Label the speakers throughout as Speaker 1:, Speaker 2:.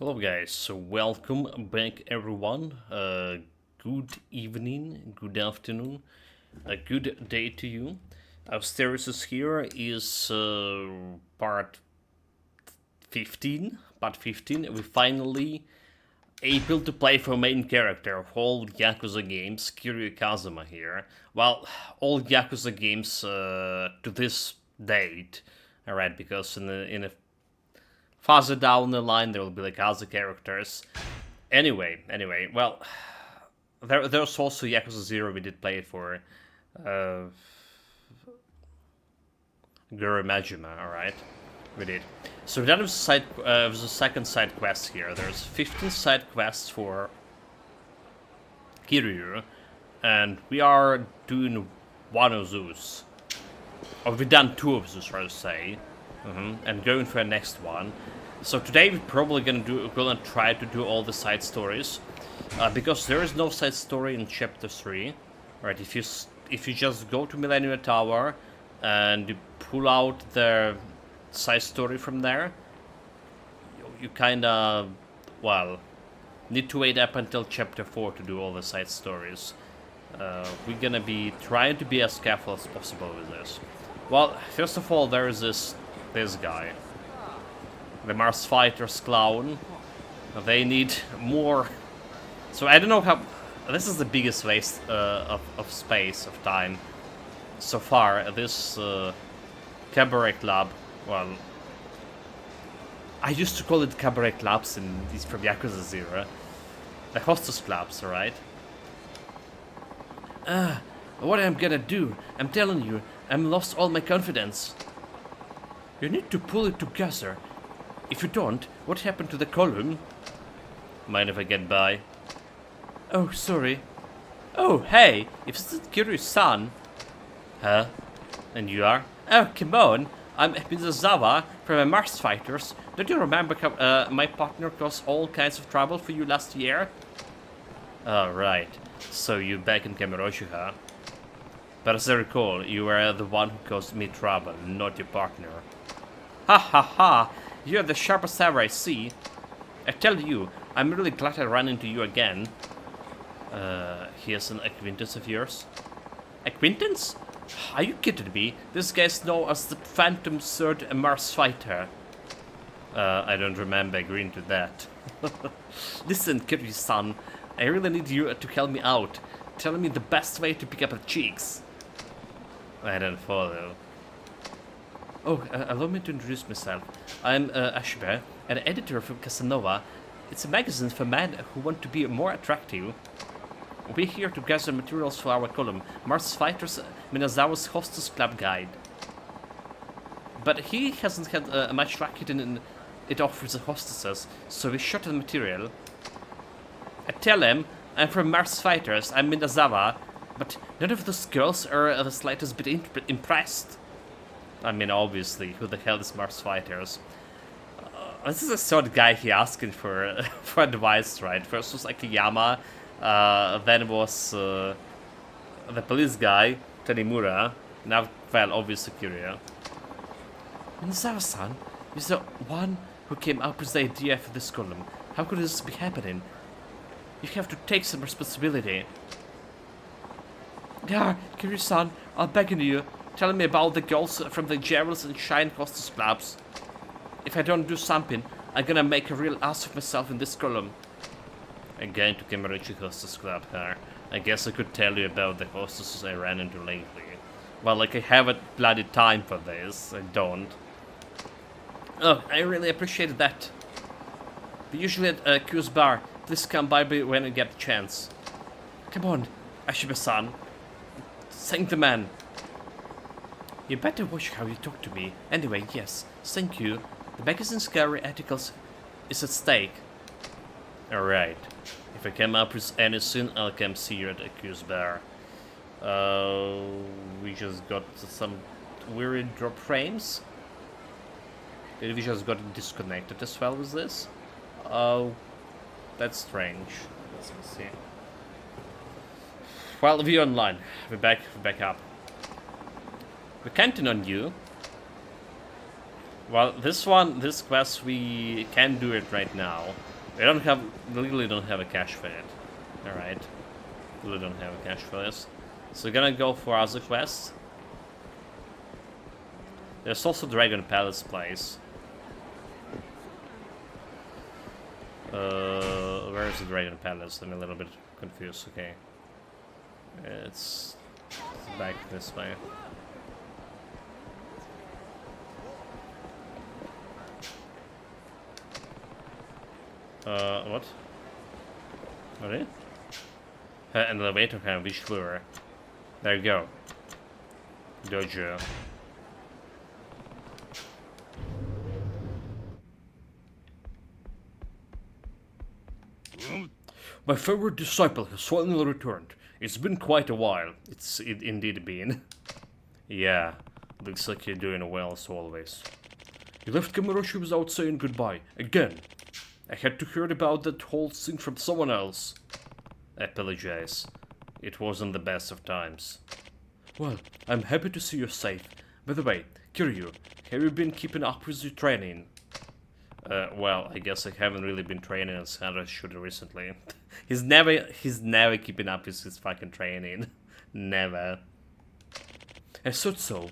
Speaker 1: Hello guys, so welcome back everyone. Good evening, good afternoon, a good day to you. Upstairs here is part 15. Part 15. We finally able to play for main character of all Yakuza games, Kiryu Kazuma here. Well, all Yakuza games to this date, alright, because in a farther down the line, there will be like other characters. Anyway, well, there's also Yakuza 0 we did play for Guru Majima, alright? We did. So that was the second side quest here. There's 15 side quests for Kiryu, and we are doing one of those. Or we've done two of those, I would say. And going for the next one. So today we're probably gonna try to do all the side stories, because there is no side story in chapter 3. Right? If you just go to Millennium Tower and you pull out the side story from there, you kind of need to wait up until chapter 4 to do all the side stories. We're gonna be trying to be as careful as possible with this. Well, first of all, there is this guy. The Mars Fighters clown. They need more. So I don't know how. This is the biggest waste of space, of time. So far, this cabaret club. Well, I used to call it cabaret clubs in these from Yakuza 0. The hostess clubs, alright? What am I gonna do? I'm telling you, I'm lost all my confidence. You need to pull it together. If you don't, what happened to the column? Mind if I get by? Oh, sorry. Oh, hey, if this is Kiryu's son. Huh? And you are? Oh, come on. I'm Mizazawa from the Mars Fighters. Don't you remember how my partner caused all kinds of trouble for you last year? Oh, right. So you're back in Kamurocho, huh? But as I recall, you were the one who caused me trouble, not your partner. Ha ha ha! You're the sharpest ever I see. I tell you, I'm really glad I ran into you again. Here's an acquaintance of yours. Acquaintance? Are you kidding me? This guy's known as the Phantom Third Mars Fighter. I don't remember agreeing to that. Listen, Kiryu-san, I really need you to help me out. Tell me the best way to pick up her cheeks. I don't follow. Oh, allow me to introduce myself. I'm Ashbe, an editor from Casanova. It's a magazine for men who want to be more attractive. We're here to gather materials for our column, Mars Fighters Minazawa's Hostess Club Guide. But he hasn't had much luck getting it off with the hostesses, so we shot the material. I tell him I'm from Mars Fighters, I'm Minazawa, but none of those girls are the slightest bit impressed. I mean, obviously, who the hell is Mars Fighters? This is the third guy he asking for for advice, right? First was Akiyama, then was the police guy, Tanimura, now, well, obviously Kiryu. Minazawa-san is the one who came up with the idea for this column. How could this be happening? You have to take some responsibility. Yeah, Kiryu-san, I'm begging you. Tell me about the girls from the Gerals and Shine Hostess Clubs. If I don't do something, I'm gonna make a real ass of myself in this column. Again to Kamurocho Hostess Club, huh? I guess I could tell you about the hostesses I ran into lately. Well, like I haven't bloody time for this. I don't. Oh, I really appreciate that. We're usually at Q's bar. Please come by when you get the chance. Come on, Ashiba-san. Thank the man. You better watch how you talk to me. Anyway, yes, thank you. The magazine's gallery articles is at stake. Alright. If I come up with anything, I'll come see you at Q's bar. We just got some weird drop frames. Did we just got disconnected as well with this? Oh, that's strange. Let's see. Well, we're online. We're back up. We're counting on you. Well, this quest, we can do it right now. We legally don't have a cache for it. Alright. We don't have a cache for this. So we're gonna go for other quests. There's also Dragon Palace place. Where is the Dragon Palace? I'm a little bit confused. Okay. It's back this way. What? What? An elevator can which floor? There you go. Dojo. My favorite disciple has finally returned. It's been quite a while. It's indeed been. Yeah, looks like you're doing well as always. You left Kamuroshi without saying goodbye. Again. I had to hear about that whole thing from someone else. I apologize. It wasn't the best of times. Well, I'm happy to see you're safe. By the way, Kiryu, have you been keeping up with your training? Well, I guess I haven't really been training as hard as I should recently. He's never keeping up with his fucking training. Never. I thought so.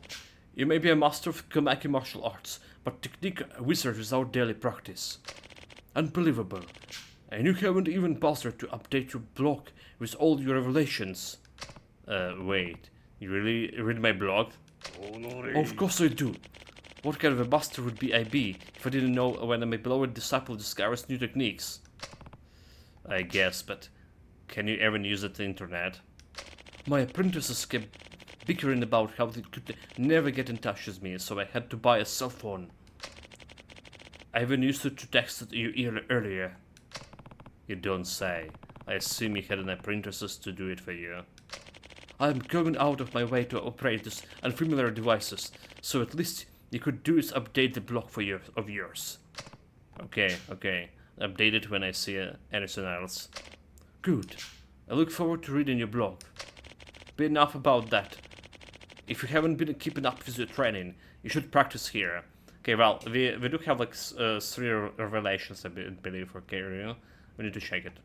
Speaker 1: You may be a master of Komaki martial arts, but technique wizard without daily practice. Unbelievable. And you haven't even bothered to update your blog with all your revelations. Wait. You really read my blog? Of course I do. What kind of a master would I be if I didn't know when my beloved disciple discovers new techniques? I guess, but can you even use the internet? My apprentices kept bickering about how they could never get in touch with me, so I had to buy a cell phone. I even used it to text you earlier. You don't say. I assume you had an apprentices to do it for you. I'm going out of my way to operate these unfamiliar devices, so at least you could do is update the blog of yours. Okay. Update it when I see anything else. Good. I look forward to reading your blog. But enough about that. If you haven't been keeping up with your training, you should practice here. Okay, well, we do have like 3 revelations, I believe, for Kiryu. We need to check it.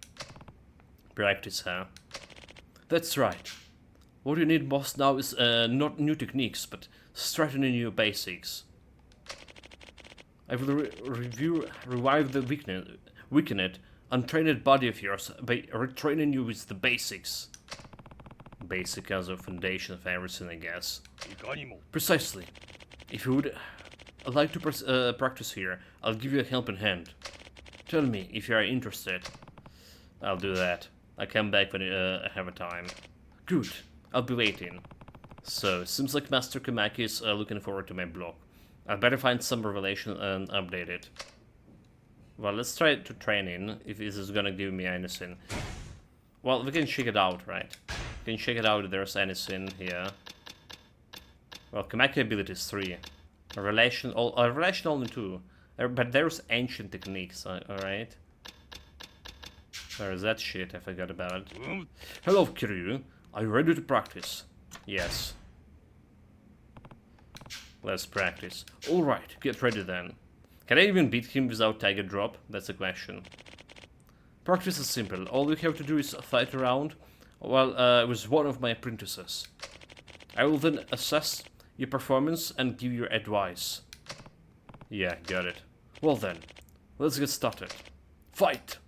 Speaker 1: Practice, huh? That's right. What you need most now is not new techniques, but strengthening your basics. I will revive the weakened, untrained body of yours by retraining you with the basics. Basic as a foundation of everything, I guess. Precisely. If you would like to practice here, I'll give you a helping hand. Tell me if you are interested. I'll do that. I'll come back when I have a time. Good. I'll be waiting. So, seems like Master Komaki is looking forward to my blog. I'd better find some revelation and update it. Well, let's try to train in, if this is gonna give me anything. Well, we can check it out, right? We can check it out if there's anything here. Well, Komaki abilities 3. Relation only 2. But there's ancient techniques, alright? Where is that shit? I forgot about it. Hello, Kiryu. Are you ready to practice? Yes. Let's practice. Alright, get ready then. Can I even beat him without Tiger Drop? That's the question. Practice is simple. All you have to do is fight around with one of my apprentices. I will then assess your performance and give you advice. Yeah, got it. Well then, let's get started. Fight!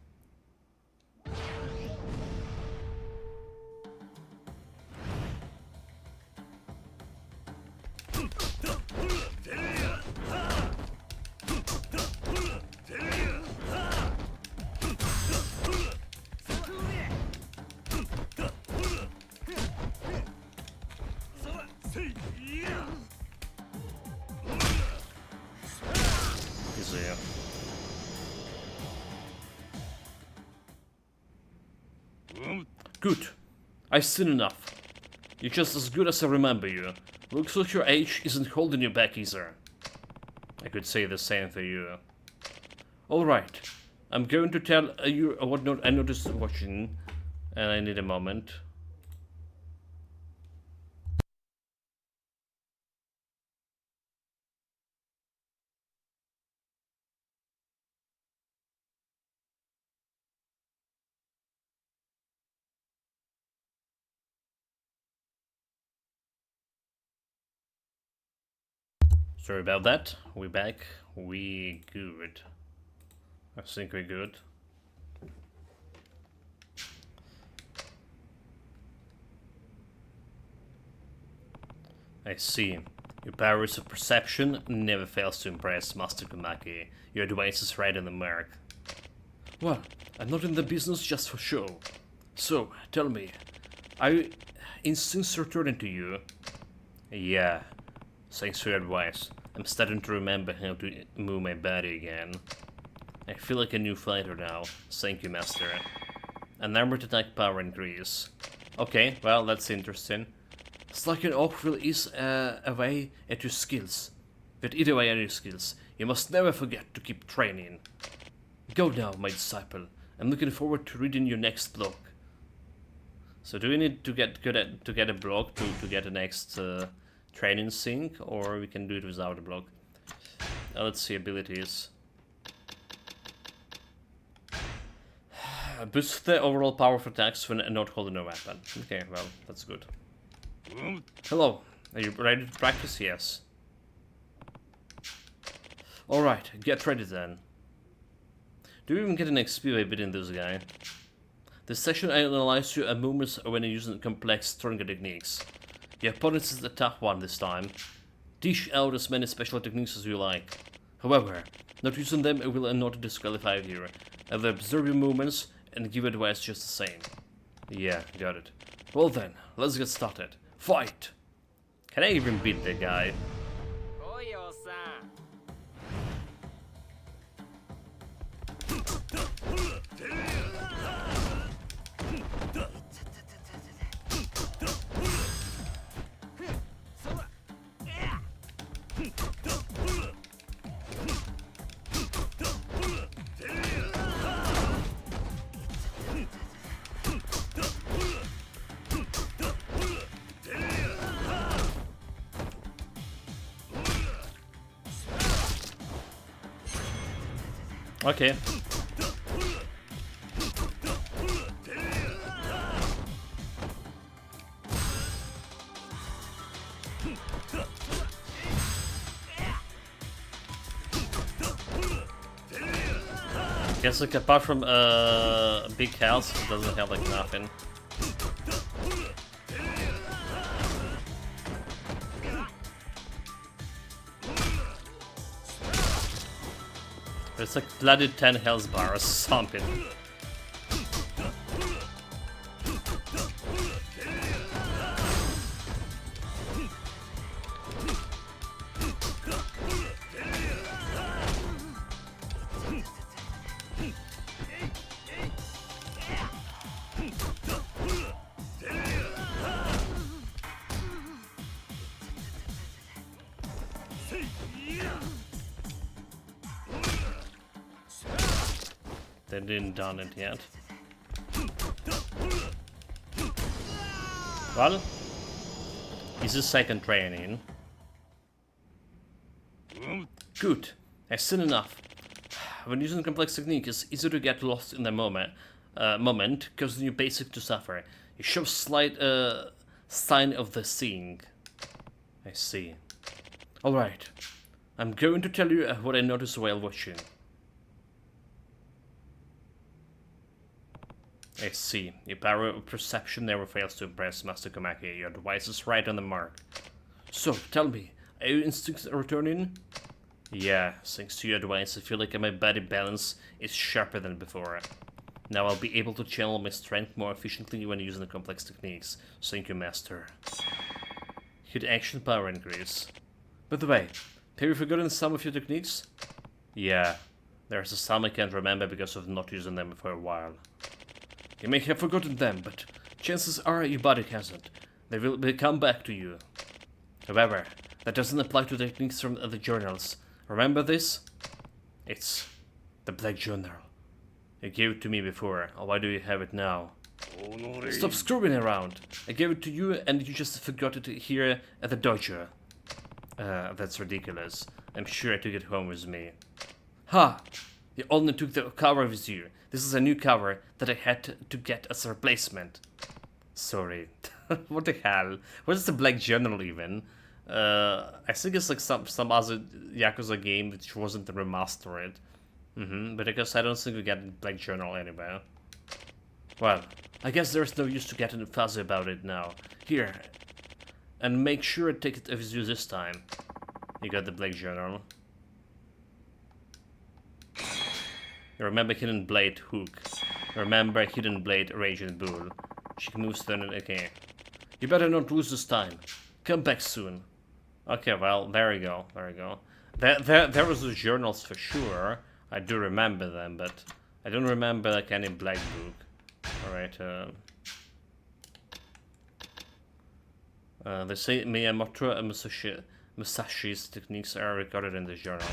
Speaker 1: Good. I've seen enough. You're just as good as I remember you. Looks like your age isn't holding you back either. I could say the same for you. Alright. I'm going to tell you what I noticed watching, and I need a moment. Sorry about that. We back. We good. I think we're good. I see. Your powers of perception never fails to impress, Master Kumaki. Your advice is right on the mark. Well, I'm not in the business just for show. So, tell me, are your instincts returning to you? Yeah. Thanks for your advice. I'm starting to remember how to move my body again. I feel like a new fighter now. Thank you, Master. An armored attack power increase. Okay, well, that's interesting. It's like an orc will ease away at your skills. But either way at your skills, you must never forget to keep training. Go now, my disciple. I'm looking forward to reading your next blog. So do we need to get a blog to get the next training sync, or we can do it without a blog? Let's see, abilities. Boost the overall power of attacks when not holding a weapon. Okay, well, that's good. Hello, are you ready to practice? Yes. Alright, get ready then. Do you even get an XP by beating this guy? This session I analyze your movements when using complex stronger techniques. Your opponent is the tough one this time. Dish out as many special techniques as you like. However, not using them will not disqualify you. I will observe your movements and give advice just the same. Yeah, got it. Well then, let's get started. Fight! Can I even beat the guy? Okay. Guess like apart from big house, it doesn't have like nothing. It's like bloody 10 health bar or something. They didn't done it yet. Well, this is second training. Good. I've seen enough. When using complex technique, it's easy to get lost in the moment, causing you basic to suffer. You show slight sign of the seeing. I see. Alright. I'm going to tell you what I noticed while watching. I see. Your power of perception never fails to impress, Master Komaki. Your advice is right on the mark. So, tell me, are your instincts returning? Yeah, thanks to your advice, I feel like my body balance is sharper than before. Now I'll be able to channel my strength more efficiently when using the complex techniques. Thank you, Master. Hit action power increase. By the way, have you forgotten some of your techniques? Yeah, there's some I can't remember because of not using them for a while. You may have forgotten them, but chances are your body hasn't. They will come back to you. However, that doesn't apply to techniques from the journals. Remember this? It's the Black Journal. You gave it to me before. Why do you have it now? Stop screwing around. I gave it to you and you just forgot it here at the dojo. That's ridiculous. I'm sure I took it home with me. Ha! You only took the cover with you. This is a new cover that I had to get as a replacement. Sorry. What the hell? What is the Black Journal even? I think it's like some other Yakuza game which wasn't remastered. But I guess I don't think we get Black Journal anywhere. Well, I guess there's no use to getting fuzzy about it now. Here, and make sure to take it with you this time. You got the Black Journal. Remember Hidden Blade Hook. Remember Hidden Blade Raging Bull. She moves then and okay. You better not lose this time. Come back soon. Okay, well, there you go, there you go. There was the journals for sure. I do remember them, but I don't remember like any black book. Alright, they say Miyamoto and Musashi's techniques are recorded in the journal.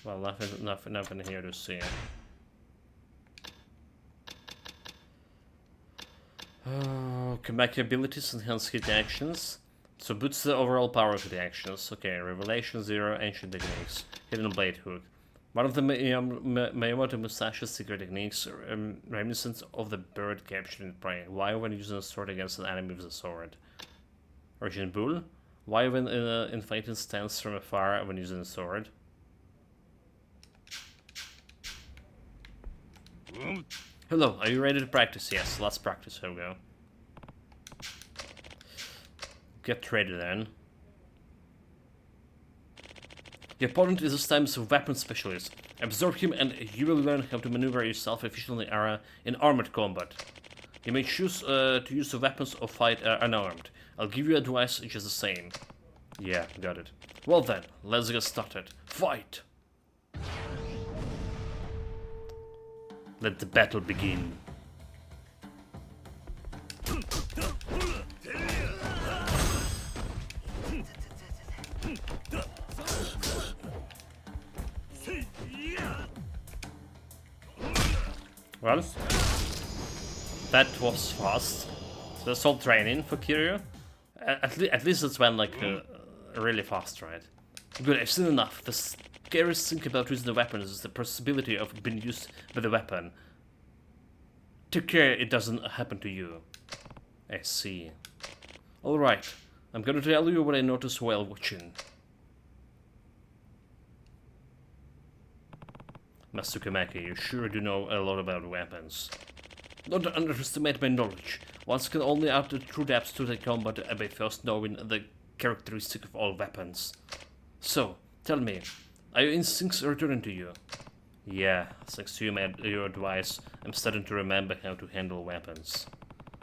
Speaker 1: Well, nothing here to see. Kamaki abilities enhance hit actions. So boosts the overall power of the actions. Okay, Revelation 0, Ancient Techniques, Hidden Blade Hook. One of the Miyamoto Musashi's secret techniques, reminiscent of the bird capturing prey. Why when using a sword against an enemy with a sword? Raging Bull. Why when in fighting stance from afar when using a sword? Hello, are you ready to practice? Yes, let's practice. Here we go. Get ready then. The opponent is this time's weapon specialist. Absorb him and you will learn how to maneuver yourself efficiently in armored combat. You may choose to use the weapons or fight unarmed. I'll give you advice just the same. Yeah, got it. Well then, let's get started. Fight! Let the battle begin. Well, that was fast. So that's all training for Kiryu. At least it's went like really fast, right? Good, I've seen enough. The scariest thing about using the weapon is the possibility of being used by the weapon. Take care it doesn't happen to you. I see. Alright, I'm gonna tell you what I noticed while watching. Master Kamaki, you sure do know a lot about weapons. Don't underestimate my knowledge. One can only add the true depths to the combat by first knowing the characteristic of all weapons. So, tell me, are your instincts returning to you? Yeah, thanks to your advice, I'm starting to remember how to handle weapons.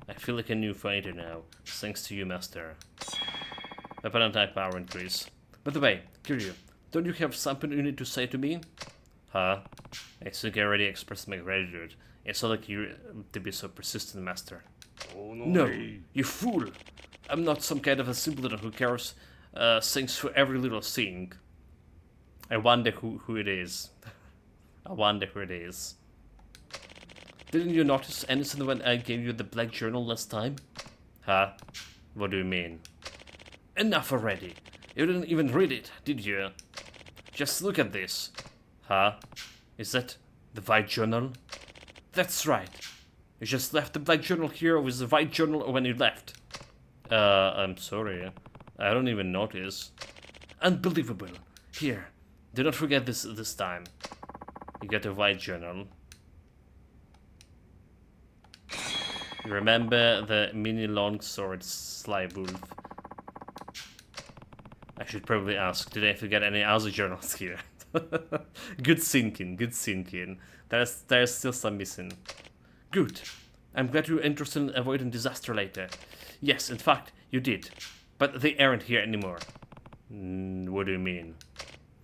Speaker 1: I feel like a new fighter now, thanks to you, Master. Weapon attack power increase. By the way, Kiryu, don't you have something you need to say to me? Huh? I think I already expressed my gratitude. It's not like you to be so persistent, Master. No, you fool! I'm not some kind of a simpleton who cares things for every little thing. I wonder who it is. I wonder who it is. Didn't you notice anything when I gave you the Black Journal last time? Huh? What do you mean? Enough already! You didn't even read it, did you? Just look at this. Huh? Is that the White Journal? That's right. You just left the Black Journal here with the White Journal when you left. I'm sorry. I don't even notice. Unbelievable. Here, do not forget this time. You got a White Journal. You remember the mini longsword Sly Wolf? I should probably ask, did I forget any other journals here? Good thinking, good thinking. There's still some missing. Good. I'm glad you're interested in avoiding disaster later. Yes, in fact, you did. But they aren't here anymore. What do you mean?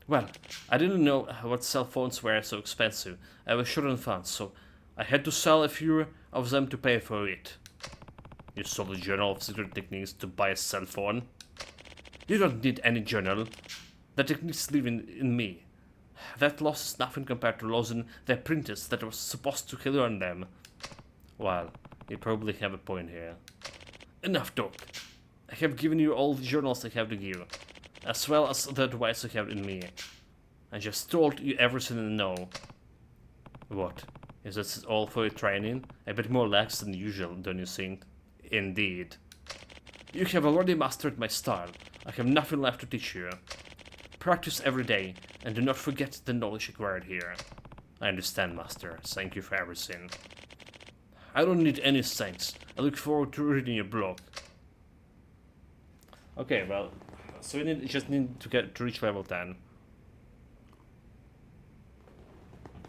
Speaker 1: Well, I didn't know what cell phones were so expensive. I was short on funds, so I had to sell a few of them to pay for it. You sold a journal of secret techniques to buy a cell phone? You don't need any journal. The techniques live in me. That loss is nothing compared to losing the apprentice that was supposed to learn them. Well, you probably have a point here. Enough talk. I have given you all the journals I have to give, as well as the advice I have in me. I just told you everything I know. What? Is that all for your training? A bit more lax than usual, don't you think? Indeed. You have already mastered my style. I have nothing left to teach you. Practice every day, and do not forget the knowledge acquired here. I understand, Master. Thank you for everything. I don't need any thanks. I look forward to reading your blog. Okay, well, so we just need to reach level 10.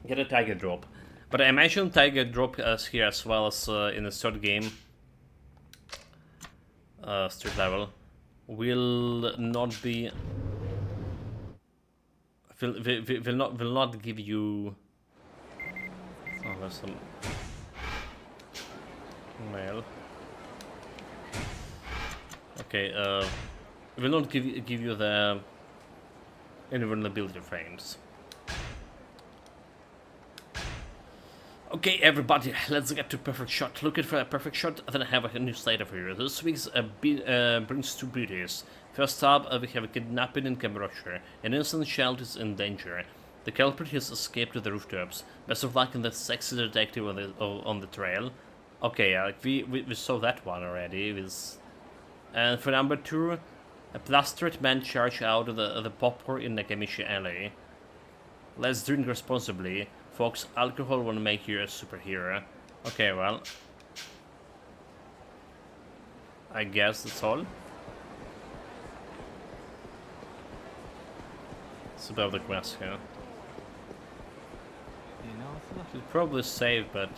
Speaker 1: Get a tiger drop. But I imagine tiger drop here as well as in the third game. Street level. Will not be... Will not give you... Oh, there's some... mail. Okay, will not give you the invulnerability frames. Okay, everybody, let's get to perfect shot. Looking for a perfect shot, then I have a new slate for you. This week's brings two beauties. First up, we have a kidnapping in Cambodia. An innocent child is in danger. The culprit has escaped to the rooftops. Best of luck in that sexy detective on the trail. Okay, we saw that one already. And for number 2, a plastered man charged out of the popcorn in Nakamichi Alley. Let's drink responsibly. Folks, alcohol won't make you a superhero. Okay, well. I guess that's all. It's about the quest here. Should probably save, but...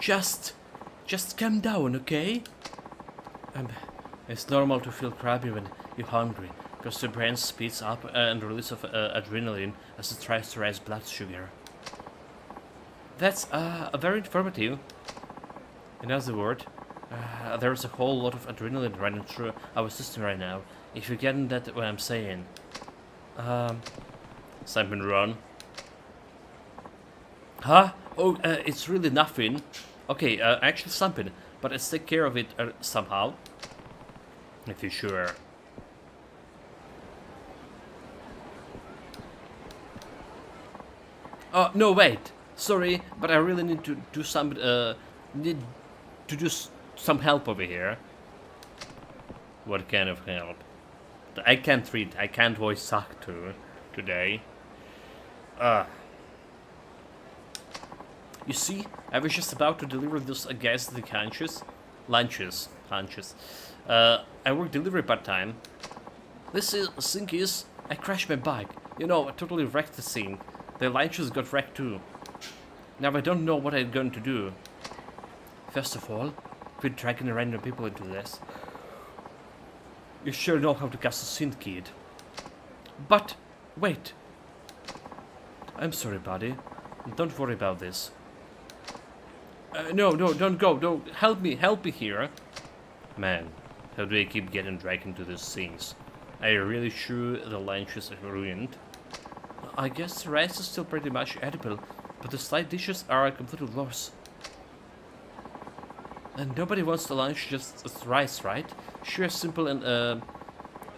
Speaker 1: Just calm down, okay? It's normal to feel crabby when you're hungry, because the brain speeds up and release of adrenaline as it tries to raise blood sugar. That's very informative. In other words, there's a whole lot of adrenaline running through our system right now. If you're getting that, what I'm saying. Something wrong? Huh? Oh, it's really nothing. Okay, actually something, but let's take care of it somehow. If you're sure. Oh, no, wait. Sorry, but I really need to do some, some help over here. What kind of help? I can't read. I can't voice suck today. You see, I was just about to deliver those against the lunches. I work delivery part-time. Thing is, I crashed my bike. You know, I totally wrecked the thing. The lunches got wrecked too. Now I don't know what I'm going to do. First of all, quit dragging random people into this. You sure know how to cast a synth, kid. But, wait. I'm sorry, buddy. Don't worry about this. No, don't go. Don't help me here. Man, how do I keep getting dragged into these things? Are you really sure the lunches are ruined? I guess the rice is still pretty much edible, but the side dishes are a complete loss. And nobody wants the lunch just as rice, right? Sure, simple and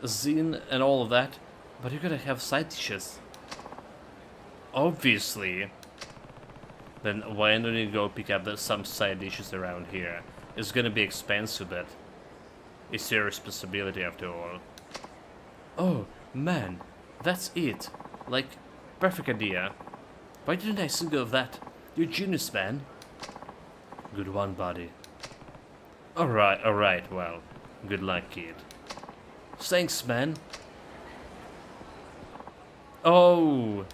Speaker 1: zine and all of that, but you gotta have side dishes. Obviously. Then why don't you go pick up some side dishes around here? It's gonna be expensive, but it's your responsibility after all. Oh, man, that's it. Like, perfect idea. Why didn't I think of that? You're a genius, man. Good one, buddy. Alright, well, good luck, kid. Thanks, man. Oh!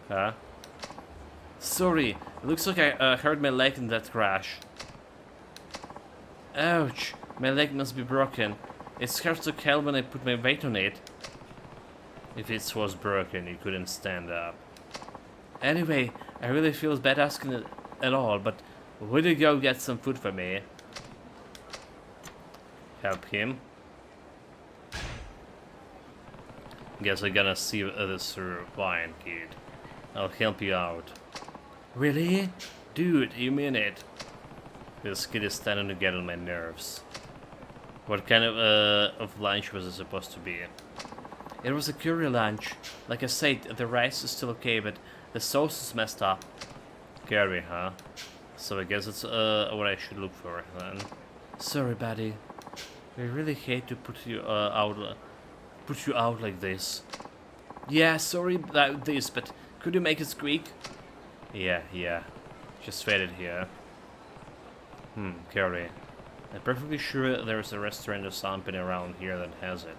Speaker 1: Huh? Sorry, looks like I hurt my leg in that crash. Ouch, my leg must be broken. It's hard to tell when I put my weight on it. If it was broken, you couldn't stand up. Anyway, I really feel bad asking it at all, but would you go get some food for me? Help him. Guess I'm gonna see this through. Fine, kid. I'll help you out. Really? Dude, you mean it? This kid is starting to get on my nerves. What kind of lunch was it supposed to be? It was a curry lunch. Like I said, the rice is still okay, but the sauce is messed up. Curry, huh? So I guess it's what I should look for then. Sorry, buddy. I really hate to put you out like this. Yeah, sorry about this, but could you make it squeak? Yeah. Just faded here. Curry. I'm perfectly sure there's a restaurant or something around here that has it.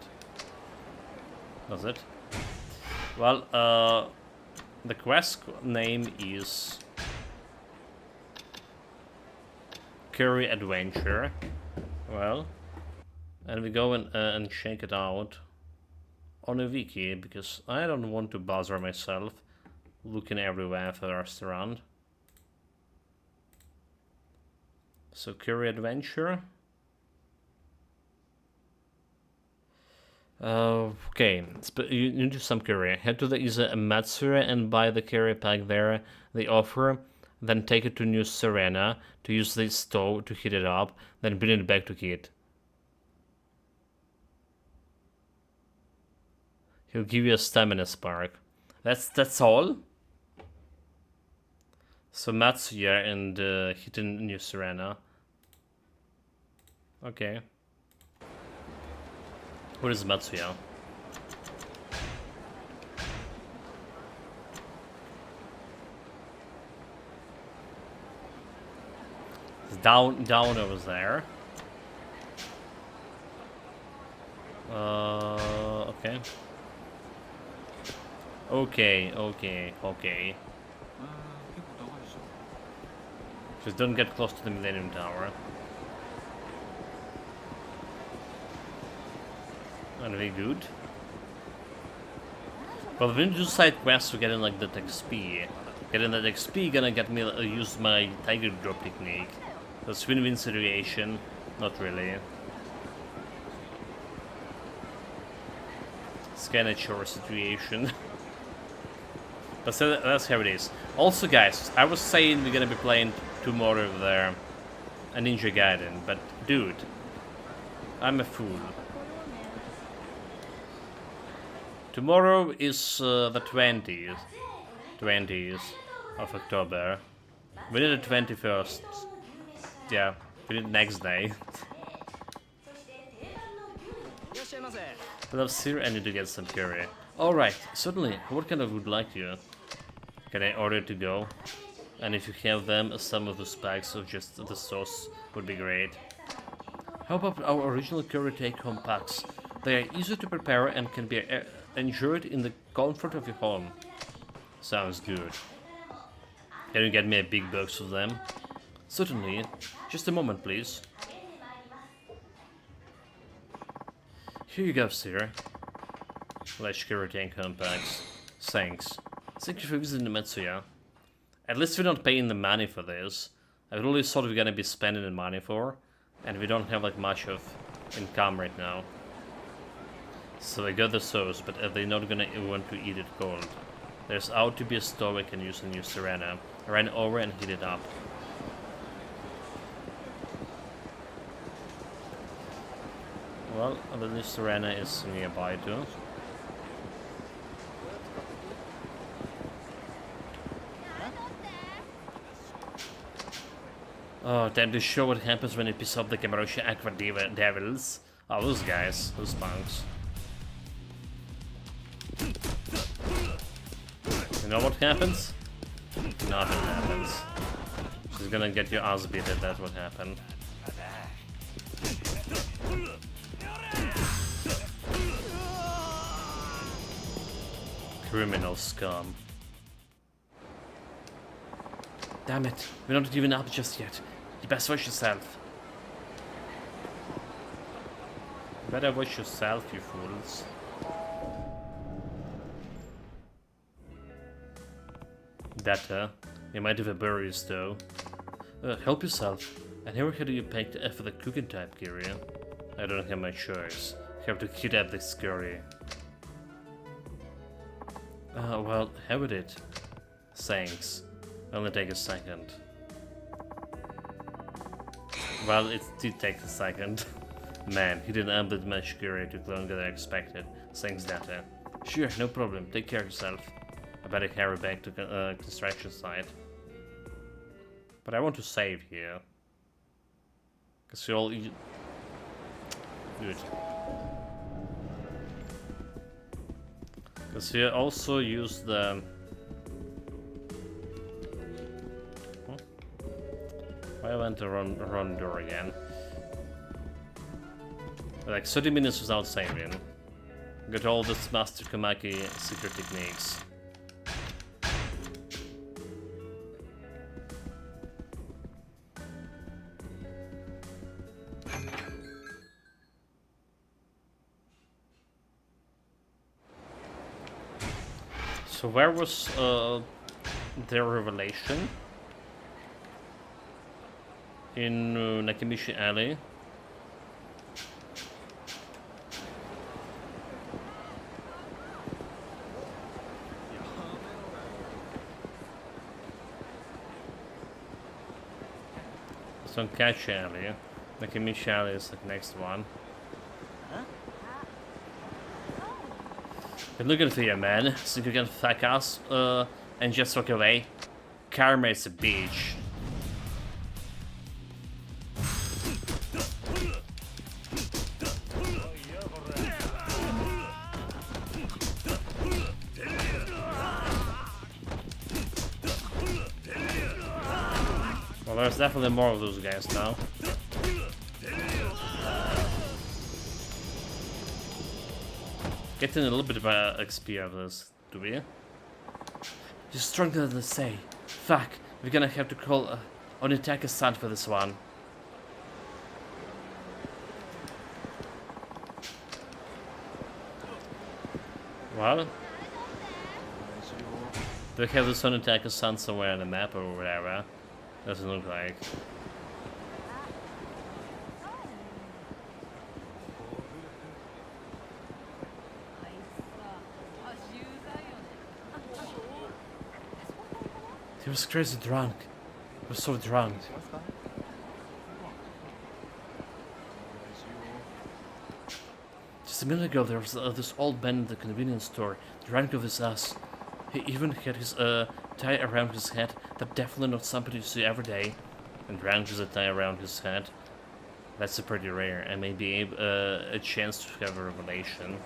Speaker 1: Does it? Well, the quest name is Curry Adventure. Well, and we go and check it out on a wiki, because I don't want to bother myself looking everywhere for a restaurant. So Curry Adventure. Okay, you need to some curry. Head to the Isa Matsura and buy the curry pack there they offer. Then take it to New Serena to use the stove to heat it up. Then bring it back to heat. He'll give you a stamina spark. That's all. So Matsuya and hit in New Serena. Okay. What is Matsuya? It's down over there. Okay. Okay. Just don't get close to the Millennium Tower. And very good. But we need to do side quests to get in like that XP. Getting that XP gonna get me use my Tiger Drop technique. That's win-win situation. Not really. It's kinda chore situation. But so that's how it is. Also guys, I was saying we're gonna be playing tomorrow there a Ninja Gaiden, but dude, I'm a fool. Tomorrow is the 20th of October. We need the 21st. Yeah, we need the next day. But I'm serious, I need to get some curry. Alright, certainly. What kind of would like you? Can I order to go? And if you have them, some of the packs of just the sauce would be great. How about our original curry take-home packs? They are easy to prepare and can be enjoyed in the comfort of your home. Sounds good. Can you get me a big box of them? Certainly. Just a moment, please. Here you go, sir. Let's curry take-home packs. Thanks. Thank you for visiting Metsuya. At least we're not paying the money for this. I really thought we were gonna be spending the money for, and we don't have like much of income right now. So I got the sauce, but they're not gonna want to eat it cold. There's out to be a stove I can use in New Serena. I ran over and heat it up. Well, the New Serena is nearby too. Oh, time to show what happens when you piss off the Kamarosha Aqua Devils. Oh, those guys, those punks. You know what happens? Nothing happens. She's gonna get your ass beat, that's what happened. Criminal scum. Damn it, we're not giving up just yet. You best watch yourself. You better watch yourself, you fools. Data. You might have a berries though. Help yourself. I never heard you picked for the cooking type area. I don't have my choice. Have to heat up this curry. Well, have it. Thanks. Only take a second. Well, it did take a second. Man, he didn't ambit much curry took longer than I expected. Thanks, Data. Sure, no problem. Take care of yourself. I better carry back to construction site. But I want to save here. Because you all... Good. Because you also use the... Why went the run door again? Like 30 minutes without saving. Got all this Master Kamaki secret techniques. So where was their revelation? In Nakamichi Alley. So Catch Alley. Nakamichi Alley is the next one. But look at you, man. So you can fuck us and just walk away. Karma is a bitch. Well, there's definitely more of those guys now. Getting a little bit of XP out of this, do we? You're stronger than they say. Fuck, we're gonna have to call Onitaka-san for this one. What? Do we have this Onitaka-san somewhere on the map or whatever? Doesn't look like. He was crazy drunk. He was so drunk. Just a minute ago, there was this old man in the convenience store, drunk of his ass. He even had his tie around his head. That's definitely not somebody you see every day. And drunk with a tie around his head. That's a pretty rare, and maybe a chance to have a revelation.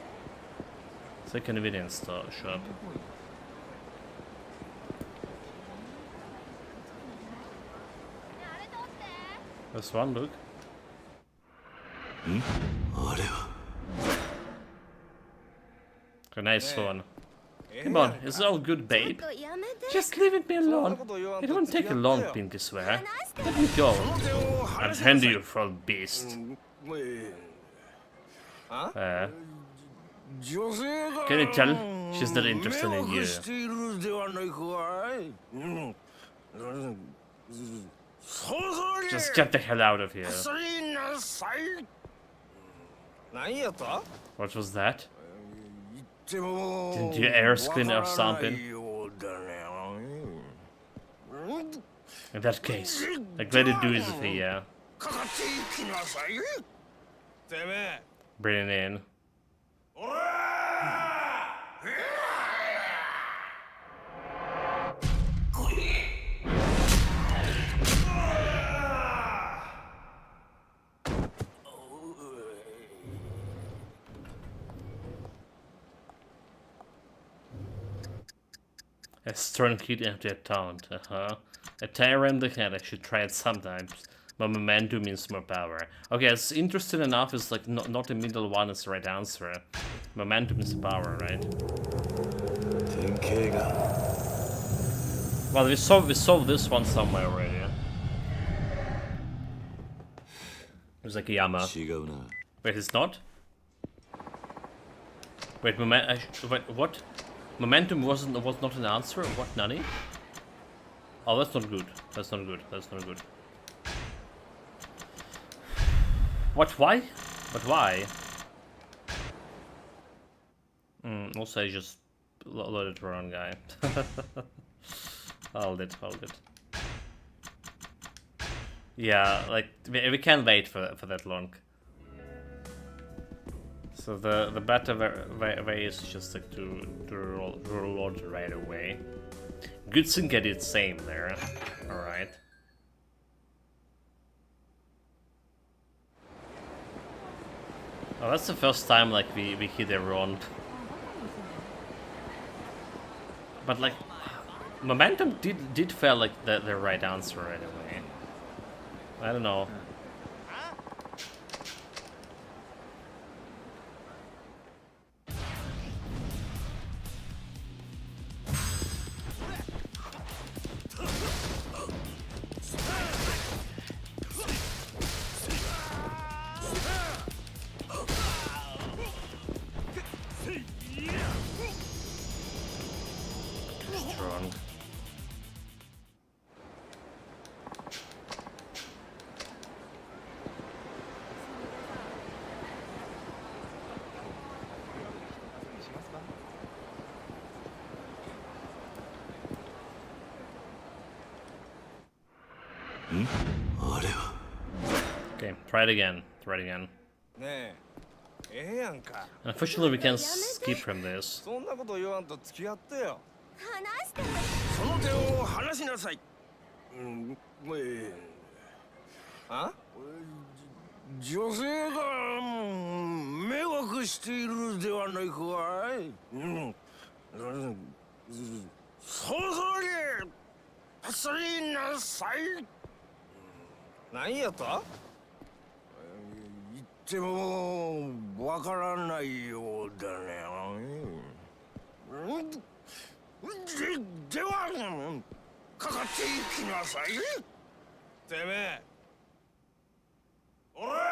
Speaker 1: It's a convenience store shop. This one, look. A nice one. Come on, it's all good, babe. Just leave me alone. It won't take a long, Pinky swear. Let me go. I'll hand you for a beast. Can you tell? She's not interested in you. Just get the hell out of here. What was that? Didn't you air screen or something? In that case, I'm glad to do it for you. Bring it in. A strong kid into a talent, A tyrant the head, I should try it sometimes. But momentum means more power. Okay, it's interesting enough, it's like not the middle one is the right answer. Momentum is power, right? Well, we solved this one somewhere already. There's like a Yama. Wait, it's not? Wait, wait, what? Momentum was not an answer? What, Nani? Oh, that's not good. That's not good. That's not good. What, why? But why? Also, I just loaded the wrong guy. Hold it. Yeah, like, we can't wait for that long. So the better way is just like to roll right away. Good thing I did same there. Alright. Oh, that's the first time like we hit everyone. But like momentum did feel like the right answer right away. I don't know. Strong. Okay, try it again. Try it again. Unfortunately, we can skip from this.
Speaker 2: そんなこと言わんと付き合ってよ。話して。その手を離しなさい。あ？女性が迷惑しているではないかい。そろそろにあっさりなさい。何やと？言ってもわからないようだね。ではかかっていきなさい。てめえ。おら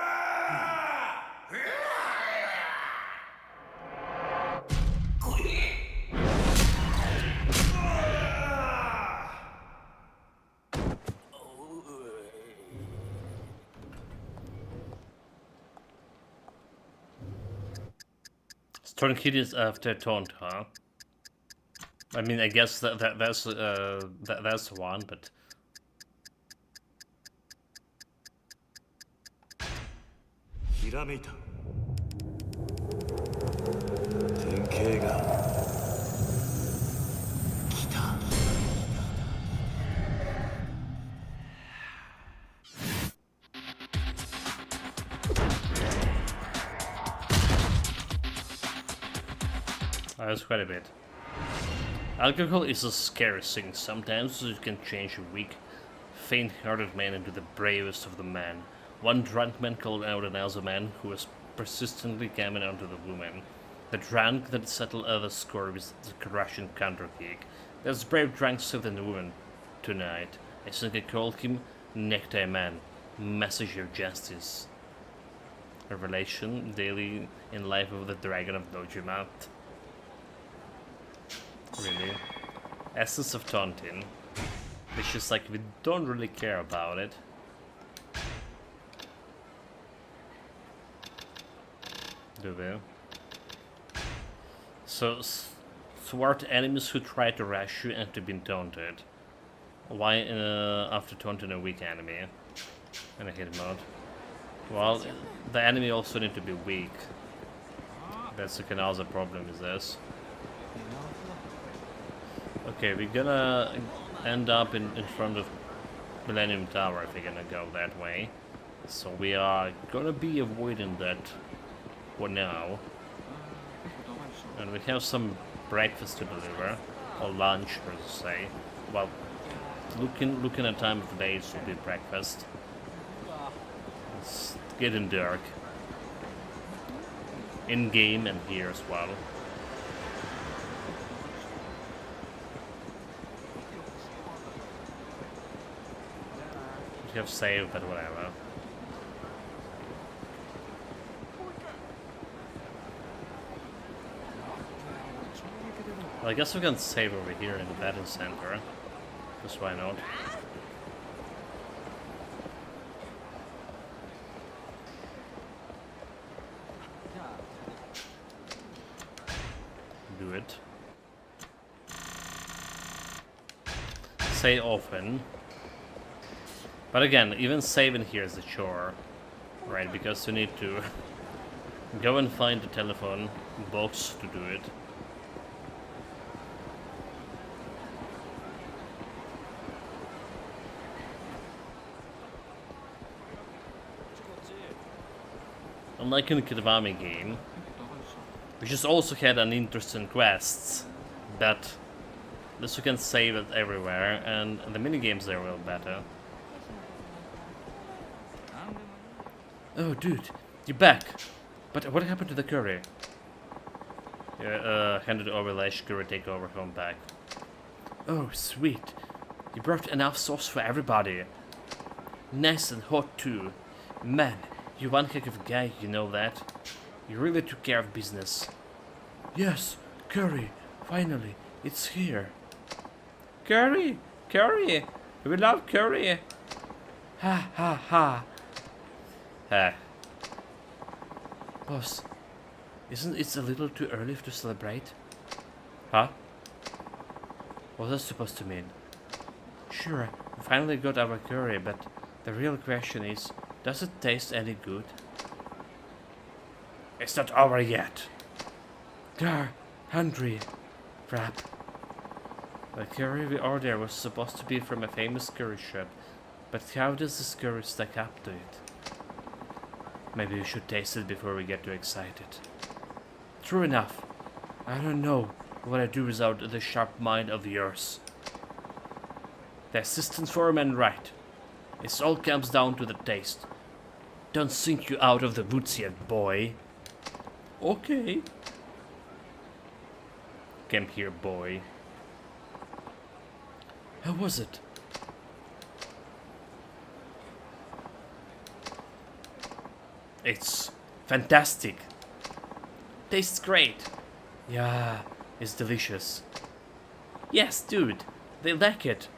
Speaker 2: ！Turn
Speaker 1: kid is after taunt, huh? I mean, I guess that's one, but
Speaker 3: ひらめいた。典型が来た。
Speaker 1: that's quite a bit. Alcohol is a scary thing. Sometimes it can change a weak, faint-hearted man into the bravest of the men. One drunk man called out another man who was persistently coming onto the woman. The drunk that settled the score with the crushing counter-kick. There's brave drunk than the woman tonight. I think I called him Necktie Man, Messenger of Justice. Revelation daily in life of the Dragon of Dojima. Really? Essence of Taunting. Which is like, we don't really care about it. Do we? So, thwart enemies who try to rush you and to be taunted. Why after taunting a weak enemy in a hit mode? Well, the enemy also need to be weak. That's like another problem with this. Okay, we're gonna end up in front of Millennium Tower if we're gonna go that way. So we are gonna be avoiding that for now. And we have some breakfast to deliver, or lunch, per se. Well, looking at time of the day, it should be breakfast. It's getting dark. In game and here as well. We have saved, but whatever. Well, I guess we can save over here in the battle center. Just why not? Do it. Say often. But again, even saving here is a chore. Right, because you need to go and find the telephone box to do it. unlike in the Kiwami game, which just also had an interesting quests, but this you can save it everywhere, and the minigames are real better. Oh, dude, you're back. But what happened to the curry? Handed over Lash curry take over home back. Oh, sweet. You brought enough sauce for everybody. Nice and hot too. Man, you're one heck of a guy, you know that? You really took care of business. Yes, curry. Finally, it's here. Curry! Curry! We love curry! Ha ha ha! Ha. Boss, isn't it a little too early to celebrate? Huh? What's that supposed to mean? Sure, we finally got our curry, but the real question is, does it taste any good? It's not over yet. Gar, hungry. Crap. The curry we ordered was supposed to be from a famous curry shop, but how does this curry stack up to it? Maybe we should taste it before we get too excited. True enough. I don't know what I'd do without the sharp mind of yours. The assistant foreman right. It all comes down to the taste. Don't think you out of the woods yet, boy. Okay. Come here, boy. How was it? It's fantastic. Tastes great. Yeah, it's delicious. Yes, dude, they like it.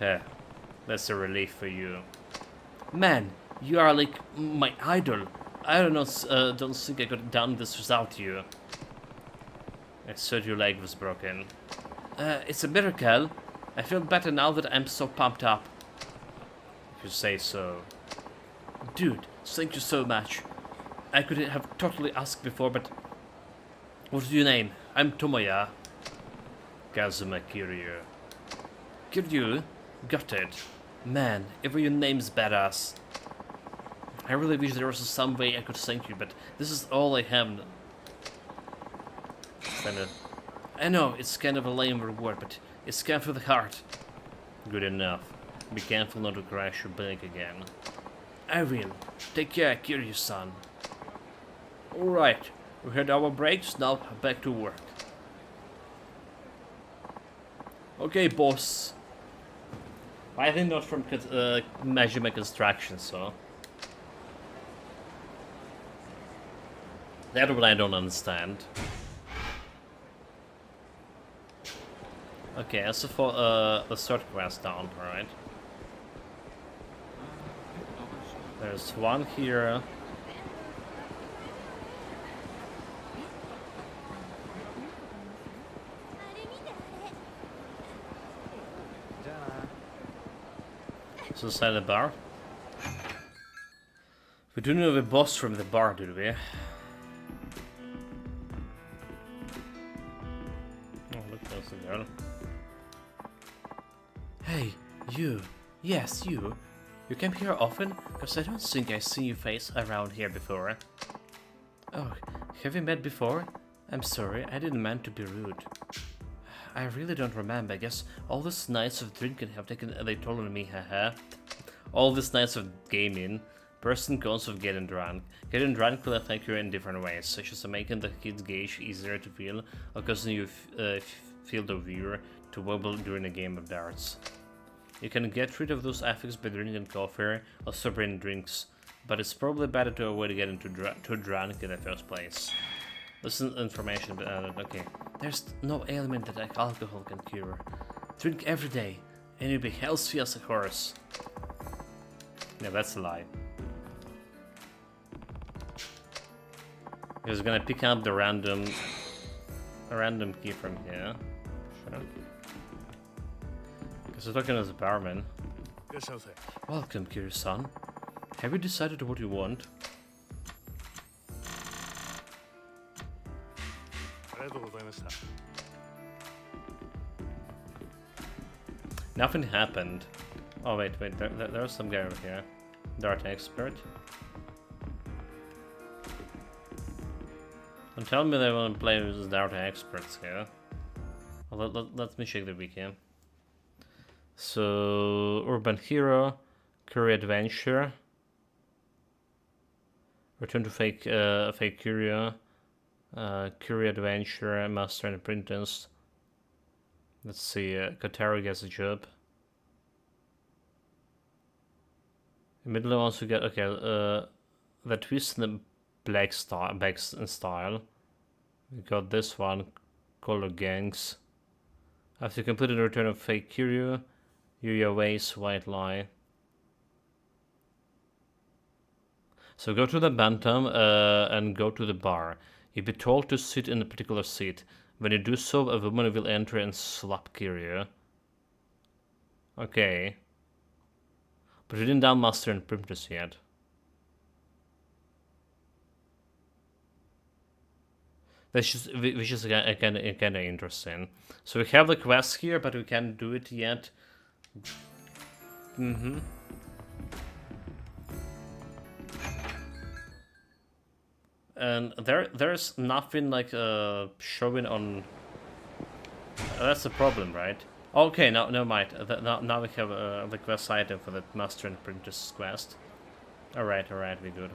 Speaker 1: That's a relief for you. Man, you are like my idol. I don't think I could have done this without you. I thought your leg was broken. It's a miracle. I feel better now that I'm so pumped up. If you say so. Dude, thank you so much. I could have totally asked before, but... What's your name? I'm Tomoya. Kazuma Kiryu. Kiryu? Got it. Man, every your name's badass. I really wish there was some way I could thank you, but this is all I have. I know, it's kind of a lame reward, but it's come from the heart. Good enough. Be careful not to crash your bike again. I will. Take care, Kiryu-san. Alright, we had our breaks, now back to work. Okay, boss. I think not from measurement construction, so... That one I don't understand. Okay, that's the third quest down, alright. There's one here. So inside the bar. We do know the boss from the bar, do we? Oh, look, there's the girl. Hey, you. Yes, you. You came here often? Because I don't think I've seen your face around here before. Oh, have we met before? I'm sorry, I didn't mean to be rude. I really don't remember. I guess all these nights of drinking have taken they toll on me, haha. All these nights of gaming, pros and cons of getting drunk. Getting drunk will affect you in different ways, such as making the kid's gauge easier to feel, or causing you field of view to wobble during a game of darts. You can get rid of those effects by drinking coffee or sobering drinks, but it's probably better to avoid getting too drunk in the first place. This is information, but okay. There's no ailment that alcohol can cure. Drink every day, and you'll be healthy as a horse. Yeah, that's a lie. He's gonna pick up the random key from here. Sure. Because we're talking as a barman. Welcome, Kiryu-san. Have you decided what you want? Nothing happened. Oh wait, there's some guy over here. Dart expert. Don't tell me they want to play with Naruto experts here. Well, let me check the wiki. So, Urban Hero, Curry Adventure, Return to Fake Curio, Curry Adventure, Master and Apprentice. Let's see, Kotaro gets a job. Immediately wants to get, okay, the twist in the black style. We got this one, Color Gangs. After completing the Return of Fake Curio, Yuya Ways, White Lie. So go to the Bantam and go to the bar. You'll be told to sit in a particular seat. When you do so, a woman will enter and slap Curio. Okay. But we didn't down Master and Apprentice yet. Which is kind of interesting. So we have the quest here, but we can't do it yet. And there's nothing like showing on. That's the problem, right? Okay, now never mind. Now we have the quest item for the Master and Apprentice quest. All right, we good.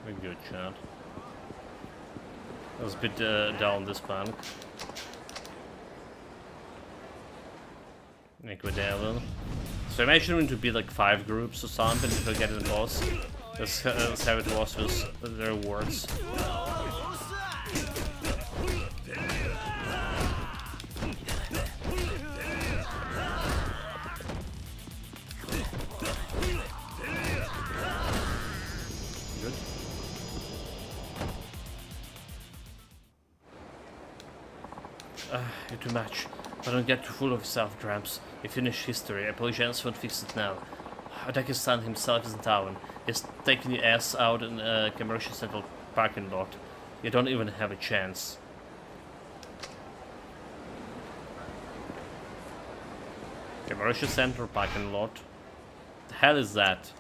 Speaker 1: We're good, chat. I was a bit down this bank. Equidevil. So imagine it to be like 5 groups or something to get the boss. Let's have it was with the rewards. You're too much. But don't get too full of yourself, Tramps. You finished history. Apologians won't fix it now. Udaki-san himself is in town. He's taking your ass out in a commercial central parking lot. You don't even have a chance. Commercial central parking lot? The hell is that?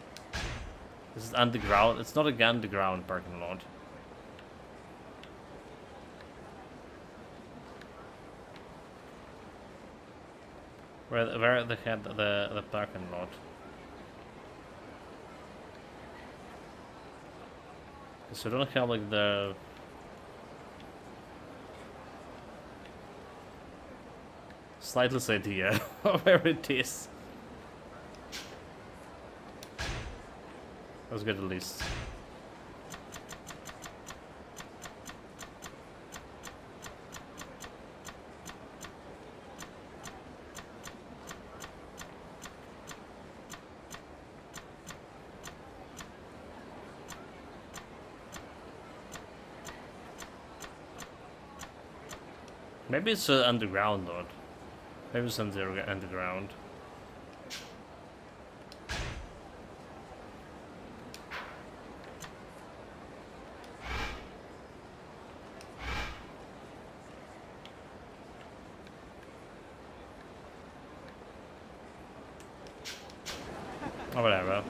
Speaker 1: This is underground. It's not a underground parking lot. Where they had the parking lot. So we don't have like the slightest idea where it is. Let's get the list. Maybe it's underground, though. Maybe it's underground. Or whatever.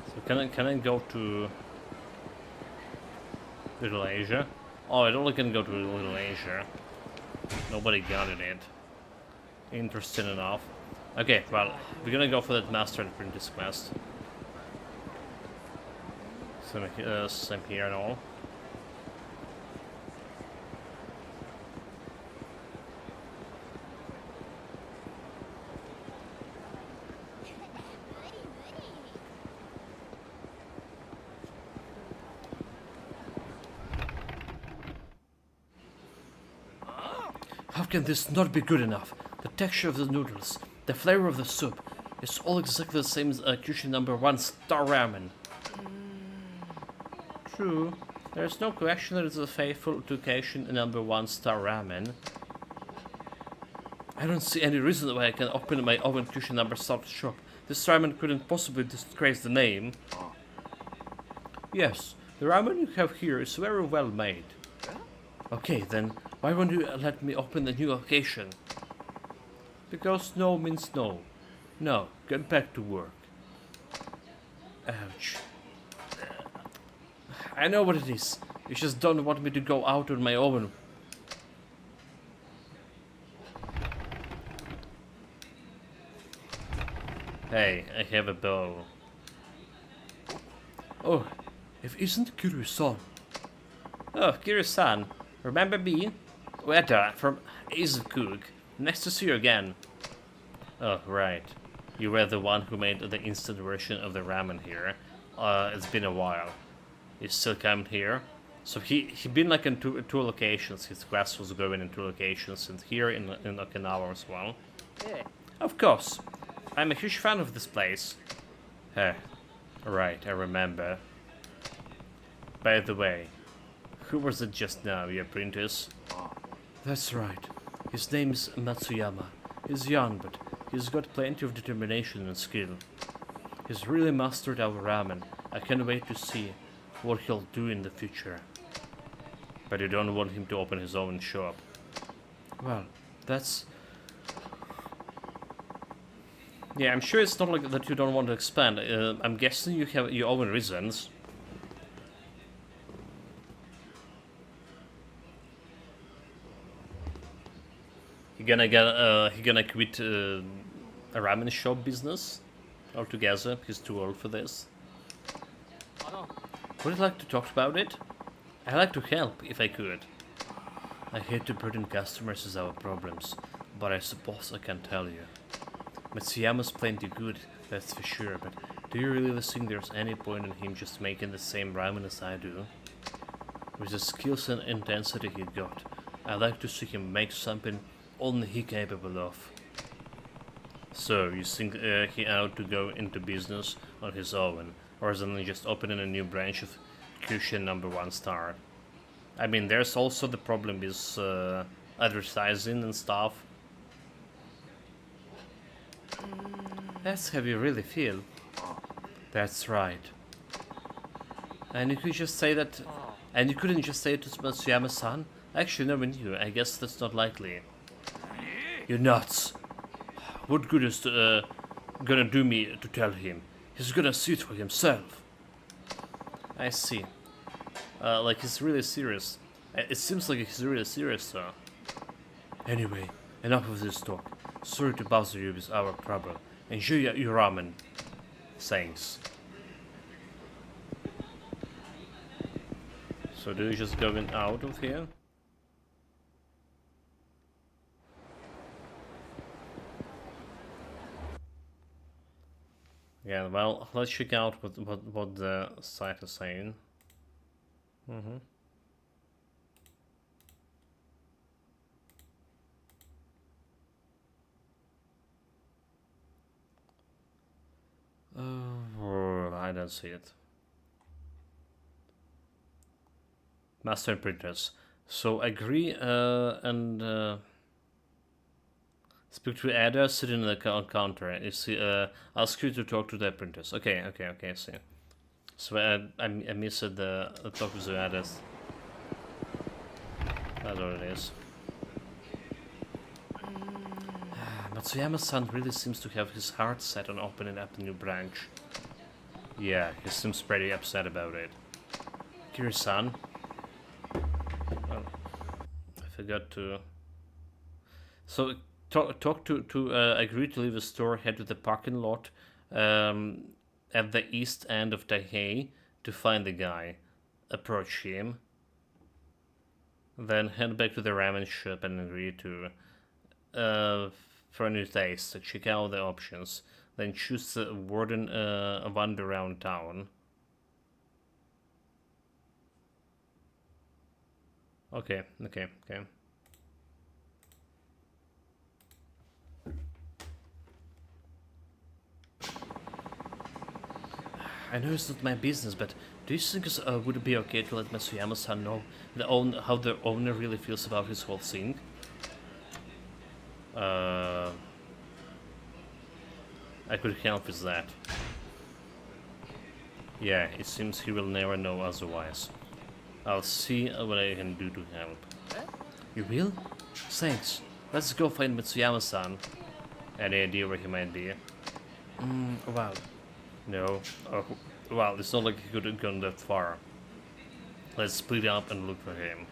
Speaker 1: So can I go to Little Asia? Oh, it only can go to Little Asia. Nobody got in it. Interesting enough. Okay, well, we're gonna go for that Master and Apprentice quest. Same here and all. How can this not be good enough? The texture of the noodles, the flavor of the soup, it's all exactly the same as Kyushu #1 star ramen. True, there's no question that it's a faithful to Kyushu #1 star ramen. I don't see any reason why I can open my own Kyushu #1 shop. This ramen couldn't possibly disgrace the name. Yes, the ramen you have here is very well made. Okay then, why won't you let me open the new location? Because no means no. No, get back to work. Ouch. I know what it is. You just don't want me to go out on my own. Hey, I have a bow. Oh, if isn't Kiryu-san. Oh, Kiryu-san. Remember me? Ueda from Ace Cook. Nice to see you again. Oh, right. You were the one who made the instant version of the ramen here. It's been a while. He's still coming here. So he been like in two locations. His quest was going in two locations, and here in Okinawa as well. Yeah. Of course. I'm a huge fan of this place. Right, I remember. By the way, who was it just now, your apprentice? That's right. His name is Matsuyama. He's young, but he's got plenty of determination and skill. He's really mastered our ramen. I can't wait to see what he'll do in the future. But you don't want him to open his own shop. Well, that's... Yeah, I'm sure it's not like that you don't want to expand. I'm guessing you have your own reasons. He gonna quit a ramen shop business altogether. He's too old for this. Would you like to talk about it? I'd like to help if I could. I hate to burden customers with our problems, but I suppose I can tell you. Matsuyama's plenty good, that's for sure, but do you really think there's any point in him just making the same ramen as I do? With the skills and intensity he got, I'd like to see him make something only he capable of. So, you think he ought to go into business on his own, or suddenly just opening a new branch of Kyushin #1 star? I mean, there's also the problem with advertising and stuff. That's how you really feel. That's right. And you could just say that... And you couldn't just say it to Matsuyama-san? Actually, no one knew. I guess that's not likely. You're nuts. What good is gonna do me to tell him? He's gonna see it for himself. I see. Like he's really serious. It seems like he's really serious, though. Anyway, enough of this talk. Sorry to bother you with our trouble. Enjoy your ramen. Thanks. So do you just go out of here? Yeah, well, let's check out what the site is saying. I don't see it. Master printers. So agree and speak to Ada sitting in the counter. Ask you to talk to the printers. Okay, I see. So I missed the talk with the Ada. That's what it is. Matsuyama-san really seems to have his heart set on opening up a new branch. Yeah, he seems pretty upset about it. Kiryu-san? Oh, I forgot to... So, talk to agree to leave the store, head to the parking lot at the east end of Taihei to find the guy. Approach him. Then head back to the ramen shop and agree to... for a new taste, check out the options, then choose the warden wander around town. Okay. I know it's not my business, but do you think it would be okay to let Matsuyama-san know how the owner really feels about his whole thing? I could help with that. Yeah, it seems he will never know otherwise. I'll see what I can do to help. You will? Thanks. Let's go find Matsuyama-san. Any idea where he might be? Well, no. Oh, well, it's not like he could have gone that far. Let's split up and look for him.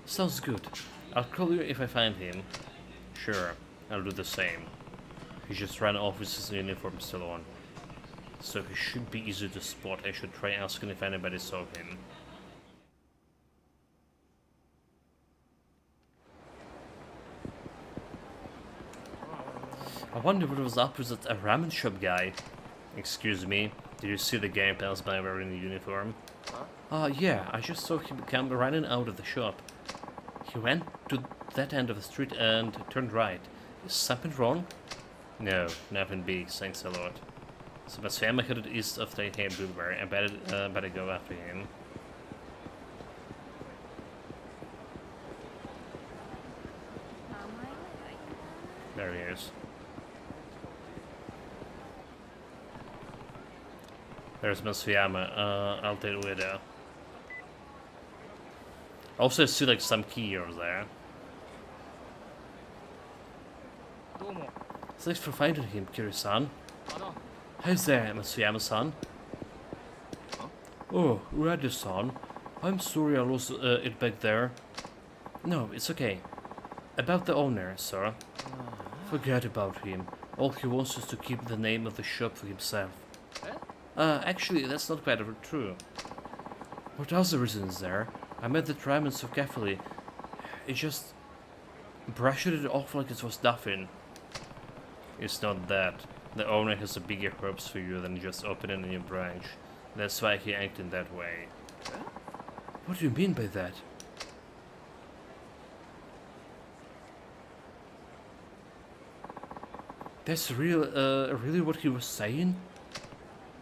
Speaker 1: Sounds good. I'll call you if I find him. Sure, I'll do the same. He just ran off with his uniform still on. So he should be easy to spot. I should try asking if anybody saw him. I wonder what was up with that ramen shop guy. Excuse me, did you see the guy pass by wearing the uniform? Yeah, I just saw him come running out of the shop. He went to that end of the street and turned right. Is something wrong? No, nothing big, thanks a lot. So Matsuyama headed east of the Taihei Boulevard. I better go after him. There he is. There's Matsuyama. I'll take it with her. Also, I see like some key over there. Thanks for finding him, Kiri-san. Hi there, Matsuyama-san. Oh, Ueda-san. I'm sorry I lost it back there. No, it's okay. About the owner, sir. Forget about him. All he wants is to keep the name of the shop for himself. Actually, that's not quite true. What other reasons there? I met the ramen so carefully. It just brushed it off like it was nothing. It's not that. The owner has a bigger hopes for you than just opening a new branch. That's why he acted that way. What do you mean by that? That's really what he was saying?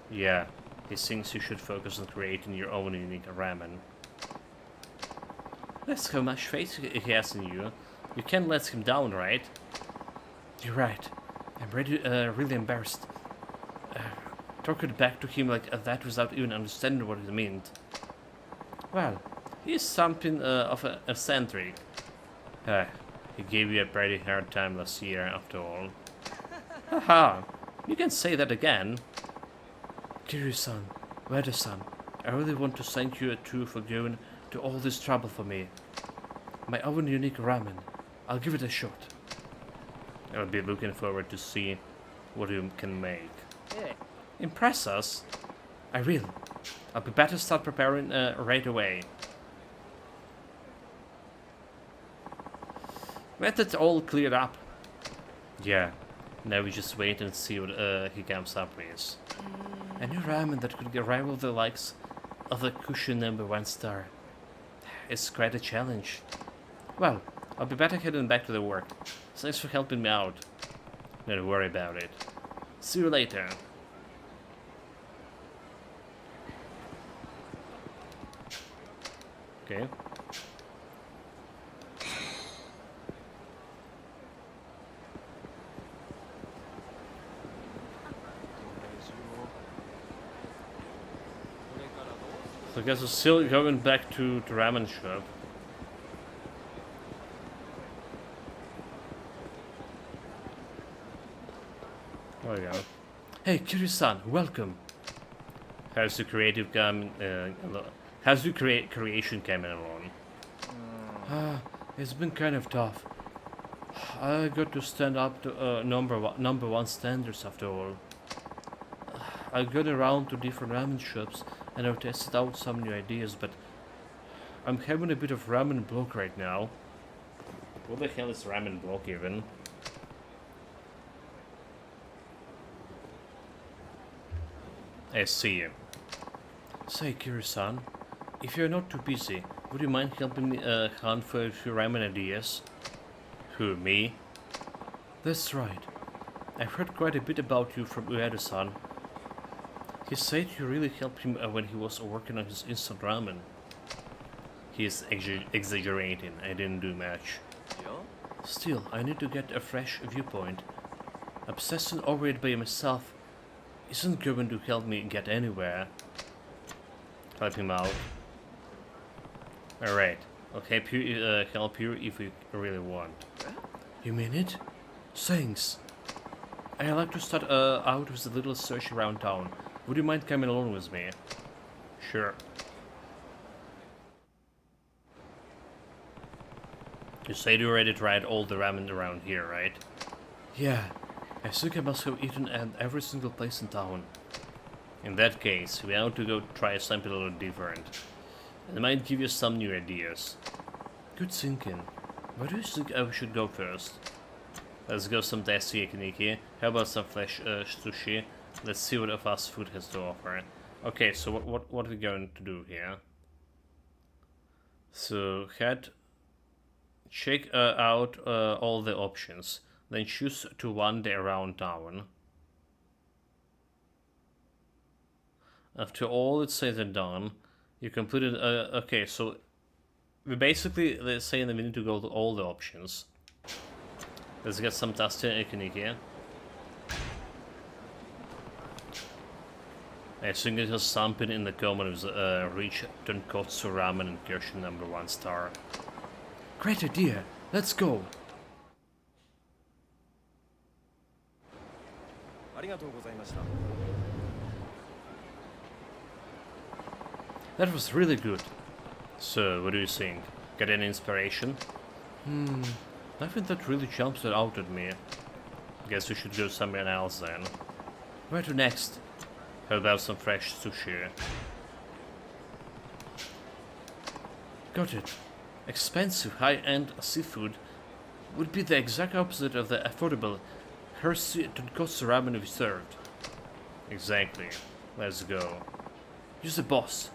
Speaker 1: Yeah, he thinks you should focus on creating your own unique ramen. That's how much faith he has in you. You can't let him down, right? You're right. I'm really embarrassed. Talking back to him like that without even understanding what it meant. Well, he's something of an eccentric. He gave you a pretty hard time last year, after all. Haha, you can say that again. Kiryu-san, Ueda-san, I really want to thank you too for going to all this trouble for me. My own unique ramen. I'll give it a shot. I'll be looking forward to see what you can make. Impress us? I will. I'll be better start preparing right away. Let it all cleared up. Yeah. Now we just wait and see what he comes up with. A new ramen that could rival the likes of the Kushu #1 star. It's quite a challenge. Well, I'll be better heading back to the work. Thanks for helping me out. Don't worry about it. See you later. Okay. So I guess we're still going back to the ramen shop. There we go. Hey, Kiryu-san, welcome. How's the creation coming along? It's been kind of tough. I got to stand up to number one standards after all. I've gone around to different ramen shops and I've tested out some new ideas, but I'm having a bit of ramen block right now. What the hell is ramen block even? I see you. Say, Kiryu-san, if you're not too busy, would you mind helping me hunt for a few ramen ideas? Who, me? That's right. I've heard quite a bit about you from Ueda-san. He said you really helped him when he was working on his instant ramen. He's exaggerating, I didn't do much. Still, I need to get a fresh viewpoint. Obsessing over it by myself isn't going to help me get anywhere. Help him out. Alright, I'll help you if you really want. You mean it? Thanks. I like to start out with a little search around town. Would you mind coming along with me? Sure. You said you already tried all the ramen around here, right? Yeah. I think I must have eaten at every single place in town. In that case, we want to go try something a little different. It might give you some new ideas. Good thinking. Where do you think I should go first? Let's go some tasty yakiniku. How about some fresh sushi? Let's see what a fast food has to offer. Okay, so what are we going to do here? So check out all the options. Then choose to wander around town. After all it's said and done, you completed. Okay, so we basically saying that we need to go to all the options. Let's get some tasty yakiniku. I think it has something in the comments reach tonkotsu ramen and Kirschen #1 star. Great idea. Let's go. That was really good. So, what do you think? Get any inspiration? Nothing that really jumps out at me. Guess we should go somewhere else then. Where to next? How about some fresh sushi? Got it. Expensive, high-end seafood would be the exact opposite of the affordable Hershey tonkotsu ramen we served. Exactly. Let's go. Use the boss.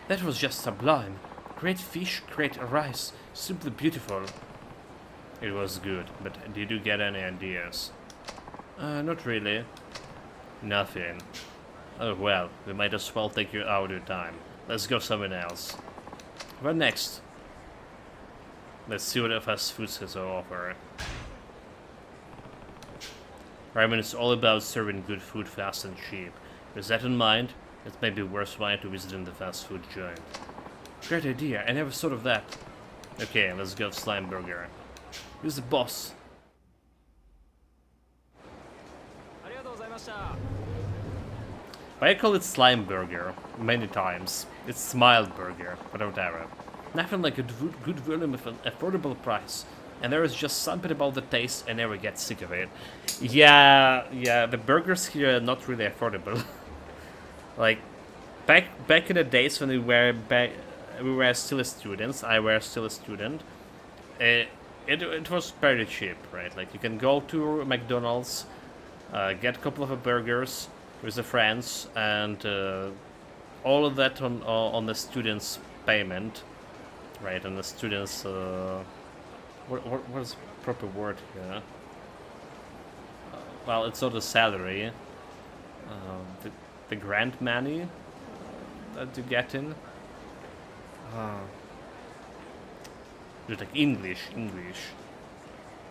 Speaker 1: That was just sublime. Great fish, great rice, simply beautiful. It was good, but did you get any ideas? Not really. Nothing. Oh well, we might as well take you out of your time. Let's go somewhere else. Where next? Let's see what fast food has to offer. Ramen is all about serving good food fast and cheap. With that in mind, it may be worthwhile to visit in the fast food joint. Great idea, I never thought of that. Okay, let's go Slime Burger. Who's the boss? But I call it Slime Burger many times. It's Smile Burger, but whatever. Nothing like a good volume with an affordable price. And there is just something about the taste, I never get sick of it. Yeah, the burgers here are not really affordable. Like, back in the days when we were still students, I were still a student, it was very cheap, right? Like, you can go to McDonald's, get a couple of burgers with the friends, and all of that on the students' payment, right? And the students, what is the proper word here? Well, it's not a salary. The grant money that you get in. Just like English.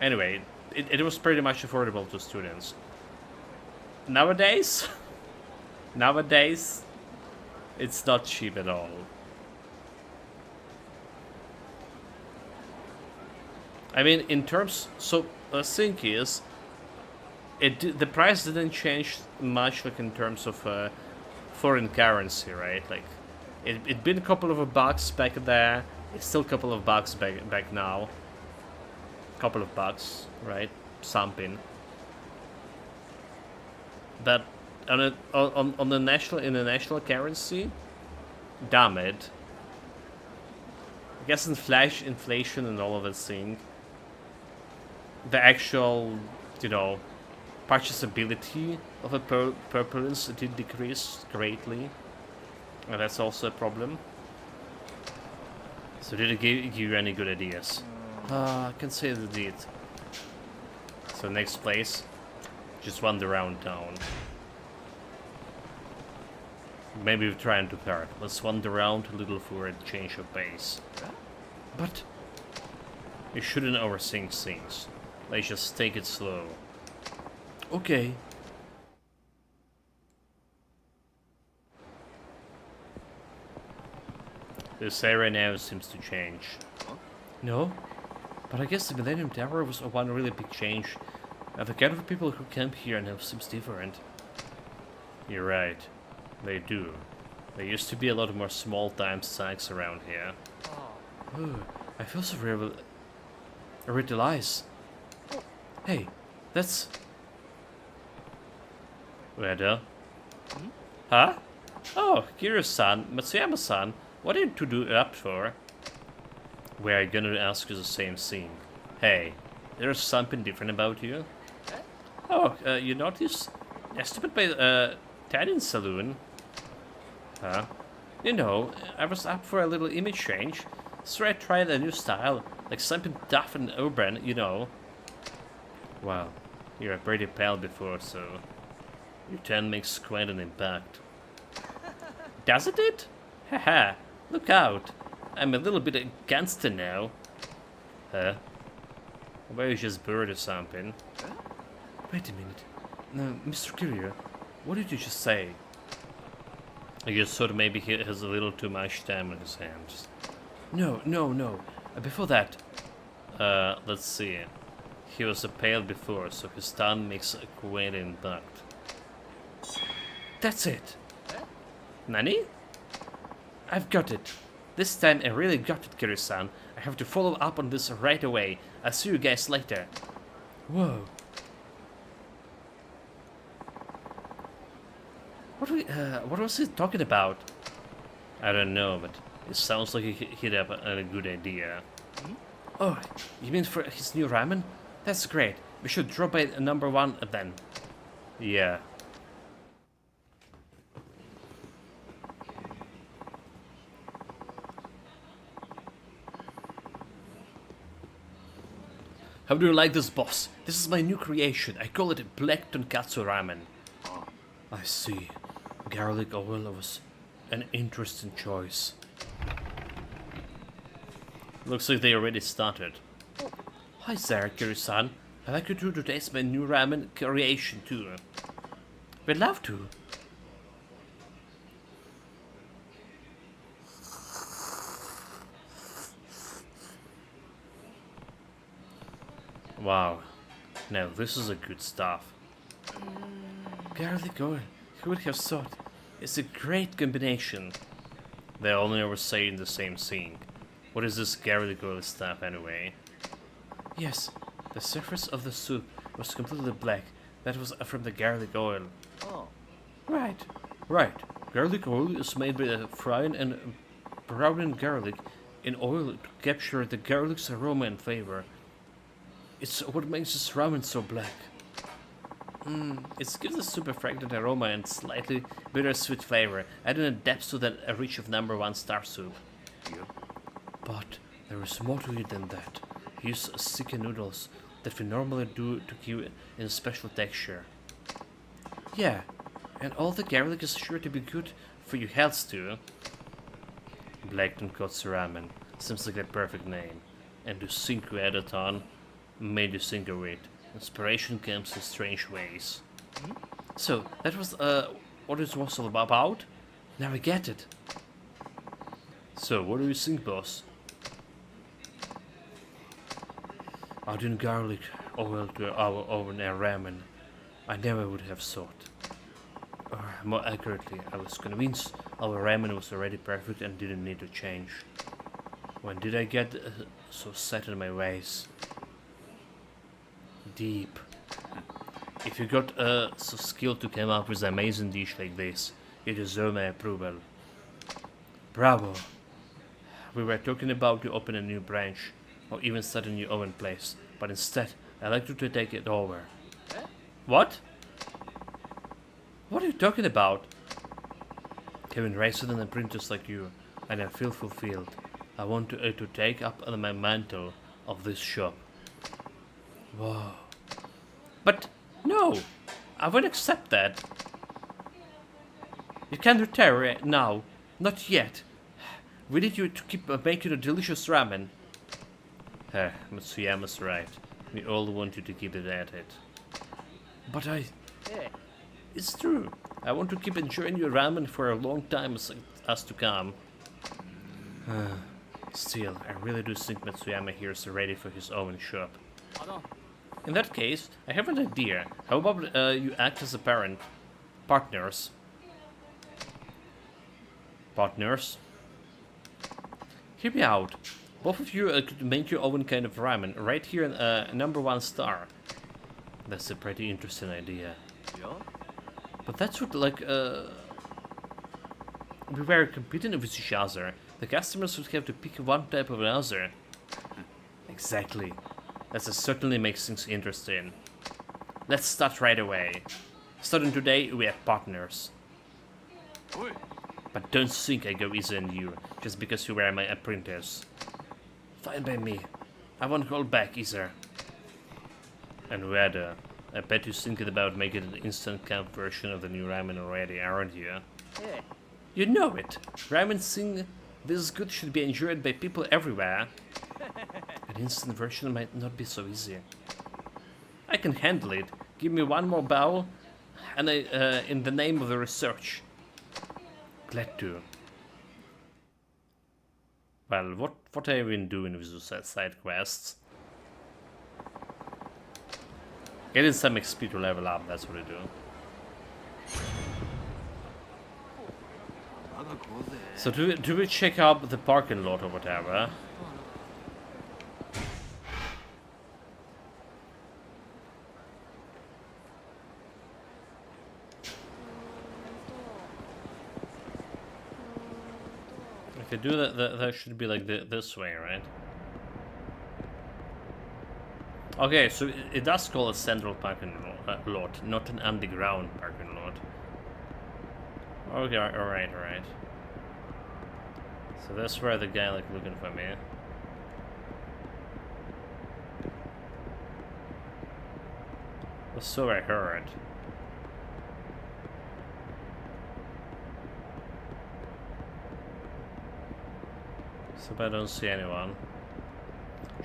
Speaker 1: Anyway, it was pretty much affordable to students. Nowadays, it's not cheap at all. I mean, in terms, so the thing is, the price didn't change much, like in terms of foreign currency, right? Like, it'd been a couple of bucks back there. It's still a couple of bucks back now. Couple of bucks, right? Something. But on the national currency, damn it. I guess inflation and all of this thing. The actual, purchasability of a purpose did decrease greatly, and that's also a problem. So did it give you any good ideas? I can say that it did. So next place, just wander around town. Maybe we're trying to part. Let's wander around a little for a change of pace. But you shouldn't overthink things. Let's just take it slow. Okay. This area now seems to change. No? But I guess the Millennium Tower was one really big change. The kind of people who camp here now seems different. You're right. They do. There used to be a lot more small-time sites around here. Oh, I feel so revitalized. Hey, that's... Weather? Huh? Oh, Kiryu-san, Matsuyama-san, what are you to do up for? We're gonna ask you the same thing. Hey, there's something different about you? Oh, you noticed? I stopped by Tannen's saloon. Huh? You know, I was up for a little image change, so I tried a new style, like something tough and urban, you know. Wow, you were pretty pale before, so your tan makes quite an impact. Doesn't it? Haha, look out. I'm a little bit a gangster now. Huh? Were you just bored or something? Wait a minute. No, Mr. Kiryu, what did you just say? I just thought maybe he has a little too much time on his hands. No. Before that, let's see. He was a pale before, so his tongue makes a quaint impact. That's it. Nani? I've got it. This time I really got it, Kiryu-san. I have to follow up on this right away. I'll see you guys later. Whoa. What was he talking about? I don't know, but it sounds like he'd have a good idea. Oh, you mean for his new ramen? That's great. We should drop by number 1 then. Yeah. How do you like this, boss? This is my new creation. I call it Black Tonkatsu Ramen. I see. Garlic oil was an interesting choice. Looks like they already started. Hi there, Kiryu-san. I'd like you to taste my new ramen creation too. We'd love to. Wow. Now this is a good stuff. Garlic oil. Who would have thought? It's a great combination. They all never saying the same thing. What is this garlic oil stuff anyway? Yes, the surface of the soup was completely black. That was from the garlic oil. Oh. Right. Garlic oil is made by frying and browning garlic in oil to capture the garlic's aroma and flavor. It's what makes this ramen so black. It gives the soup a fragrant aroma and slightly bittersweet flavor, adding a depth to that reach of number 1 star soup. But there is more to it than that. He uses sticky noodles that we normally do to give it a special texture. Yeah, and all the garlic is sure to be good for your health too. Black Tonkatsu Ramen seems like the perfect name, and to think you added on made you think of it. Inspiration comes in strange ways. So, that was what it was all about? Now I get it. So, what do you think, boss? Adding garlic oil to our oven and ramen. I never would have thought. Or, more accurately, I was convinced our ramen was already perfect and didn't need to change. When did I get so set in my ways? Deep. If you got so skilled to come up with an amazing dish like this, you deserve my approval. Bravo. We were talking about to open a new branch, or even start a new oven place, but instead, I'd like you to take it over. What? What are you talking about? Having raised an apprentice like you, and I feel fulfilled. I want to take up my mantle of this shop. Whoa. But no, I won't accept that. You can't retire now, not yet. We need you to keep making a delicious ramen. Matsuyama's right. We all want you to keep it at it. But it's true. I want to keep enjoying your ramen for a long time as to come. Still, I really do think Matsuyama here is ready for his own shop. In that case, I have an idea. How about you act as a parent? Partners. Partners? Hear me out. Both of you could make your own kind of ramen right here in #1 star. That's a pretty interesting idea. But that's what, like, we were competing with each other. The customers would have to pick one type or another. Exactly. That certainly makes things interesting. Let's start right away. Starting today, we are partners. But don't think I go easy on you, just because you were my apprentice. Fine by me. I won't hold back either. And rather, I bet you're thinking about making an instant camp version of the new ramen already, aren't you?
Speaker 4: Yeah.
Speaker 1: You know it. Ramen thing this good should be enjoyed by people everywhere. An instant version might not be so easy. I can handle it. Give me one more bowl, and in the name of the research. Glad to. Well, what have I been doing with those side quests? Getting some XP to level up, that's what I do. So do we check out the parking lot or whatever? If I do that, that should be like this way, right? Okay, so it does call a central parking lot, not an underground parking lot. Okay, alright. So that's where the guy like looking for me. Or so I heard. So I don't see anyone.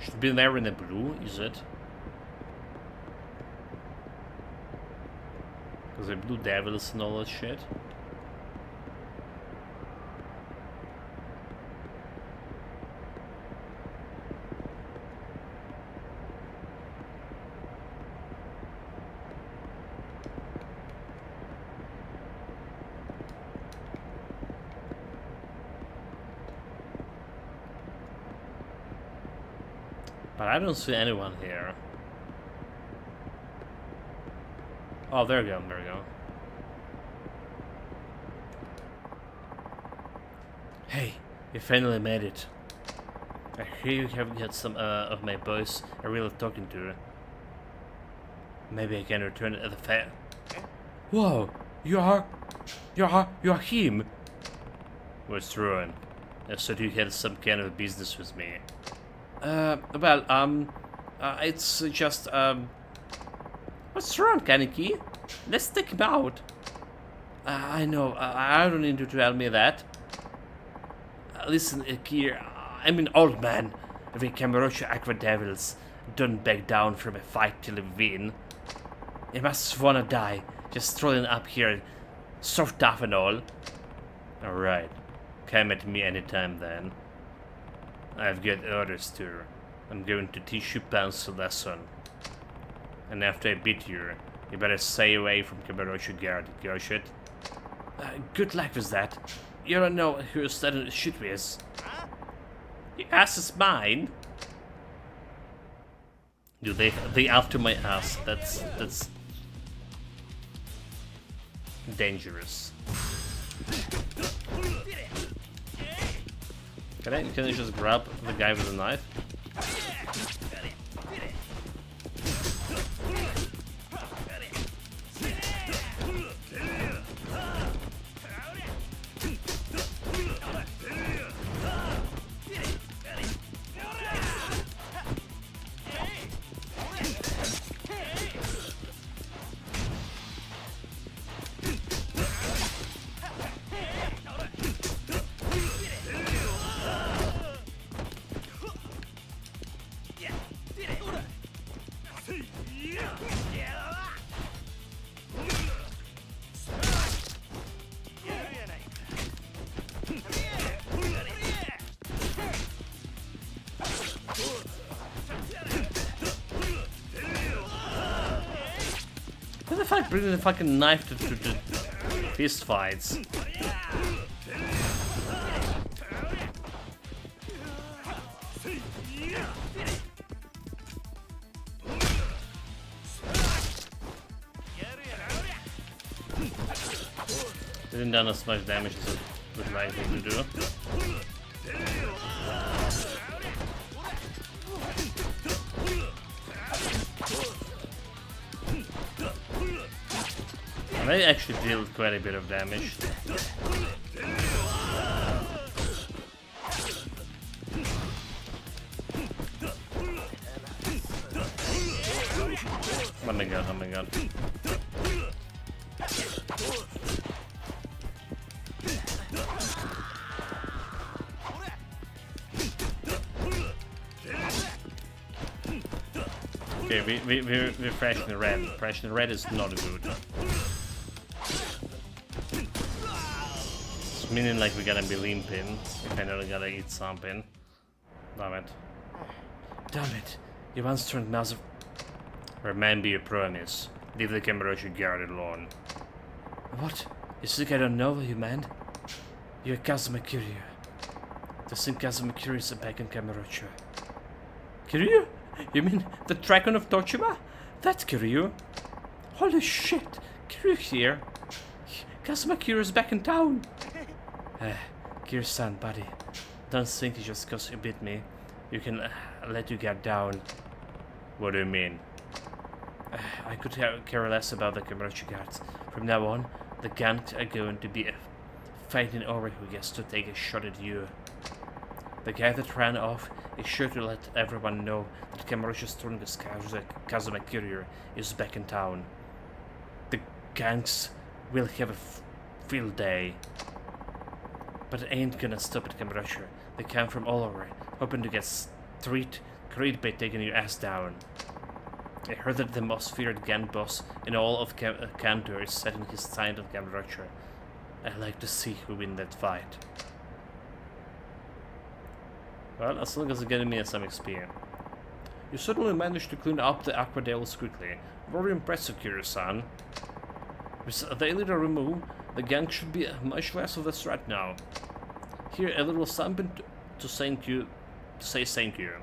Speaker 1: Should be there in the blue, is it? Because the blue devils and all that shit. But I don't see anyone here. Oh, there we go. Hey, you finally made it. I hear you have got some of my boys are really talking to. Maybe I can return at the fair. Whoa, you are him. What's wrong? I thought you had some kind of business with me. It's just, what's wrong, Kaneki? Let's take him out. I know, I don't need you to tell me that. Listen, Akir, I'm an old man. The Kamurocho Aqua Devils don't back down from a fight till they win. You must wanna die, just strolling up here, so tough and all. Alright, come at me anytime then. I've got orders too. I'm going to teach you pants a lesson. And after I beat you, you better stay away from Kamurocho Guard, got it? Good luck with that. You don't know who you're starting to shoot with. Your ass is mine. Dude, they after my ass. That's dangerous. Can I just grab the guy with the knife? fuck bringing the fucking knife to the fist fights? Didn't done as much damage as it would likely to do. And they actually dealt quite a bit of damage. Oh my god, oh my god. Okay, we're fresh in red. Fresh in red is not good. It's meaning like we're gonna be limping. We kinda gotta eat something. Damn it. Damn it. You once turned massive. Remember your promise. Leave the Kamurocho guard alone. What? You think I don't know you, man? You're Kazuma Kiryu. The same Kazuma Kiryu is back in Kamurocho. Kiryu? You mean the dragon of Tochima? That's Kiryu. Holy shit! Kiryu here. Kazuma Kiryu is back in town. Kiryu-san, buddy. Don't think it's just cause you beat me. You can let you get down. What do you mean? I could care less about the Kamurocho guards. From now on, the gangs are going to be fighting over who gets to take a shot at you. The guy that ran off is sure to let everyone know that Kamurocho's strongest Kazuma Kiryu is back in town. The gangs will have a field day. But it ain't gonna stop at Kamurocho. They come from all over, hoping to get street cred by taking your ass down. I heard that the most feared gang boss in all of Kanto is setting his sight on Kamurocho. I'd like to see who win that fight. Well, as long as it's getting me some XP. You certainly managed to clean up the Aquadales quickly. Very impressive, Kiryu-san. With the leader removed, the gang should be much less of a threat now. Here, a little something to say thank you.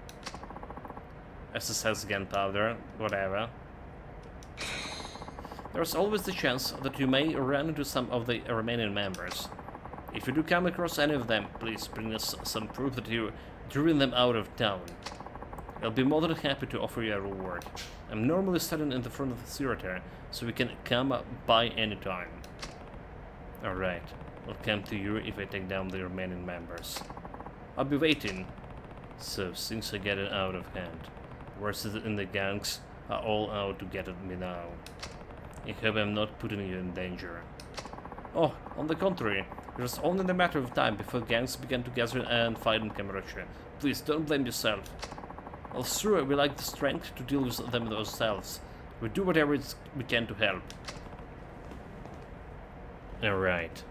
Speaker 1: SSS gunpowder, whatever. There's always the chance that you may run into some of the remaining members. If you do come across any of them, please bring us some proof that you drew them out of town. I'll be more than happy to offer you a reward. I'm normally standing in the front of the theater, so we can come by anytime. Alright, I'll come to you if I take down the remaining members. I'll be waiting. So, things are getting out of hand. Worse in the gangs are all out to get at me now. I hope I'm not putting you in danger. Oh, on the contrary, it was only a matter of time before gangs began to gather and fight in Kamurocho. Please, don't blame yourself. Although we lack the strength to deal with them ourselves, we do whatever we can to help. Alright.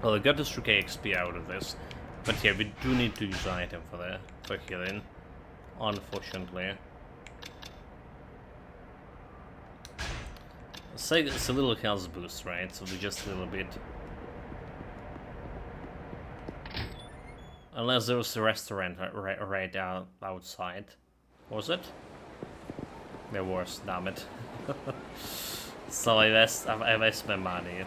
Speaker 1: Well, I got this 3k XP out of this. But yeah, we do need to use an item for healing, unfortunately. Say it's a little health boost, right? So we just a little bit. Unless there was a restaurant right outside. Was it? There was, damn it. So I waste my money.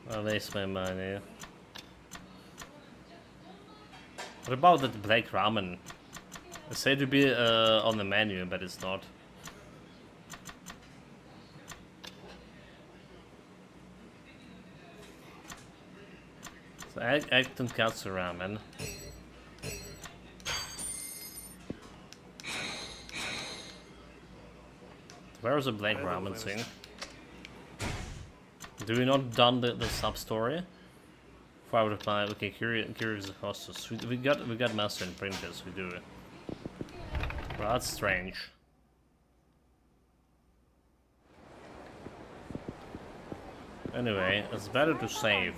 Speaker 1: I waste my money. What about that black ramen? It said to be on the menu, but it's not. So egg tonkatsu ramen. Where's the black ramen thing? Do we not done the sub-story? 4 out of 5. Okay, curious the hostess. We got master and printers, we do it. Well, that's strange. Anyway, it's better to save.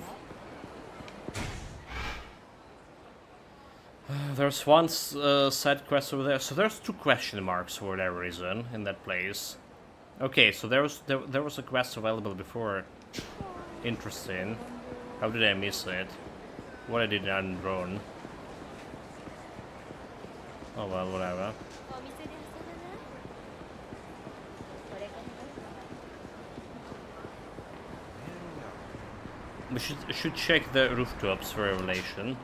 Speaker 1: There's one side quest over there, so there's 2 question marks for whatever reason in that place. Okay, so there was a quest available before. Interesting. How did I miss it? What I did wrong? Oh well, whatever. We should check the rooftops for revelation.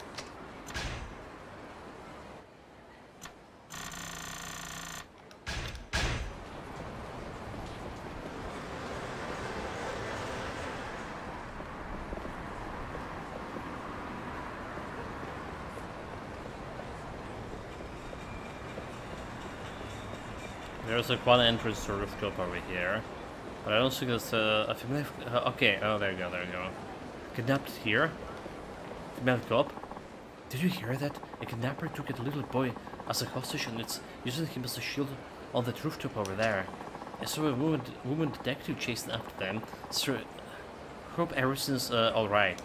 Speaker 1: There's like one entrance to rooftop over here, but I don't think there's a female. Okay, oh there you go, there you go. Kidnapped here. Female cop. Did you hear that? A kidnapper took a little boy as a hostage and it's using him as a shield on that rooftop over there. I saw a woman detective chasing after them. So hope everything's alright.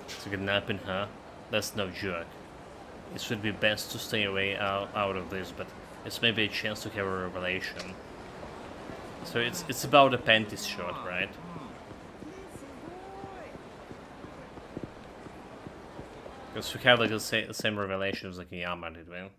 Speaker 1: So kidnapping her, that's no joke. It should be best to stay away out of this, but it's maybe a chance to have a revelation. So it's about a panties shot, right? Because we have like the same revelations like Yama did, man.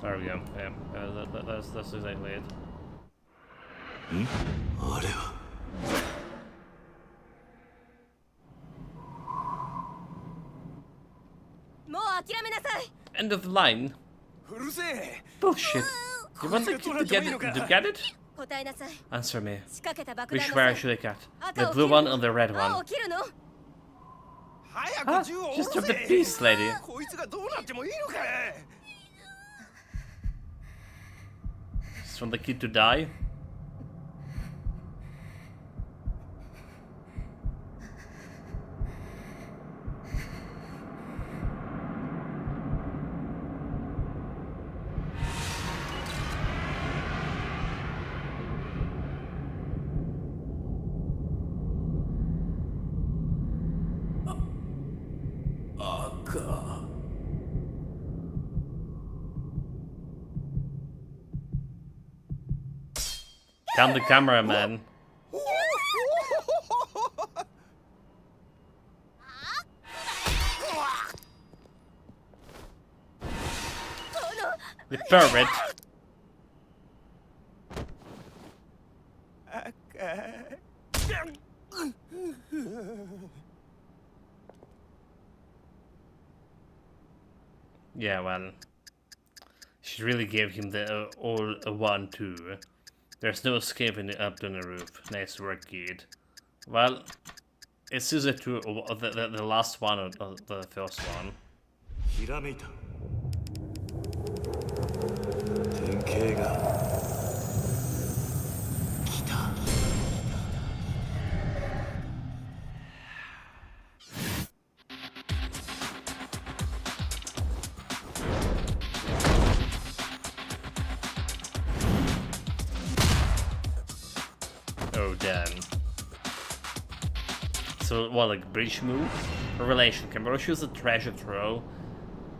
Speaker 1: There we go. Yeah, that's exactly it. End of the line. Bullshit. You want the kid to get it? Answer me. Which wire should I cut? The blue one or the red one? Ah, just drop the piece, lady. Just want the kid to die? Calm the camera, man. The pervert. Yeah, well, she really gave him the all a 1-2. There's no escaping up on the roof. Nice work, kid. Well, it's easy to the last one or the first one.
Speaker 3: ひらめいた典型が来た
Speaker 1: Oh damn. So what, like bridge move? Revelation. Camera shows a treasure trove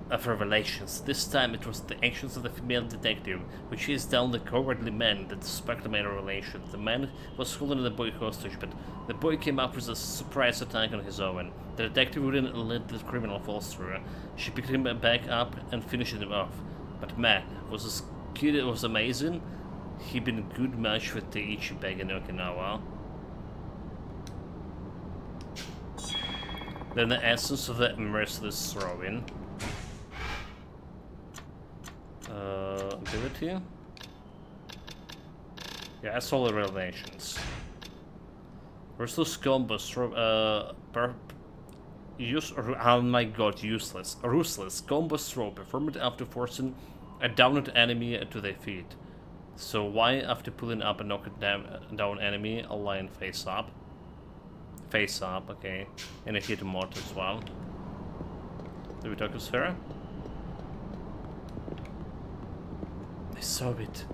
Speaker 1: of revelations. This time it was the actions of the female detective, which chased down the cowardly man that sparked the main revelation. The man was holding the boy hostage, but the boy came up with a surprise attack on his own. The detective wouldn't let the criminal fall through. She picked him back up and finished him off. But man, was this kid was amazing. He'd been a good match with the Ichibag in Okinawa. Then the essence of the merciless throwing. Ability? Yeah, that's all the revelations. Ruthless combos oh my god, useless. Ruthless combo throw performed after forcing A downed enemy to their feet. So why after pulling up and knocking down enemy, align face up? Face up, okay. And a hit mod as well. Do we talk to her? I saw it.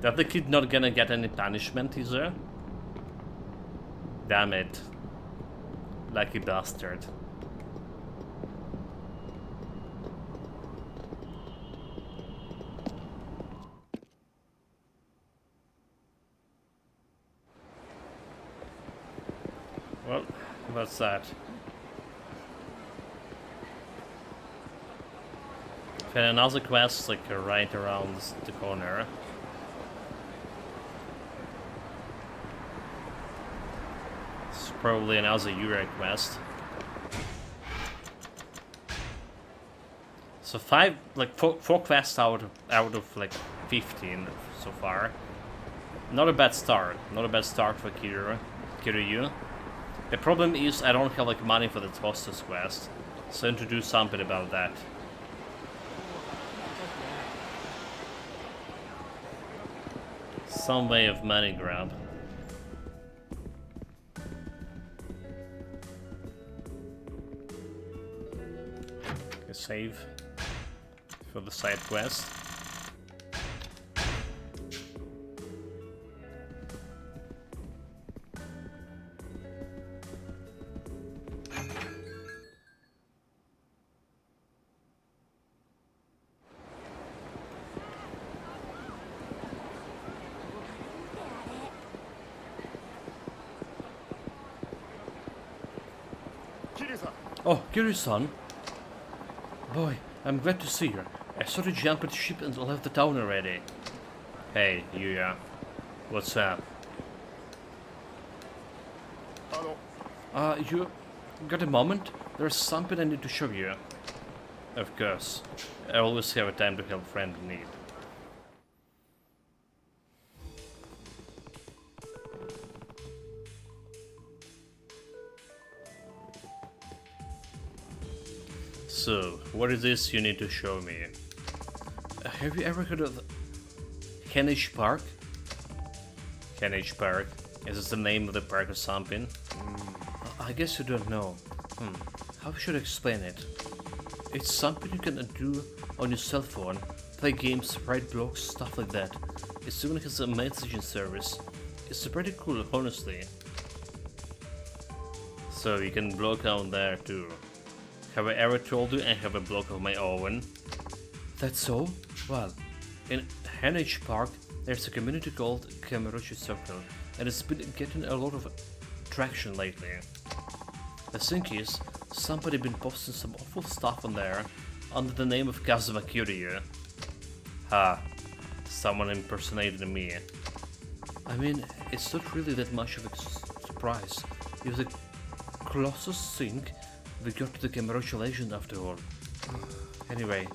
Speaker 1: That the kid not gonna get any punishment, is there? Damn it. Lucky bastard. Well, what's that? Okay, another quest like right around the corner. It's probably another Euro quest. So four quests out of like 15 so far. Not a bad start. Not a bad start for Kiryu. The problem is I don't have like money for the Toasters quest, so I need to do something about that. Some way of money grab. Okay, save for the side quest. Oh, Kiryu-san. Boy, I'm glad to see you. I saw you jump at the ship and left the town already. Hey, Yuya. What's up? You got a moment? There's something I need to show you. Of course. I always have a time to help friend in need. So, what is this you need to show me? Have you ever heard of Henish Park? Henish Park? Is this the name of the park or something? I guess you don't know. How should I explain it? It's something you can do on your cell phone, play games, write blogs, stuff like that. It even has a messaging service. It's pretty cool, honestly. So you can blog down there too. Have I ever told you I have a blog of my own? That's so? Well, in Henish Park, there's a community called Kamurochi Circle, and it's been getting a lot of traction lately. The thing is, somebody been posting some awful stuff on there under the name of Kazuma Kiryu. Ha, someone impersonated me. I mean, it's not really that much of a surprise. It was the closest thing we got to the Kamurochi legend after all. Anyway,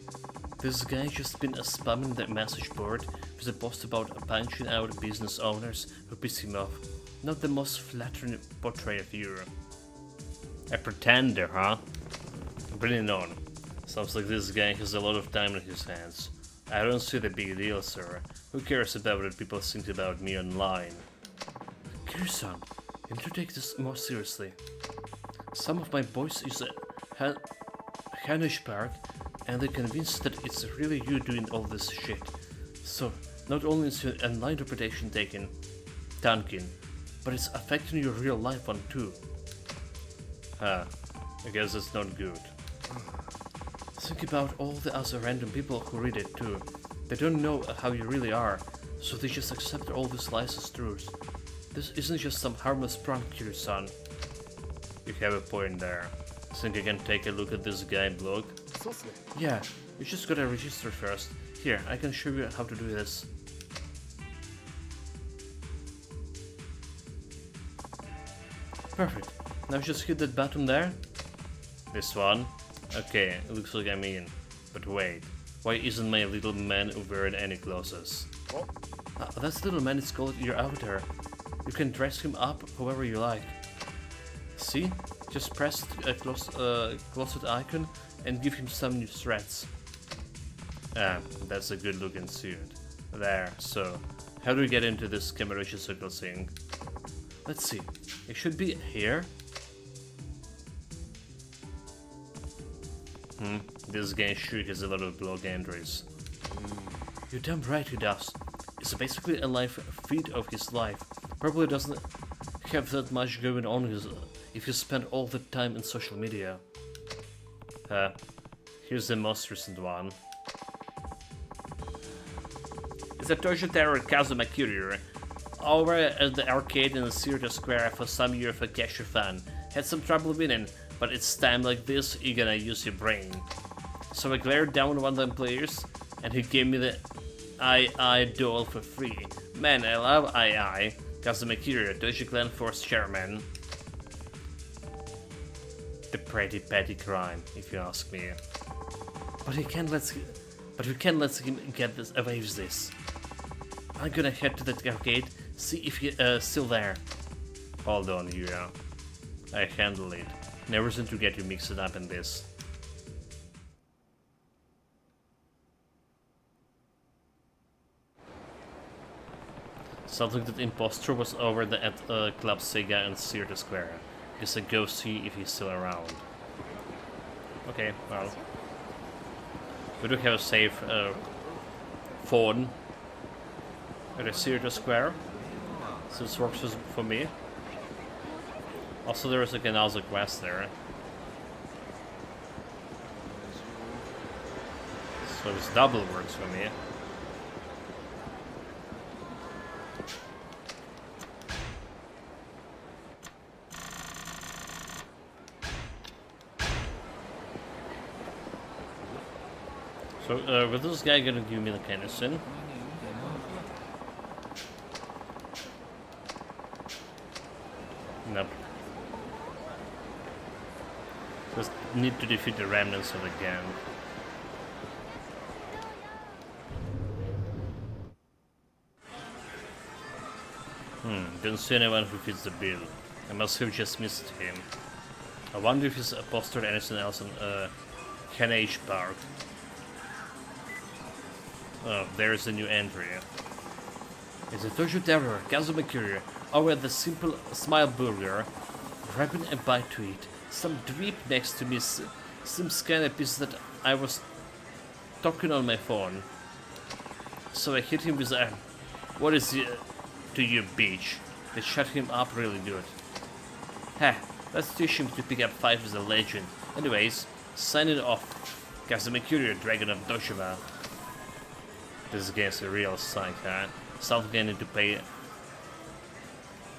Speaker 1: this guy just been spamming the message board with a post about punching out business owners who piss him off. Not the most flattering portrait of you. A pretender, huh? Bring it on. Sounds like this guy has a lot of time on his hands. I don't see the big deal, sir. Who cares about what people think about me online? Kiryu-san, you need to take this more seriously. Some of my boys use a Hanish Park, and they're convinced that it's really you doing all this shit. So, not only is your online reputation tanking, but it's affecting your real life one too. I guess that's not good. Think about all the other random people who read it too. They don't know how you really are, so they just accept all these lies as truths. This isn't just some harmless prank, Kiryu-san. You have a point there. Think I can take a look at this guy blog? Yeah, you just gotta register first. Here, I can show you how to do this. Perfect. Now just hit that button there. This one. Okay, it looks like I'm in. But wait, why isn't my little man wearing any clothes? That little man is called your avatar. You can dress him up however you like. See? Just press a closet icon and give him some new threats. Ah, that's a good looking suit. There, so how do we get into this Camarilla circle thing? Let's see. It should be here. This game sure has a lot of blog entries. You're damn right he does. It's basically a live feed of his life. Probably doesn't have that much going on if you spend all the time in social media. Here's the most recent one. It's a Tojo Terror Kazuma Courier. Over at the arcade in the Theater Square for some year for cash fun. Had some trouble winning, but it's time like this you're gonna use your brain. So I glared down one of them players, and he gave me the II doll for free. Man, I love II. Kazuma Courier, Tojo Clan Force Chairman. The pretty petty crime, if you ask me. But we can't let him get this away with this. I'm gonna head to that arcade, see if he's still there. Hold on, Yuya. I handle it. No reason to get you mixed up in this. Something that impostor was over at Club Sega and Theater Square. Guess I go see if he's still around. Okay, well. We do have a safe phone at a Theater Square. So this works for me. Also, there is like another quest there. So this double works for me. So, with this guy gonna give me the Kennison? Nope. Just need to defeat the remnants of the gang. Didn't see anyone who fits the bill. I must have just missed him. I wonder if he's posted anything else on H Park. Oh, there's a new entry. It's a Tojo Terror, Kazuma Courier, over at the Simple Smile Burger, grabbing a bite to eat. Some dweeb next to me seems kinda pissed that I was talking on my phone. So I hit him with a "What is it to you, bitch?" That shut him up really good. Heh, let's teach him to pick up fight with a legend. Anyways, signing off. Kazuma Courier, Dragon of Doshiba. This game's a real psych, huh? Something I need to pay a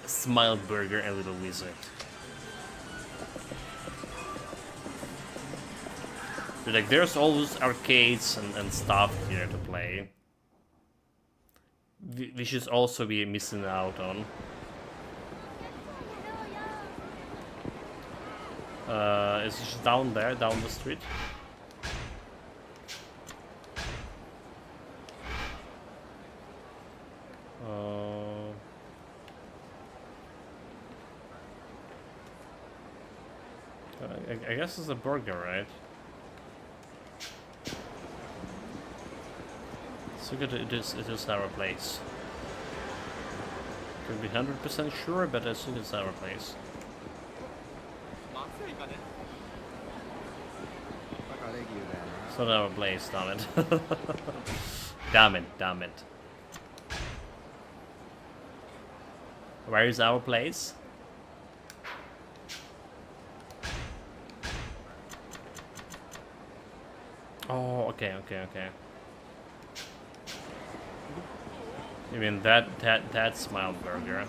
Speaker 1: Smile Burger and Little Wizard. But like, there's all those arcades and stuff here to play. We should also be missing out on. Is it just down there, down the street? I guess it's a burger, right? So good, it is our place. Could be 100% sure, but I think it's our place. It's not our place, damn it. Damn it. Where is our place? Oh, okay. You mean that Smile Burger?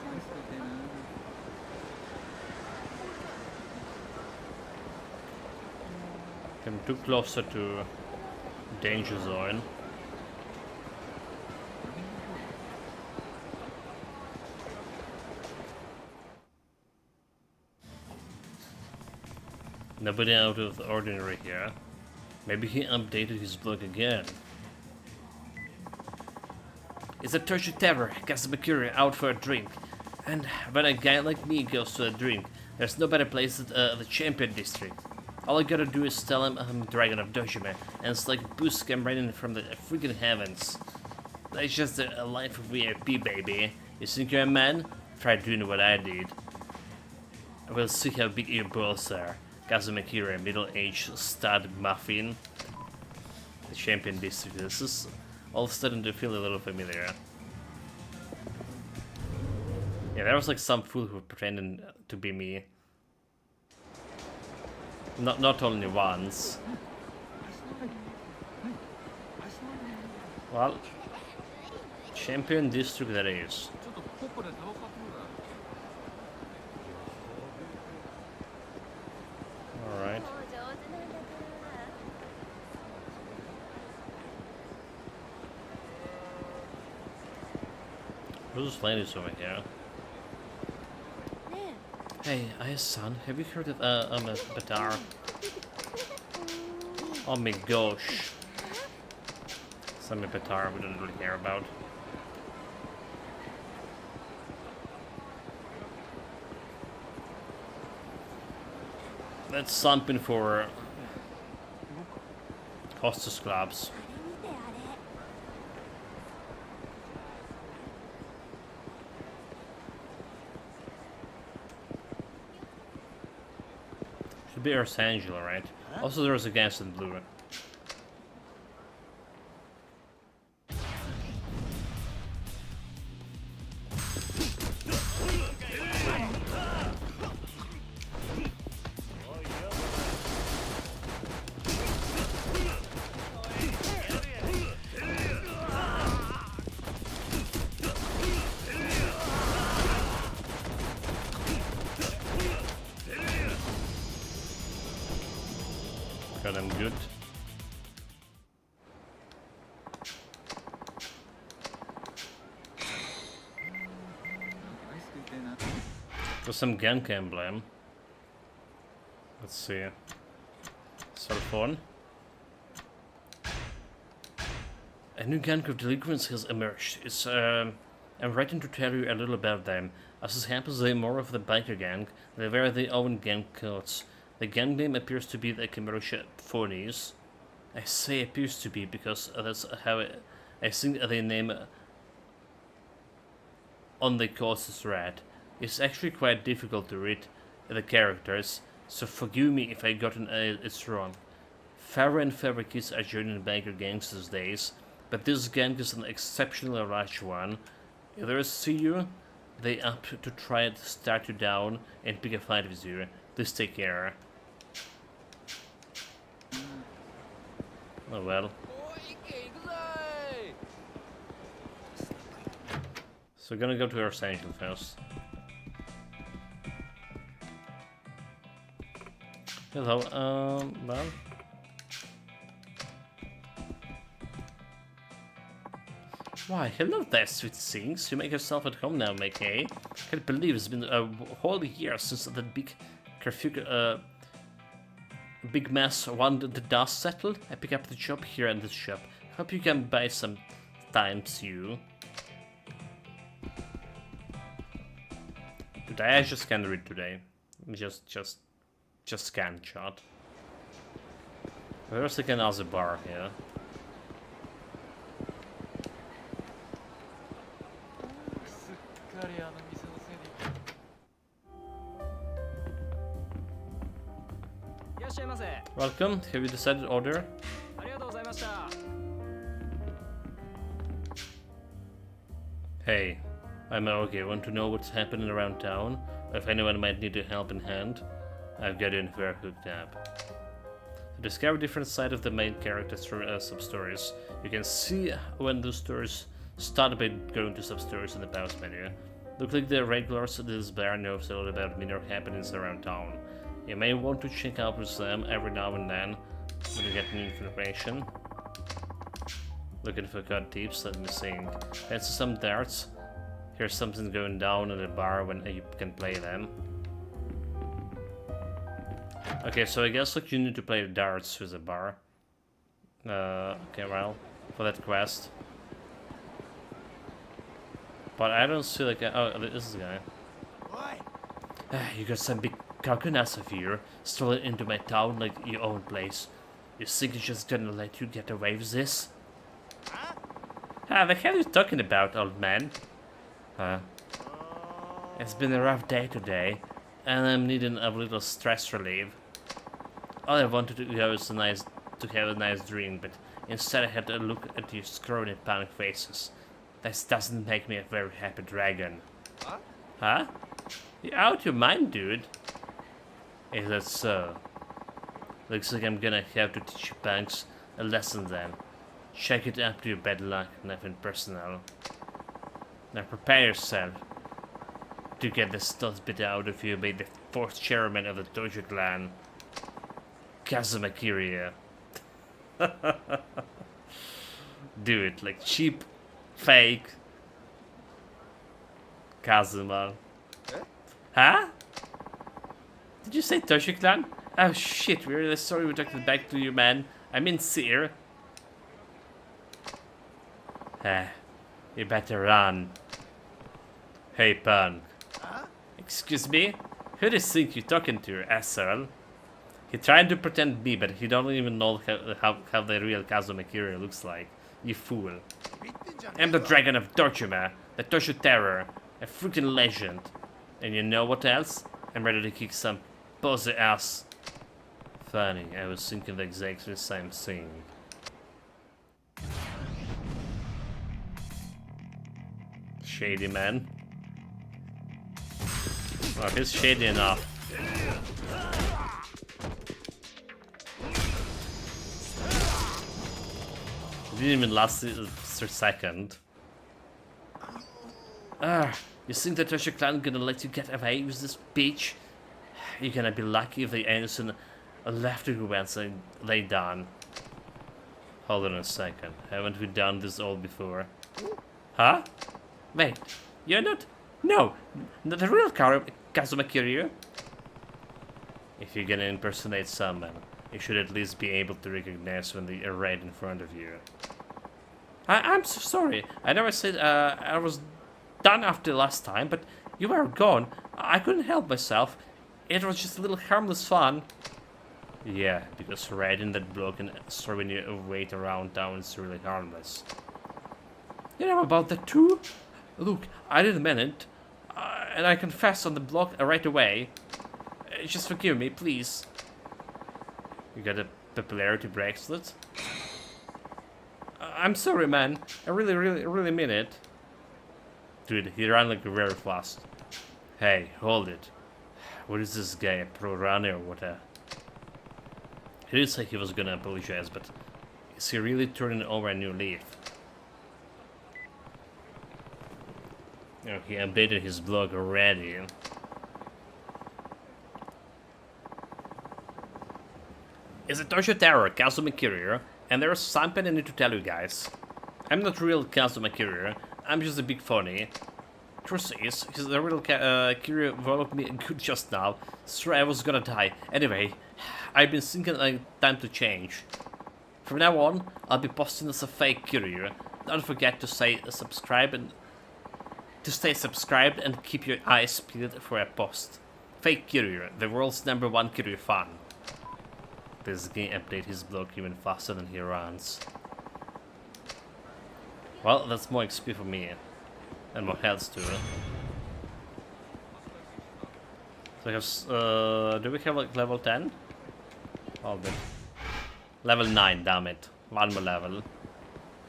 Speaker 1: I'm too closer to Danger Zone. Nobody out of the ordinary here. Maybe he updated his blog again. It's a Tojo Terror, Kazuma Courier out for a drink. And when a guy like me goes to a drink, There's no better place than the Champion District. All I gotta do is tell him I'm Dragon of Dojima, and it's like boost came right in from the freaking heavens. That's just a life of VIP, baby. You think you're a man? Try doing what I did. We'll see how big your balls are. Kazuma Kira, middle-aged stud muffin. The Champion District. This is all starting to feel a little familiar. Yeah, there was like some fool who pretended to be me. Not only once. Well, Champion District that is. Alright. Who's ladies over here? Hey, son, have you heard of Batar? Oh my gosh. Some Batar we don't really care about. That's something for hostess clubs. Should be Earth Angela, right? Also, there's a gas in blue. Got them good. There's some gank emblem. Let's see. Cell phone. A new gang of delinquents has emerged. I'm writing to tell you a little about them. As it happens, they're more of the biker gang. They wear their own gang codes. The gang name appears to be the Kamerusha Phonies. I say appears to be because that's how I think the name on the course is read. It's actually quite difficult to read the characters, so forgive me if I gotten it's wrong. Fairer and fairer kids are joining biker gangs these days, but this gang is an exceptionally large one. If they see you, they up to try to start you down and pick a fight with you. Please take care. Oh well. So we're gonna go to our Angel first. Hello, well. Why, hello there, sweet things. You make yourself at home now, Mickey. Can't believe it's been a whole year since that big curfew, big mess one the dust settled. I pick up the job here in this shop. Hope you can buy some time, you. Dude, I just can't read today. Just scan shot. There's like another bar here. Welcome. Have you decided order? Hey, I'm okay. Want to know what's happening around town? Or if anyone might need a helping hand? I've got you in fair hooked up. To discover different sides of the main characters through sub-stories, you can see when those stories start by going to sub-stories in the pause menu. Look like the regulars of this bar knows a lot about minor happenings around town. You may want to check out with them every now and then when you get new information. Looking for card tips, let me think. Fancy some darts? Here's something going down at the bar when you can play them. Okay, so I guess like you need to play darts with the bar. Okay, well, for that quest. But I don't see like oh, this is the guy. You got some big coconuts of here, stolen into my town like your own place. You think it's just gonna let you get away with this? Ah, the hell are you talking about, old man? Huh? It's been a rough day today, and I'm needing a little stress relief. All I wanted to have was have a nice drink, but instead I had to look at your scrawny punk faces. That doesn't make me a very happy dragon. Huh? You're out your mind, dude. Is that so? Looks like I'm gonna have to teach you punks a lesson then. Check it up to your bad luck, nothing personal. Now prepare yourself to get the stuff bit out of you by the fourth chairman of the Dojo clan, Kazuma Kiryu. Do it like cheap, fake Kazuma. Huh? Did you say Dojo clan? Oh shit, we're really sorry we took it back to you, man. I mean, Seer. You better run. Hey, punk. Excuse me? Who do you think you're talking to, asshole? He tried to pretend me, but he don't even know how the real Kazuma Kiryu looks like. You fool. I'm the Dragon of Torchuma, the Toshu Terror, a freaking legend. And you know what else? I'm ready to kick some pussy ass. Funny, I was thinking the exact same thing. Shady man. Oh, he's shady enough. It didn't even last a second. You think the Treasure Clan gonna let you get away with this bitch? You're gonna be lucky if the innocent left you once they done. Hold on a second. Haven't we done this all before? Huh? Wait, you're not... No, not the real Kazuma Kiryu. If you're gonna impersonate someone, you should at least be able to recognize when they are right in front of you. I'm so sorry. I never said I was done after last time, but you were gone. I couldn't help myself. It was just a little harmless fun. Yeah, because riding that block and throwing your weight around town is really harmless. You know about that too? Look, I didn't mean it. And I confess on the block right away. Just forgive me, please. You got a popularity bracelet? I'm sorry, man. I really mean it. Dude, he ran like very fast. Hey, hold it. What is this guy, a pro runner or what? He did say he was gonna apologize, but is he really turning over a new leaf? Oh, he updated his blog already. It's a Toshu Terror, Kazuma Kiryu, and there's something I need to tell you guys. I'm not real Kazuma Kiryu, I'm just a big phony. Truth is, the real Kiryu enveloped me good just now, so I was gonna die. Anyway, I've been thinking like time to change. From now on, I'll be posting as a fake Kiryu. Don't forget to stay subscribed and keep your eyes peeled for a post. Fake Kiryu, the world's #1 Kiryu fan. This game update his blog even faster than he runs. Well, that's more XP for me. And more health too. So we have, do we have like level 10? Oh, bit. Level 9, damn it. One more level.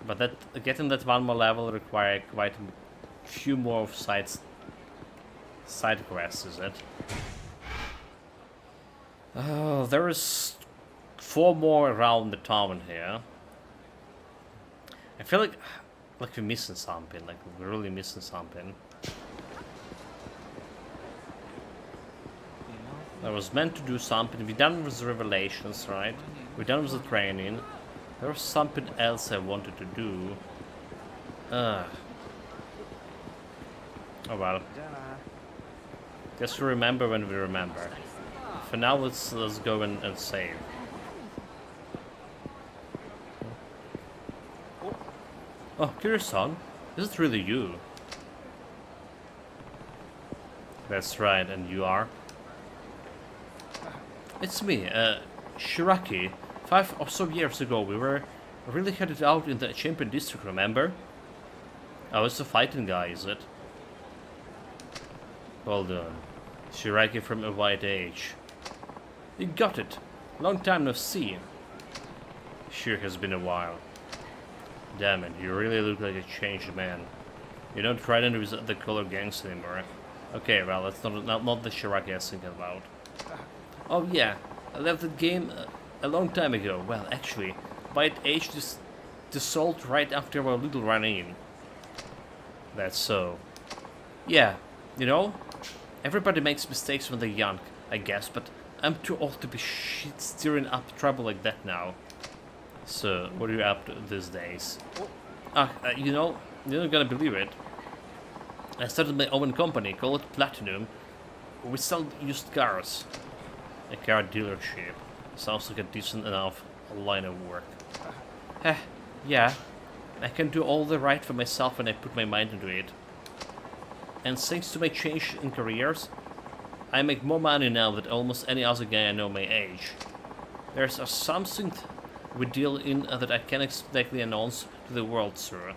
Speaker 1: But that getting that one more level requires quite a few more side quests, is it? Oh, there is 4 more around the town here. I feel like we're missing something, like we're really missing something. I was meant to do something. We're done with the revelations, right? We're done with the training. There was something else I wanted to do. Oh well. Just remember when we remember. For now, let's go and save. Oh, Kiryu-san, is it really you? That's right, and you are? It's me, Shiraki. 5 or so years ago, we were really headed out in the Champion District, remember? Oh, it's the fighting guy, is it? Hold on. Shiraki from a white age. You got it. Long time no see. Sure has been a while. Damn it, you really look like a changed man. You don't try to visit the color gangs anymore. Okay, well, that's not the Shiraki I was thinking about. Oh yeah, I left the game a long time ago. Well, actually, white age dissolved right after our little run-in. That's so. Yeah, you know, everybody makes mistakes when they're young, I guess, but I'm too old to be stirring up trouble like that now. So, what are you up to these days? You know, you're not gonna believe it. I started my own company, call it Platinum. We sell used cars. A car dealership. Sounds like a decent enough line of work. Yeah, I can do all the right for myself when I put my mind into it. And thanks to my change in careers, I make more money now than almost any other guy I know my age. There's something we deal in that I can't exactly announce to the world, sir.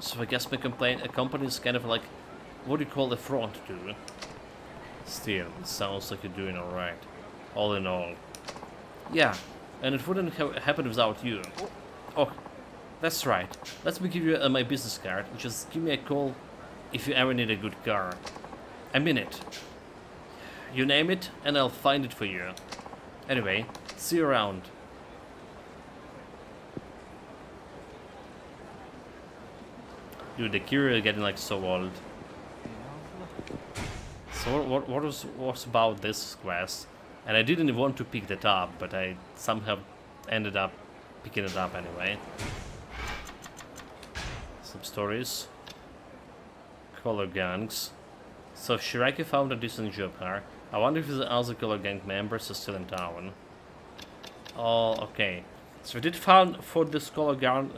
Speaker 1: So I guess my company is kind of like, what do you call the front to? Still, it sounds like you're doing alright. All in all. Yeah, and it wouldn't have happened without you. Oh, that's right. Let me give you my business card. Just give me a call if you ever need a good car. I mean it. You name it, and I'll find it for you. Anyway, see you around. Dude, the Kyrie is getting like so old. So what was about this quest? And I didn't want to pick that up, but I somehow ended up picking it up anyway. Some stories. Color gangs. So Shiraki found a decent job here. I wonder if the other color gang members are still in town. Oh, okay. So we did found for this color gang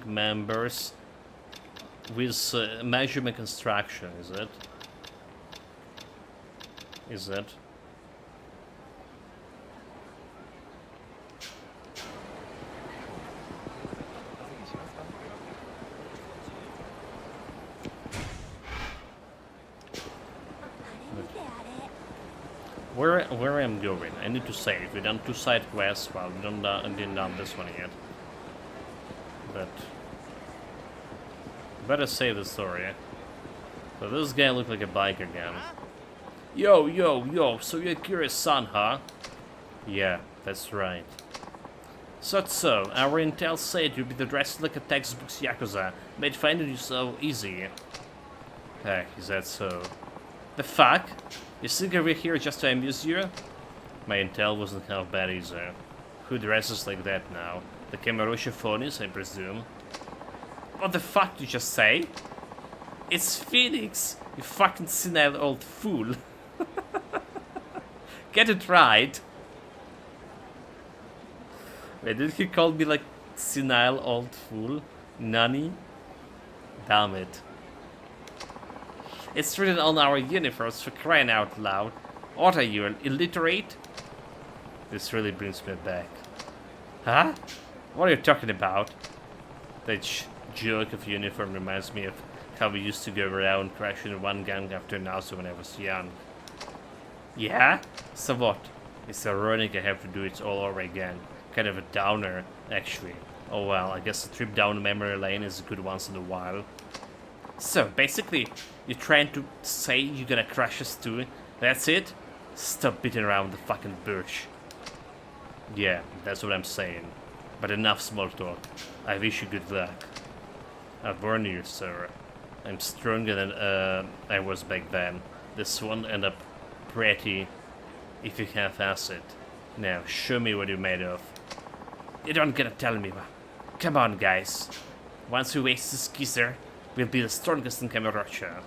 Speaker 1: members with measurement construction, is it? Is it? Where I'm going? I need to save. We done 2 side quests. Well, we didn't done this one yet. But better save the story. So this guy looked like a biker again. Yo, so you're Kira's son, huh? Yeah, that's right. So, our intel said you'd be dressed like a textbook's Yakuza, made finding you so easy. Heck, is that so? The fuck? You think we're here just to amuse you? My intel wasn't half bad either. Who dresses like that now? The Kameroshi phonies, I presume? What the fuck did you just say? It's Phoenix, you fucking senile old fool. Get it right. Wait, did he call me like senile old fool? Nani? Damn it. It's written on our uniforms, for crying out loud. What are you, an illiterate? This really brings me back. Huh? What are you talking about? That joke of uniform reminds me of how we used to go around crashing one gang after another when I was young. Yeah? So what? It's ironic I have to do it all over again. Kind of a downer, actually. Oh well, I guess a trip down memory lane is good once in a while. So, basically, you're trying to say you're gonna crash us too? That's it? Stop beating around the fucking bush. Yeah, that's what I'm saying. But enough small talk. I wish you good luck. I warn you, sir. I'm stronger than I was back then. This won't end up pretty if you half-ass it. Now, show me what you're made of. You don't gotta tell me. Come on, guys. Once we waste this geezer, we'll be the strongest in Kamurocho.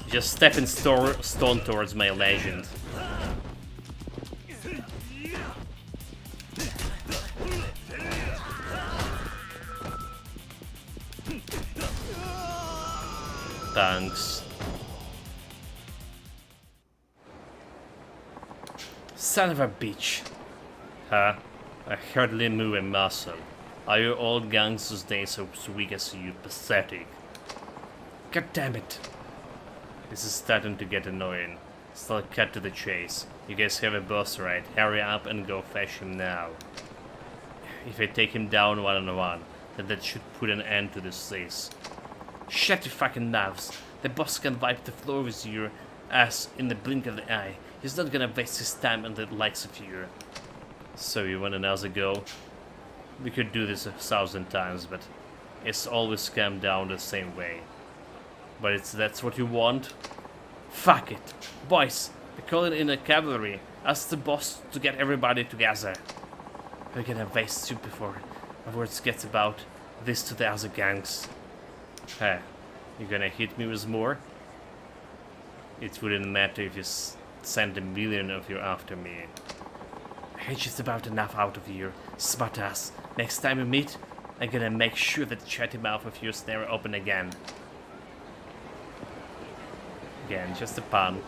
Speaker 1: Just stepping stone towards my legend. Thanks. Son of a bitch. Huh? I hardly move a muscle. Are your old gangsters days so weak as you? Pathetic. God damn it. This is starting to get annoying. Still cut to the chase. You guys have a boss, right? Hurry up and go fetch him now. If I take him down one-on-one, then that should put an end to this place. Shut your fucking mouths. The boss can wipe the floor with your ass in the blink of the eye. He's not gonna waste his time on the likes of you. So you want another go? We could do this 1,000 times, but it's always come down the same way. But that's what you want? Fuck it. Boys, we're calling in a cavalry. Ask the boss to get everybody together. We're gonna waste you before words get about this to the other gangs. Hey, you gonna hit me with more? It wouldn't matter if you send 1,000,000 of you after me. I had just about enough out of you, smartass. Next time we meet, I'm gonna make sure that chatty mouth of yours never open again. Again, just a pun.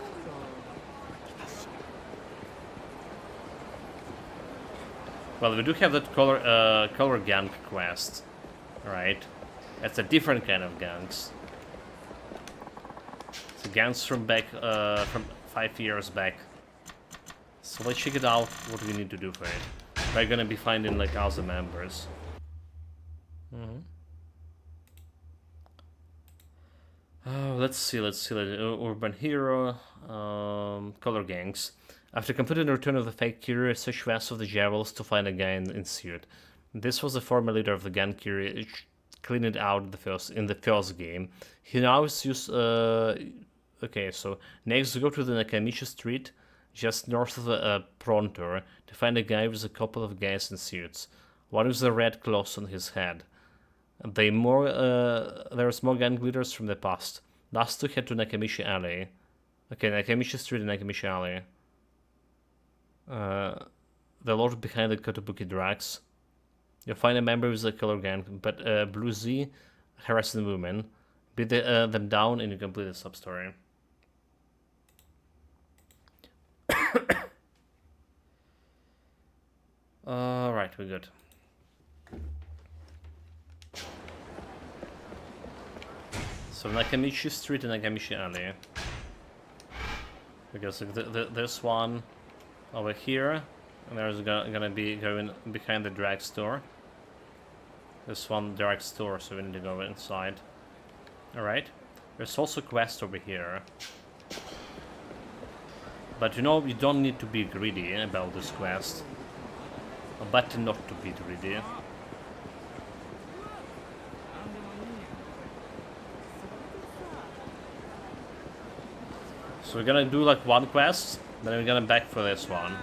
Speaker 1: Well, we do have that color gang quest, right? That's a different kind of gangs. It's a gangs from back, from 5 years back. So let's check it out. What we need to do for it. We're gonna be finding like other members. Let's see. Urban hero, color gangs. After completing the return of the fake Kyrie, search west of the Javels to find a guy ensued. This was the former leader of the gang Kyrie, cleaned out in the first game. He now is used. Okay, so next go to the Nakamichi Street, just north of the Prontor, to find a guy with a couple of guys in suits. One with a red cloth on his head. There's more gang leaders from the past. Last two head to Nakamichi Alley. Okay, Nakamichi Street and Nakamichi Alley. The lord behind the Kotobuki drugs. You'll find a member with a color gang, but Blue Z harassing women. Beat them down and you complete the sub-story. Alright, we're good. So Nakamichi Street and Nakamichi Alley. Because there's one over here, and there's gonna be going behind the drugstore. There's one drugstore, so we need to go inside. Alright. There's also a quest over here. But you know, you don't need to be greedy about this quest. Better not to be greedy. So we're gonna do like one quest, then we're gonna back for this one.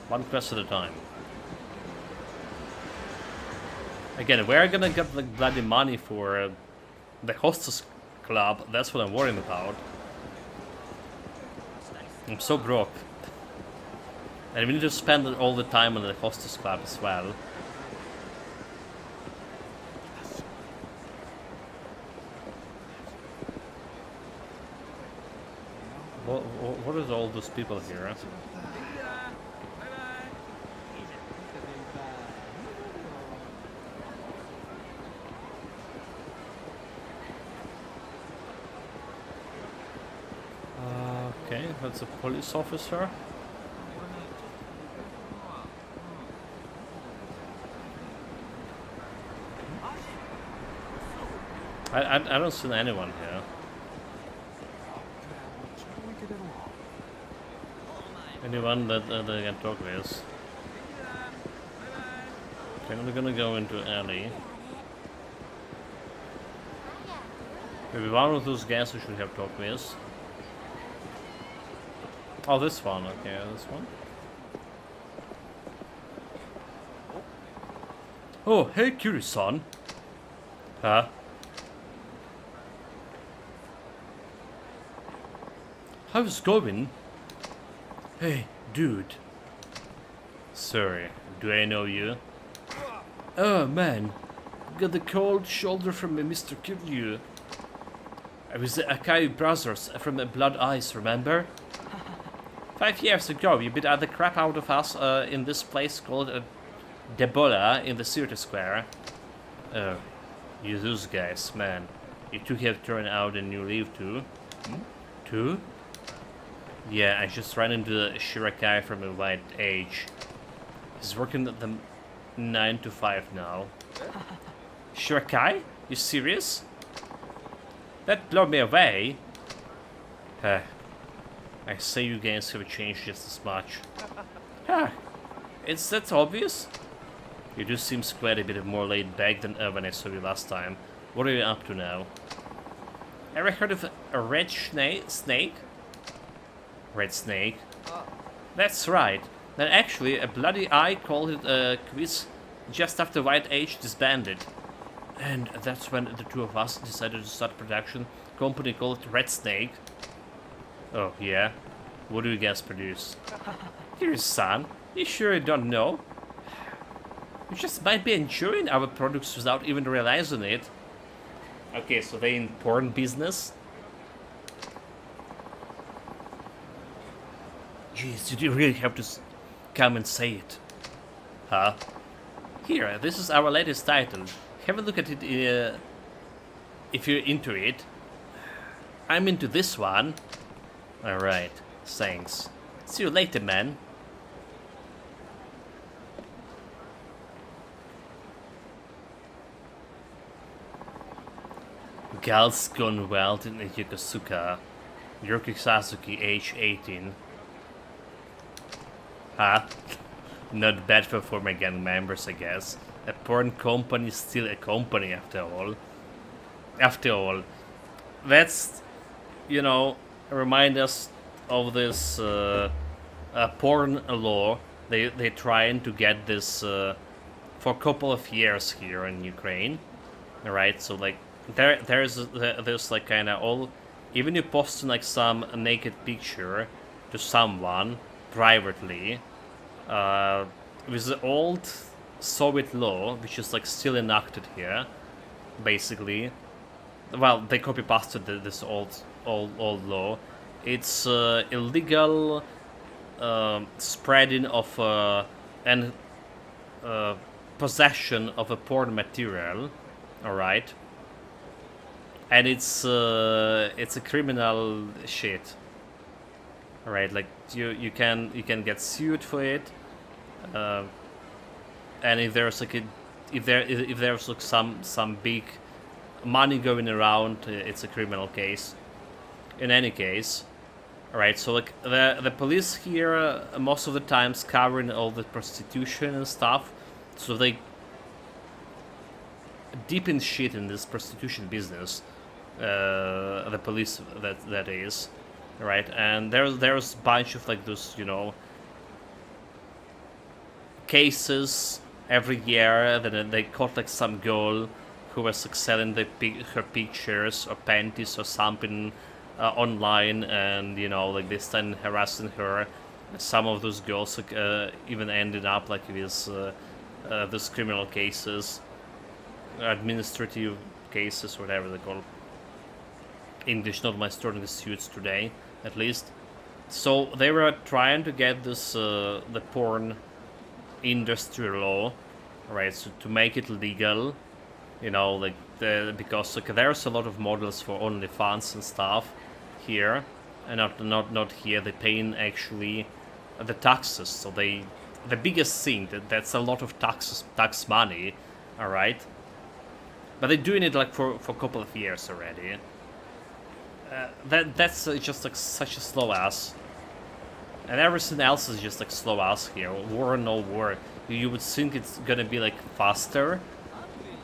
Speaker 1: One quest at a time. Again, we're gonna get like bloody money for the hostess club. That's what I'm worrying about. I'm so broke. And we need to spend all the time on the hostess club as well. What is all those people here? Okay, that's a police officer. I don't see anyone here. Anyone that they can talk with. Okay, we're gonna go into alley. Maybe one of those guys we should have talked with. Oh, this one. Okay, this one. Oh, hey, Kiri-san. Huh? How's it going? Hey, dude. Sorry, do I know you? Oh man, got the cold shoulder from Mr. Kiryu. I was the Akai brothers from Blood Eyes, remember? 5 years ago, you beat the crap out of us in this place called Debola in the Theater Square. Oh, you those guys, man. You two have turned out and you leave too. Two? Yeah, I just ran into the Shirakai from a White Age. He's working at the 9 to 5 now. Shirakai? You serious? That blew me away. I say you guys have changed just as much. It's that obvious? You do seem quite a bit more laid back than when I saw you last time. What are you up to now? Ever heard of a red snake? Red snake? That's right. Then actually, a bloody eye called it a quiz just after White Age disbanded. And that's when the two of us decided to start a production company called Red Snake. Oh, yeah? What do you guys produce? Here, son. You sure you don't know? You just might be enjoying our products without even realizing it. Okay, so they in porn business? Jeez, did you really have to come and say it? Huh? Here, this is our latest title. Have a look at it if you're into it. I'm into this one. Alright, thanks. See you later, man. Gals Gone Wild in Yokosuka. Yoki Sasuke, age 18. Huh? Not bad for former gang members, I guess. A porn company is still a company after all. After all. That's, you know, remind us of this porn law. They're trying to get this for a couple of years here in Ukraine. Alright, so like there's like kind of all, even you post like some naked picture to someone privately, with the old Soviet law, which is like still enacted here, basically. Well, they copy pasted this old law. It's illegal spreading of and possession of a porn material. All right. And it's a criminal shit. Alright, like you can get sued for it, and if there's like if there's like some big money going around, it's a criminal case. In any case, alright. So like the police here most of the times covering all the prostitution and stuff, so they deep in shit in this prostitution business. The police that is, right? And there's a bunch of like those, you know, cases every year that they caught like some girl who was like selling her pictures or panties or something online, and you know, like they started harassing her. Some of those girls like, even ended up like with those criminal cases, administrative cases, whatever they call. English, not my strong suits today, at least. So they were trying to get this the porn industry law, right? So to make it legal, you know, like because like, there's a lot of models for OnlyFans and stuff here, and not here. They paying actually the taxes. So the biggest thing that's a lot of tax money, all right. But they're doing it like for a couple of years already. That's just like such a slow ass, and everything else is just like slow ass here. War or no war, you would think it's gonna be like faster,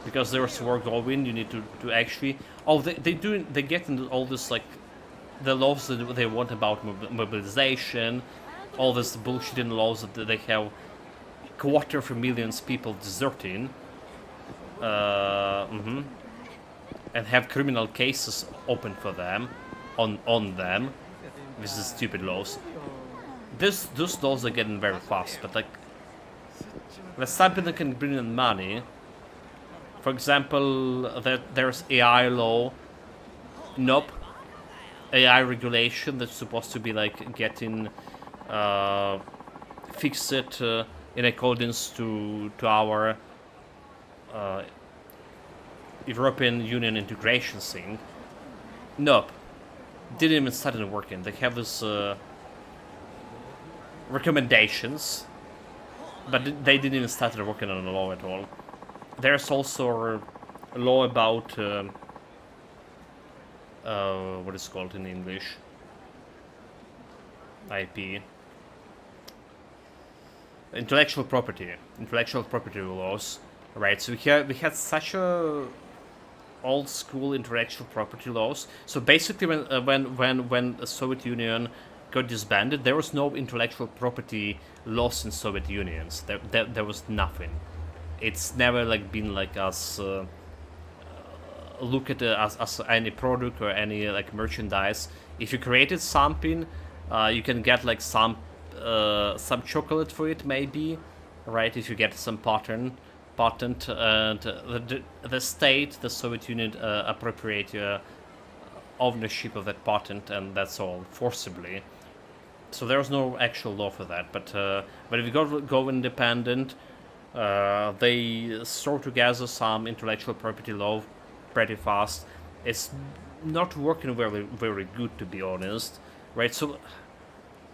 Speaker 1: because there's war going. You need to actually. Oh, they get into all this like the laws that they want about mobilization, all this bullshit laws that they have 250,000 people deserting. And have criminal cases open for them, on them, with the stupid laws. Those laws are getting very fast, but like, there's something that can bring in money. For example, there's AI law. Nope, AI regulation that's supposed to be like getting fixed in accordance to our European Union integration thing. Nope, didn't even start working. They have this recommendations, but they didn't even start working on the law at all. There's also a law about what is called in English? IP. Intellectual property laws, right? So we had such a old school intellectual property laws. So basically, when the Soviet Union got disbanded, there was no intellectual property laws in Soviet Unions. There was nothing. It's never like been like us look at it as any product or any like merchandise. If you created something, you can get like some chocolate for it, maybe, right? If you get some patent, and the state, the Soviet Union, appropriate ownership of that patent, and that's all forcibly. So there's no actual law for that. But if you go independent, they throw together some intellectual property law pretty fast. It's not working very good, to be honest, right? So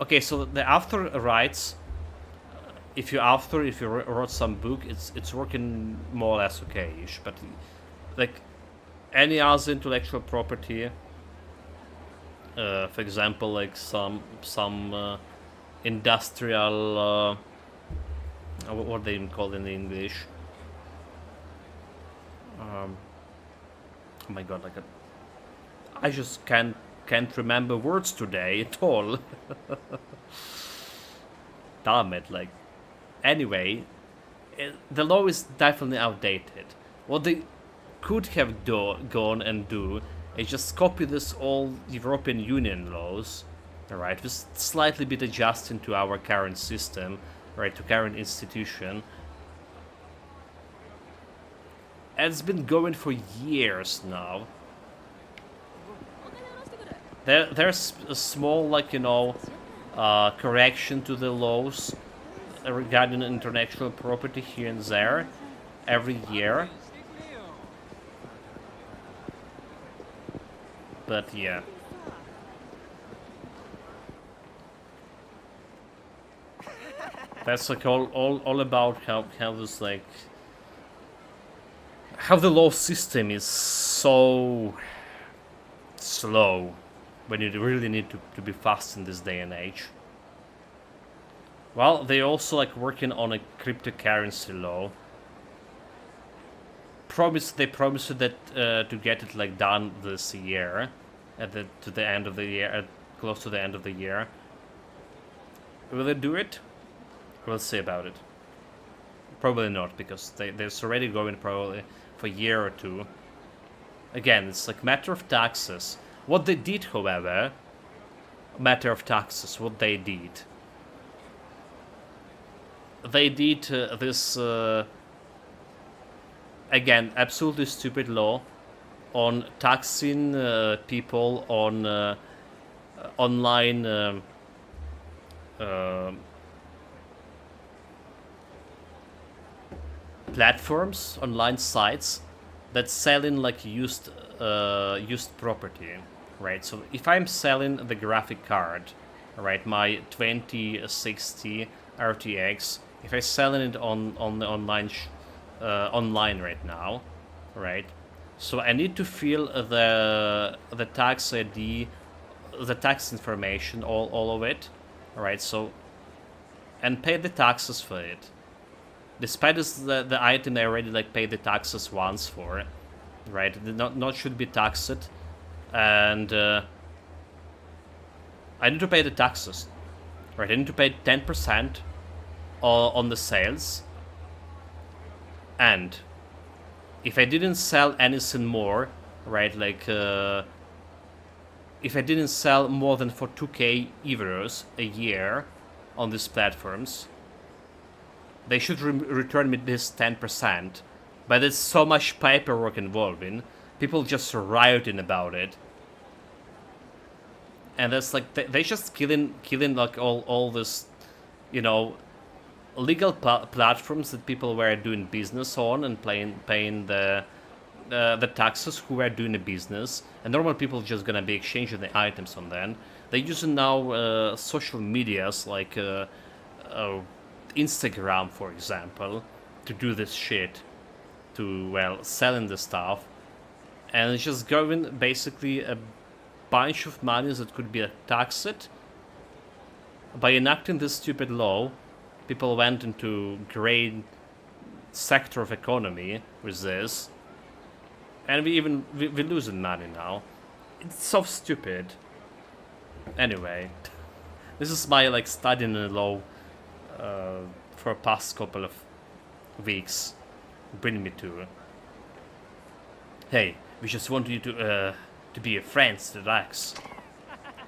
Speaker 1: okay, so the author rights, if you wrote some book, it's working more or less okay-ish. But like any other intellectual property, for example, like some industrial, what they even call in English? Oh my god, like I just can't remember words today at all. Damn it, like. Anyway, the law is definitely outdated. What they could have gone and do is just copy this all European Union laws, alright, with slightly bit adjusting to our current system, right, to current institution. And it's been going for years now. There's a small, like, correction to the laws regarding intellectual property here and there every year. But yeah. That's like all about how this like how the law system is so slow when you really need to be fast in this day and age. Well, they also like working on a cryptocurrency law. They promised that to get it like done this year, to the end of the year, close to the end of the year. Will they do it? We'll see about it. Probably not, because they're already going probably for a year or two. Again, it's like matter of taxes. What they did, however, matter of taxes. What they did. They did this, again, absolutely stupid law on taxing people on online platforms, online sites that selling like used property, right? So if I'm selling the graphic card, right, my 2060 RTX, if I'm selling it on the online right now, right? So I need to fill the tax ID, the tax information, all of it, right? So and pay the taxes for it. Despite this, the item I already like paid the taxes once for, right? It not should be taxed, and I need to pay the taxes, right? I need to pay 10% on the sales, and if I didn't sell anything more, right? Like if I didn't sell more than for 2k euros a year on these platforms, they should return me this 10%. But there's so much paperwork involved in, people just rioting about it. And that's like they just killing like all this, you know, legal platforms that people were doing business on and paying the taxes who were doing the business, and normal people just gonna be exchanging the items on them. They're using now social medias like Instagram, for example, to do this shit, to, well, selling the stuff, and it's just going basically a bunch of monies that could be taxed. By enacting this stupid law, people went into great sector of economy with this, and we're losing money now. It's so stupid. Anyway, this is my like studying in law for the past couple of weeks, bringing me to. Hey, we just want you to be your friends, relax.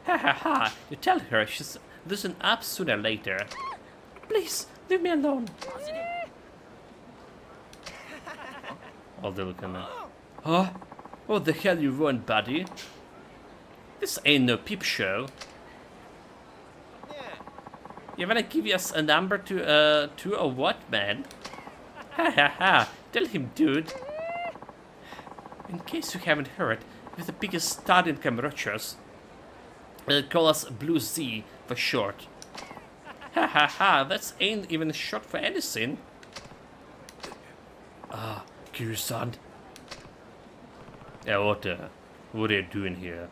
Speaker 1: Ha ha ha! You tell her she's losing up sooner or later. Please leave me alone. Oh, they look at me. Huh? What the hell you want, buddy? This ain't no peep show. You wanna give us a number to a what, man? Ha ha ha! Tell him, dude. In case you haven't heard, we're the biggest stud in Cambridges. They'll call us Blue Z for short. Ha ha ha! That ain't even short for anything. Ah, Kiryu-san. Yeah, what are you doing here?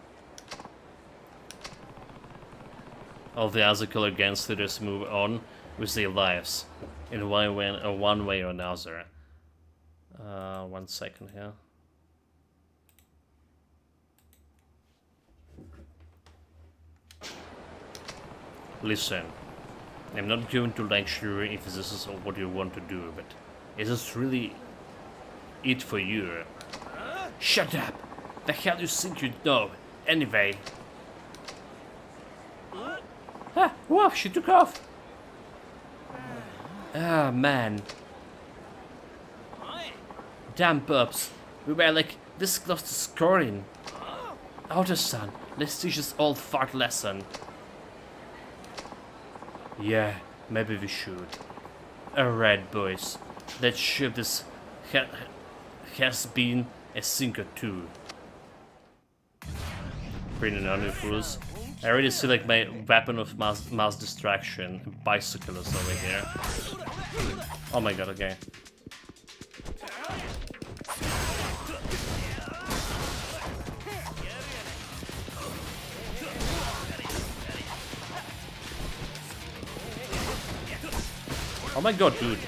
Speaker 1: All the other color gang leaders move on with their lives in one way or another. 1 second here. Listen, I'm not going to lecture you if this is what you want to do, but is this really it for you? Shut up! The hell you think you know? Anyway. Ah, wow, she took off! Ah, man. Damn pups, we were like this close to scoring. Outer-san, let's teach this old fart lesson. Yeah, maybe we should. Alright, boys, let's ship this has been a sink or two. Bringing on the fools. I already see like my weapon of mass distraction, bicyclist over here. Oh my god, okay. Oh my god, dude.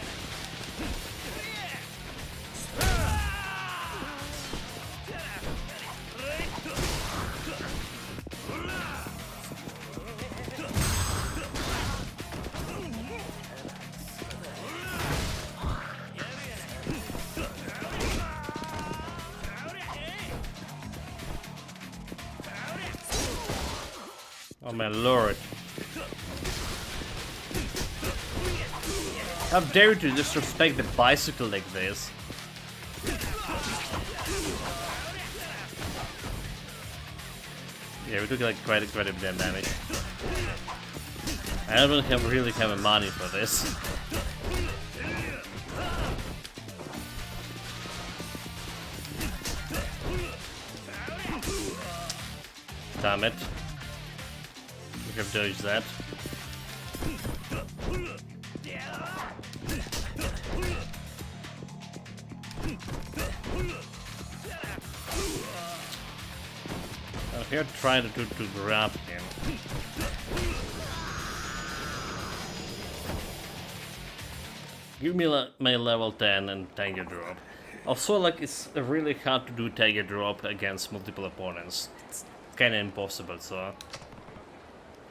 Speaker 1: Oh my lord. How dare you to disrespect the bicycle like this? Yeah, we took like quite a bit of damage. I don't really have money for this. Damn it. We have dodged that. I'm here trying to grab him. Give me my level 10 and Tiger Drop. Also, like, it's really hard to do Tiger Drop against multiple opponents. It's kinda impossible, so...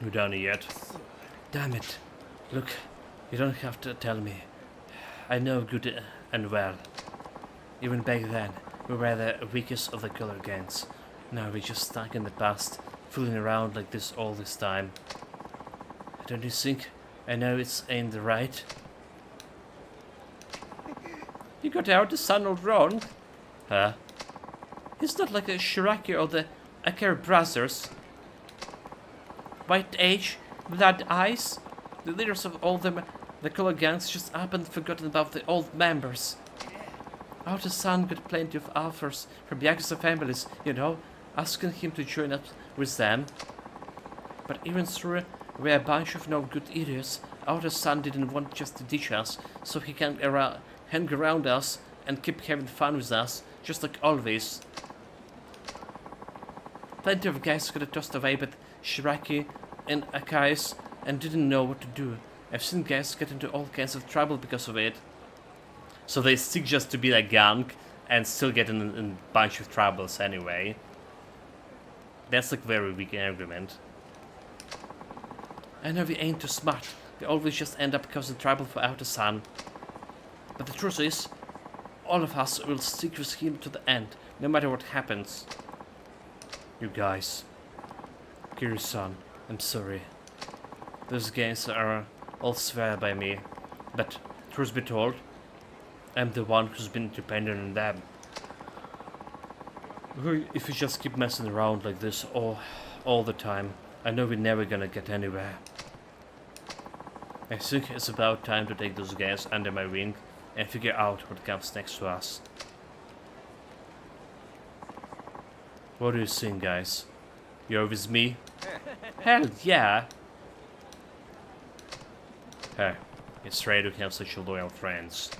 Speaker 1: We're done yet. Damn it. Look, you don't have to tell me. I know good and well. Even back then, we were the weakest of the color gangs. Now we're just stuck in the past, fooling around like this all this time. Don't you think I know it's ain't right? You got out the sun all wrong? Huh? It's not like a Shiraki or the Akira brothers. white age, blood eyes. The leaders of all the color gangs just up and forgotten about the old members. Our son got plenty of offers from Yakuza families, you know, asking him to join up with them. But even though we're a bunch of no good idiots, our son didn't want just to ditch us, so he can hang around us and keep having fun with us, just like always. Plenty of guys got tossed away by Shiraki and Akais and didn't know what to do. I've seen guys get into all kinds of trouble because of it. So they stick just to be a gang and still get in a bunch of troubles anyway. That's like very weak argument. I know we ain't too smart. We always just end up causing trouble for our son. But the truth is, all of us will stick with him to the end, no matter what happens. You guys. Kiryu-san, I'm sorry. Those games are all swear by me. But, truth be told, I'm the one who's been dependent on them. If we just keep messing around like this all the time, I know we're never gonna get anywhere. I think it's about time to take those guys under my wing and figure out what comes next to us. What do you think, guys? You're with me? Hell yeah! Hey, it's rare to have such loyal friends.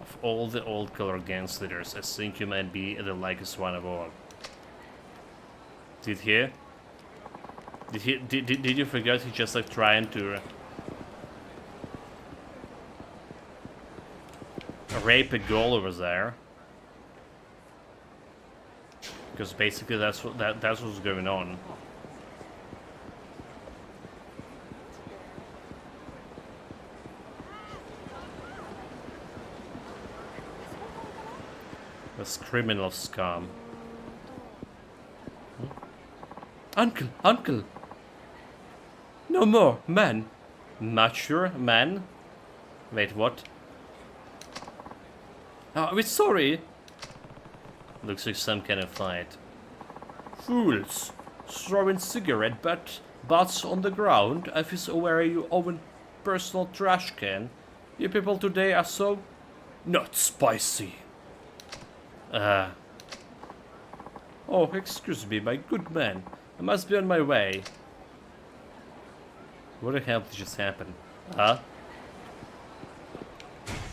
Speaker 1: Of all the old color gangs leaders, I think you might be the likest one of all. Did you forget he just like trying to rape a girl over there? Because basically that's what's going on. This criminal scum. Uncle! No more, man! Mature man? Wait, what? Oh, we're sorry! Looks like some kind of fight. Fools! Throwing cigarette butts on the ground as if it's where your own personal trash can. You people today are so not spicy. Oh, excuse me, my good man. I must be on my way. What the hell did just happen? Huh?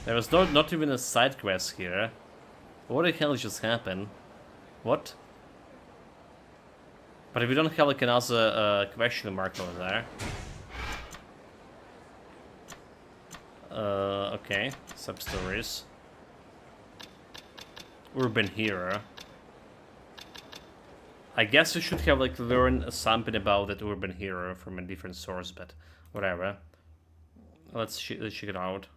Speaker 1: There was not even a side quest here. What the hell just happened? What? But if we don't have like another question mark over there. Okay. Sub-stories. Urban hero. I guess we should have like learned something about that urban hero from a different source, but whatever. Let's check it out.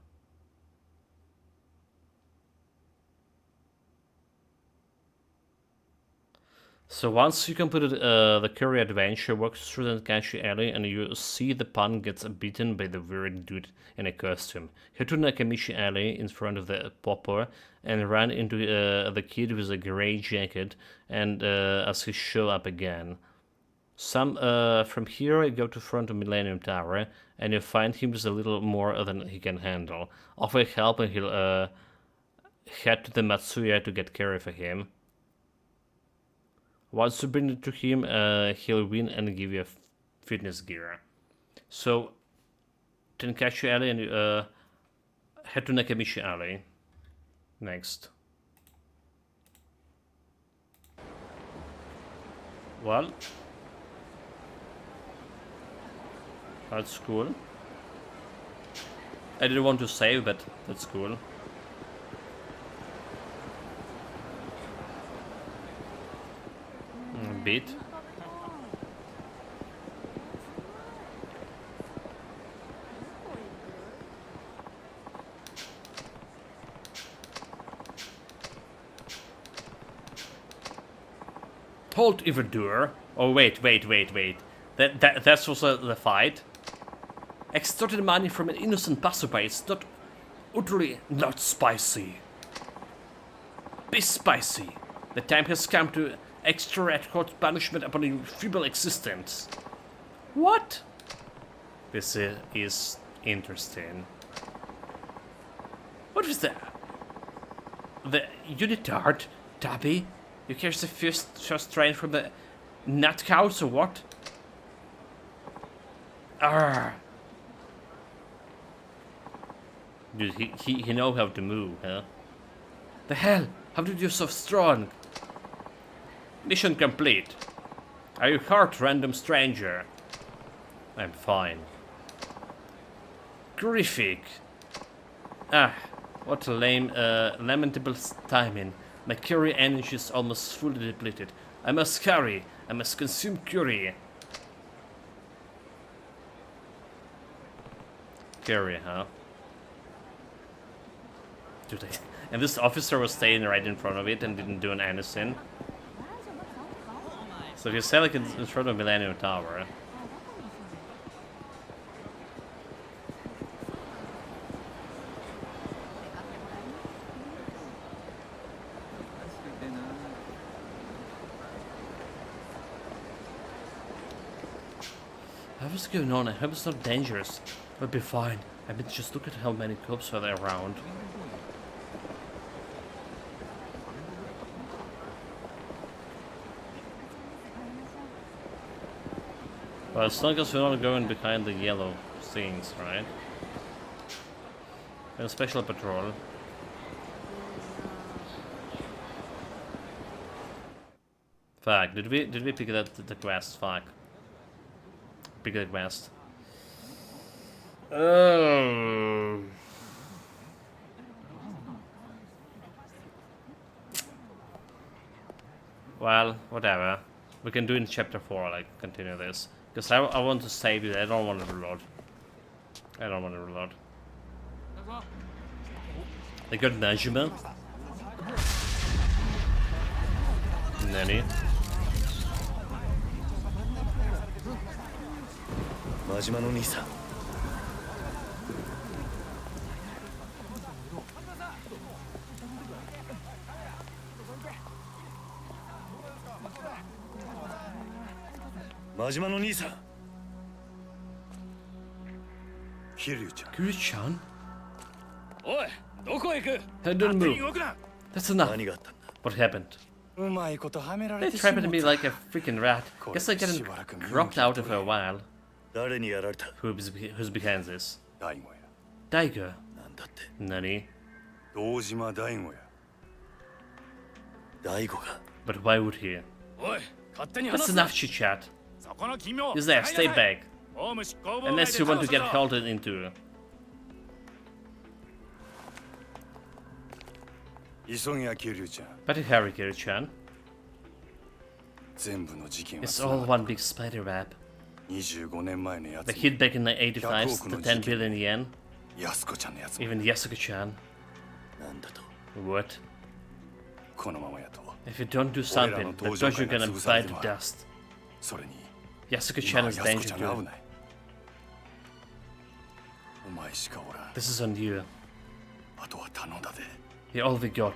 Speaker 1: So once you completed the Curry adventure, walk through the Kanchi alley and you see the pun gets beaten by the weird dude in a costume. Head to Nakamichi alley in front of the popper and run into the kid with a grey jacket and as he show up again. From here you go to front of Millennium Tower and you find him with a little more than he can handle. Offer help and he'll head to the Matsuya to get carry for him. Once you bring it to him, he'll win and give you a fitness gear. So, Tenkaichi Alley and head to Nakamichi Alley. Next. Well, that's cool. I didn't want to save, but that's cool. Bit. Halt, evildoer. Oh wait. That's also the fight. Extorted money from an innocent passerby. It's not utterly not spicy. Be spicy. The time has come to extract hot punishment upon your feeble existence. What? This is interesting. What was that? The unitard, Tabby? You catch the first train from the nut cows or what? Arrgh. Dude, he know how to move, huh? The hell? How did you so strong? Mission complete. Are you hurt, random stranger? I'm fine. Terrific. Ah, what a lame, lamentable timing. My curry energy is almost fully depleted. I must curry. I must consume curry. Curry, huh? Dude, and this officer was staying right in front of it and didn't do anything. So if you say like in front of Millennium Tower. What's going on? I hope it's not dangerous. We'll be fine. I mean, just look at how many cops are there around. Well, as long as we're not going behind the yellow things, right? And a special patrol. Fuck, did we pick the quest? Fuck. Pick the quest. Well, whatever. We can do in chapter 4, like, continue this. Because I want to save it, I don't want to reload. I don't want to reload. They got Najima. Nanny.
Speaker 3: 真島の兄さん 真島の兄さん
Speaker 1: Kiryu-chan?
Speaker 2: おい、どこへ行く？
Speaker 1: Hey, don't
Speaker 2: 勝手に
Speaker 1: move.
Speaker 2: 動くな。
Speaker 1: That's enough.
Speaker 3: 何があったんだ
Speaker 1: What happened?
Speaker 2: うまいことはめら
Speaker 1: They
Speaker 2: れてしまっ
Speaker 1: trapped
Speaker 2: た。
Speaker 1: me like a freaking rat. Guess I getting rocked out of a while.
Speaker 3: 誰にやられた
Speaker 1: Who's behind this?
Speaker 2: 大悟や。
Speaker 1: Daigo.
Speaker 3: なんだって
Speaker 1: Nani?
Speaker 2: 堂島大悟や。
Speaker 3: 大悟が
Speaker 1: But why would he?
Speaker 2: おい、勝手に
Speaker 1: That's
Speaker 2: 話す
Speaker 1: enough chit chat.
Speaker 2: そこの君も。
Speaker 1: Is there? Stay back.
Speaker 2: オウム執行妨害で
Speaker 1: Unless you want to get
Speaker 2: 逮捕するぞ。
Speaker 1: held into.
Speaker 2: 急げや桐生ちゃん。
Speaker 1: But hurry, Kiryu-chan.
Speaker 2: 全部の事件は
Speaker 1: It's all one big spider web.
Speaker 2: 25年前のやつ
Speaker 1: The hit back in the 85s, the 10 billion yen.
Speaker 2: 安子ちゃんのやつも
Speaker 1: Even Yasuko-chan.
Speaker 3: なんだと
Speaker 1: What?
Speaker 2: このままやと
Speaker 1: If you don't do something, the dojo gonna bite the dust.
Speaker 2: それに
Speaker 1: Yasuko-chan is
Speaker 2: 今は安子
Speaker 1: danger
Speaker 2: ちゃんが
Speaker 1: too.
Speaker 2: 危ないお前しかおらん
Speaker 1: This is on you.
Speaker 2: あとは頼んだで
Speaker 1: You're all we got.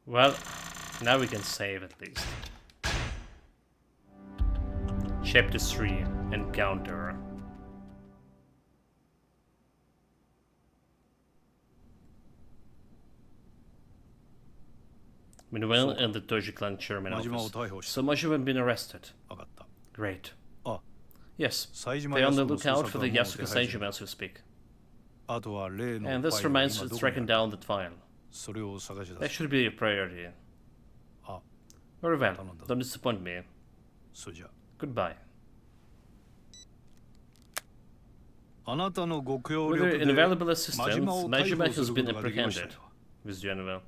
Speaker 1: Well, now we can save at least. Chapter 3 Encounter. Meanwhile, in the Doji Clan chairman office. So Majima has been arrested.
Speaker 4: 分かった
Speaker 1: Great.
Speaker 4: あ
Speaker 1: Yes,
Speaker 4: 冴島
Speaker 1: they're on the
Speaker 4: 康子の
Speaker 1: lookout
Speaker 4: 捜
Speaker 1: for
Speaker 4: 索
Speaker 1: the
Speaker 4: はもう手
Speaker 1: Yasuko
Speaker 4: 配中
Speaker 1: Seijima as we speak.
Speaker 4: あとは例の
Speaker 1: And this
Speaker 4: ファイルが
Speaker 1: reminds
Speaker 4: 今
Speaker 1: us
Speaker 4: どこに
Speaker 1: tracking
Speaker 4: ある
Speaker 1: down that file.
Speaker 4: それを探し出
Speaker 1: That
Speaker 4: す
Speaker 1: should be a priority.
Speaker 4: あ
Speaker 1: Very well.
Speaker 4: 頼んだ
Speaker 1: Don't disappoint me.
Speaker 4: それじゃ
Speaker 1: Goodbye.
Speaker 4: あなたのご協
Speaker 1: With
Speaker 4: 力
Speaker 1: your
Speaker 4: で
Speaker 1: invaluable
Speaker 4: 真
Speaker 1: assistance,
Speaker 4: 島を逮
Speaker 1: Majima
Speaker 4: 捕す
Speaker 1: has
Speaker 4: るこ
Speaker 1: been
Speaker 4: とができました
Speaker 1: apprehended.
Speaker 4: よ
Speaker 1: With General.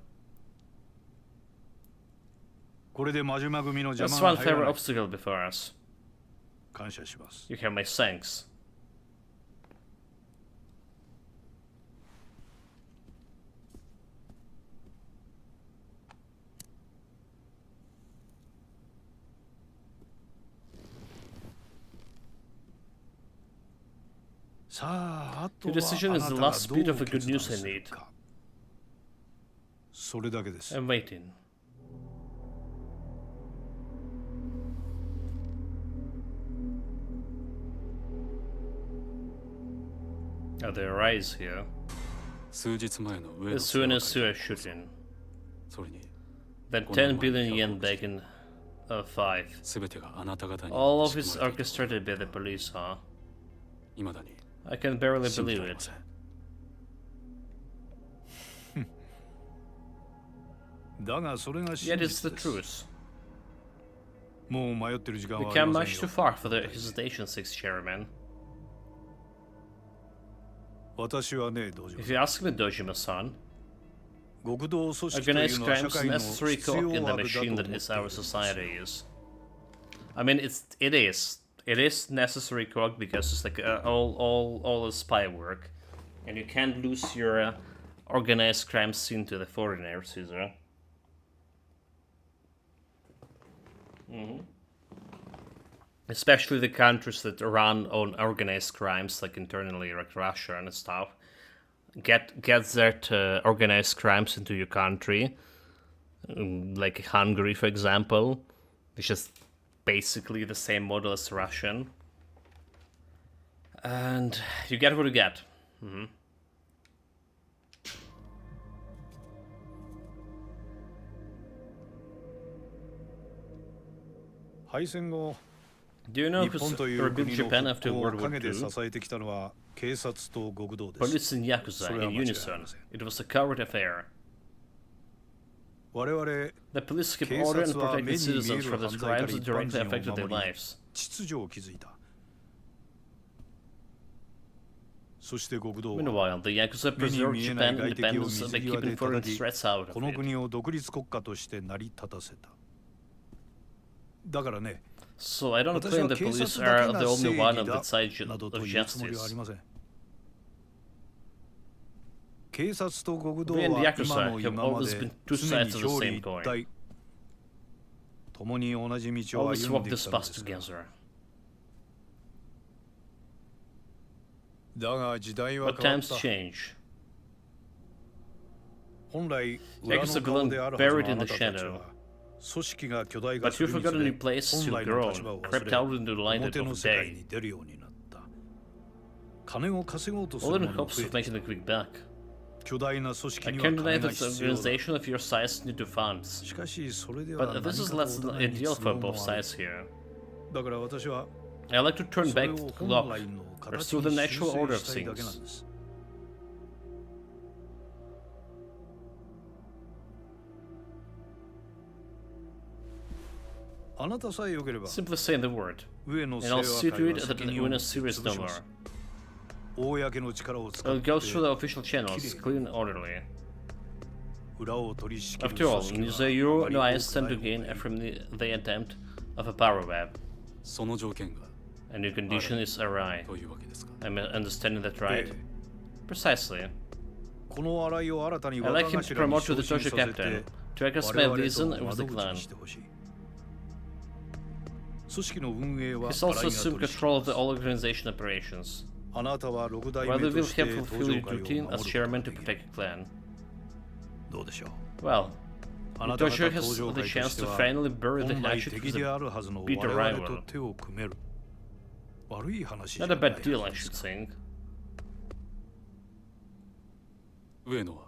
Speaker 4: これで真島組の邪
Speaker 1: That's
Speaker 4: 魔
Speaker 1: one
Speaker 4: が入ら
Speaker 1: fairy
Speaker 4: ない
Speaker 1: obstacle before us.
Speaker 4: 感謝します
Speaker 1: You have my thanks. Your decision is the last bit of the good news I need.
Speaker 4: それだけです。
Speaker 1: I'm waiting. Oh, there are eyes here.
Speaker 5: 数日前の上
Speaker 1: The
Speaker 5: 野聖和
Speaker 1: Suena
Speaker 5: 会
Speaker 1: Sua shooting.
Speaker 5: それに
Speaker 1: Then 10 billion yen back in 5.
Speaker 5: 全てがあなた方に
Speaker 1: All of
Speaker 5: 仕
Speaker 1: it's
Speaker 5: 組まれている
Speaker 1: orchestrated by the police, huh?
Speaker 5: 未だに
Speaker 1: I can barely
Speaker 5: 信じ
Speaker 1: believe
Speaker 5: られま
Speaker 1: it.
Speaker 5: せん。
Speaker 4: だがそれが真
Speaker 1: Yet it's
Speaker 4: 実
Speaker 1: the
Speaker 4: です。
Speaker 1: truth.
Speaker 4: もう迷ってる時間
Speaker 1: We
Speaker 4: はあり
Speaker 1: came
Speaker 4: ま
Speaker 1: much
Speaker 4: せん
Speaker 1: too
Speaker 4: よ。
Speaker 1: far for the hesitation, Six Chairman.
Speaker 4: 私はね、道場。
Speaker 1: If you ask me, Dojima-san,
Speaker 4: 極道組織とい
Speaker 1: organized
Speaker 4: うのは
Speaker 1: crime
Speaker 4: 社
Speaker 1: is a
Speaker 4: 会の
Speaker 1: necessary
Speaker 4: 必
Speaker 1: cog
Speaker 4: 要
Speaker 1: in the
Speaker 4: 悪だと思って
Speaker 1: machine
Speaker 4: い
Speaker 1: that
Speaker 4: るんで
Speaker 1: is
Speaker 4: す
Speaker 1: our
Speaker 4: よ。
Speaker 1: society is. I mean, it is. It is necessary cog because it's like all the spy work, and you can't lose your organized crime scene to the foreigners, Caesar. Especially the countries that run on organized crimes, like internally, like Russia and stuff. Get that organized crimes into your country, like Hungary, for example, which is basically the same model as Russian, and you get what you get.
Speaker 4: 敗戦後、
Speaker 1: Do you know
Speaker 4: 日
Speaker 1: who's
Speaker 4: 本という
Speaker 1: rebuilt
Speaker 4: 国の
Speaker 1: Japan
Speaker 4: 復
Speaker 1: after
Speaker 4: 興を
Speaker 1: World War
Speaker 4: 陰で支
Speaker 1: II?
Speaker 4: えてきたのは警察と極道です。
Speaker 1: Police in Yakuza in unison. It was a covert affair.
Speaker 4: 我々
Speaker 1: The police keep
Speaker 4: 警
Speaker 1: order and
Speaker 4: 察は
Speaker 1: protect
Speaker 4: 目
Speaker 1: the
Speaker 4: に見え
Speaker 1: citizens
Speaker 4: る
Speaker 1: from the
Speaker 4: 犯罪から
Speaker 1: crimes that
Speaker 4: 一般
Speaker 1: directly
Speaker 4: 人を
Speaker 1: affected their
Speaker 4: 守り
Speaker 1: lives.
Speaker 4: 秩序を築いた。そして極道は
Speaker 1: Meanwhile, the Yakuza
Speaker 4: 目に
Speaker 1: preserved
Speaker 4: 見えない
Speaker 1: Japan
Speaker 4: 外敵を
Speaker 1: independence
Speaker 4: 水
Speaker 1: by
Speaker 4: 際で
Speaker 1: keeping foreign
Speaker 4: 叩き、
Speaker 1: threats out
Speaker 4: こ
Speaker 1: of
Speaker 4: の
Speaker 1: it.
Speaker 4: 国を独立国家として成り立たせた。だからね、
Speaker 1: So I don't
Speaker 4: 私
Speaker 1: claim
Speaker 4: は
Speaker 1: the
Speaker 4: 警
Speaker 1: police
Speaker 4: 察だ
Speaker 1: are
Speaker 4: けが
Speaker 1: the
Speaker 4: 正
Speaker 1: only one
Speaker 4: 義
Speaker 1: on the
Speaker 4: だ
Speaker 1: side
Speaker 4: など
Speaker 1: of
Speaker 4: と言うつもりはあり
Speaker 1: justice.
Speaker 4: ません。警察と極道
Speaker 1: We and
Speaker 4: は
Speaker 1: Yakuza
Speaker 4: 今も
Speaker 1: have
Speaker 4: 今ま
Speaker 1: always
Speaker 4: で
Speaker 1: been two
Speaker 4: 常に
Speaker 1: sides of the
Speaker 4: 表裏
Speaker 1: same
Speaker 4: 一
Speaker 1: coin.
Speaker 4: 体、共に同じ道を
Speaker 1: Always
Speaker 4: 歩ん
Speaker 1: walk
Speaker 4: で
Speaker 1: this
Speaker 4: きたの
Speaker 1: path
Speaker 4: ですから。
Speaker 1: together.
Speaker 4: だが時代は
Speaker 1: But
Speaker 4: 変わっ
Speaker 1: times
Speaker 4: た。
Speaker 1: change.
Speaker 4: 本来裏
Speaker 1: Yakuza
Speaker 4: の顔であるはず
Speaker 1: buried
Speaker 4: のあ
Speaker 1: in
Speaker 4: な
Speaker 1: the
Speaker 4: たたち
Speaker 1: shadow.
Speaker 4: は組織が巨大化
Speaker 1: But
Speaker 4: す
Speaker 1: you
Speaker 4: るに
Speaker 1: forgot
Speaker 4: つ
Speaker 1: a new
Speaker 4: れ
Speaker 1: place
Speaker 4: 本
Speaker 1: you've
Speaker 4: 来の立場
Speaker 1: grown,
Speaker 4: を忘
Speaker 1: crept
Speaker 4: れ
Speaker 1: out into the light
Speaker 4: 表
Speaker 1: of
Speaker 4: の世界
Speaker 1: day.
Speaker 4: に出るようになった。金を稼ごうとす
Speaker 1: All
Speaker 4: る
Speaker 1: in
Speaker 4: 者が
Speaker 1: hopes
Speaker 4: 増え
Speaker 1: of
Speaker 4: てき
Speaker 1: making
Speaker 4: た。
Speaker 1: a quick buck.
Speaker 4: 巨大な組織
Speaker 1: I
Speaker 4: に
Speaker 1: can
Speaker 4: は
Speaker 1: deny
Speaker 4: 金が
Speaker 1: that
Speaker 4: 必要だ。
Speaker 1: organization of your size need to funds.
Speaker 4: しかしそれでは
Speaker 1: But
Speaker 4: 何
Speaker 1: this is
Speaker 4: かと
Speaker 1: less
Speaker 4: お
Speaker 1: than
Speaker 4: 互いに
Speaker 1: ideal
Speaker 4: 都
Speaker 1: for
Speaker 4: 合
Speaker 1: both
Speaker 4: もある。
Speaker 1: sides here.
Speaker 4: だから私は
Speaker 1: I like to turn
Speaker 4: それ
Speaker 1: back
Speaker 4: を
Speaker 1: the
Speaker 4: 本
Speaker 1: clock,
Speaker 4: 来の形
Speaker 1: pursue
Speaker 4: に
Speaker 1: the
Speaker 4: 修
Speaker 1: natural order
Speaker 4: 正
Speaker 1: of
Speaker 4: したいだけなん
Speaker 1: things.
Speaker 4: です。あなたさえ良ければ
Speaker 1: Simply say the word,
Speaker 4: 上野
Speaker 1: and
Speaker 4: 清和
Speaker 1: I'll see
Speaker 4: 会
Speaker 1: to
Speaker 4: は
Speaker 1: it that
Speaker 4: 責
Speaker 1: the
Speaker 4: 任を
Speaker 1: Una series
Speaker 4: 潰
Speaker 1: no
Speaker 4: しま
Speaker 1: more.
Speaker 4: す。公の力を使っ
Speaker 1: I'll
Speaker 4: て
Speaker 1: go through the official channels, clean and orderly.
Speaker 4: 裏を取り仕切る
Speaker 1: After all,
Speaker 4: 組
Speaker 1: neither
Speaker 4: 織
Speaker 1: you
Speaker 4: は
Speaker 1: nor I
Speaker 4: あまり
Speaker 1: stand
Speaker 4: 多
Speaker 1: to
Speaker 4: くない
Speaker 1: gain
Speaker 4: 方がいい。
Speaker 1: from the attempt of a power web.
Speaker 5: その条件が
Speaker 1: And your condition is awry.
Speaker 5: というわけですか。
Speaker 1: I'm understanding that
Speaker 4: え
Speaker 1: right?
Speaker 4: え
Speaker 1: Precisely.
Speaker 4: この荒井を新たに
Speaker 1: I like
Speaker 4: 若
Speaker 1: him to
Speaker 4: 頭に
Speaker 1: promote to
Speaker 4: 昇
Speaker 1: the
Speaker 4: 進
Speaker 1: Dojo
Speaker 4: させ
Speaker 1: captain
Speaker 4: て
Speaker 1: to express
Speaker 4: 我
Speaker 1: my
Speaker 4: 々
Speaker 1: reason
Speaker 4: と
Speaker 1: with the
Speaker 4: 窓口
Speaker 1: clan.
Speaker 4: にしてほしい。組織の運営は
Speaker 1: He's
Speaker 4: 新井
Speaker 1: also
Speaker 4: が
Speaker 1: assumed
Speaker 4: 取り仕切
Speaker 1: control
Speaker 4: り
Speaker 1: of the
Speaker 4: ます。
Speaker 1: all organization operations.
Speaker 4: あなたは六代
Speaker 1: Rather
Speaker 4: 目
Speaker 1: will
Speaker 4: として
Speaker 1: have
Speaker 4: 登
Speaker 1: fulfilled
Speaker 4: 場
Speaker 1: your
Speaker 4: 会を
Speaker 1: duty
Speaker 4: 守
Speaker 1: as
Speaker 4: る
Speaker 1: chairman
Speaker 4: こと
Speaker 1: to
Speaker 4: ができ
Speaker 1: protect
Speaker 4: る。
Speaker 1: the clan.
Speaker 4: どうでしょう。
Speaker 1: Well,
Speaker 4: あな
Speaker 1: the
Speaker 4: た方
Speaker 1: Dojo
Speaker 4: 登
Speaker 1: has
Speaker 4: 場
Speaker 1: the
Speaker 4: 会と
Speaker 1: chance
Speaker 4: して
Speaker 1: to
Speaker 4: は
Speaker 1: finally bury the
Speaker 4: 本来
Speaker 1: hatchet
Speaker 4: 敵
Speaker 1: with
Speaker 4: で
Speaker 1: a
Speaker 4: あるはずの
Speaker 1: bitter
Speaker 4: 我々と
Speaker 1: rival.
Speaker 4: 手を組める。悪い話じゃ
Speaker 1: Not
Speaker 4: な
Speaker 1: a
Speaker 4: い
Speaker 1: bad
Speaker 4: は
Speaker 1: deal,
Speaker 4: ず
Speaker 1: I
Speaker 4: で
Speaker 1: should
Speaker 4: すか。
Speaker 1: think.
Speaker 5: 上野は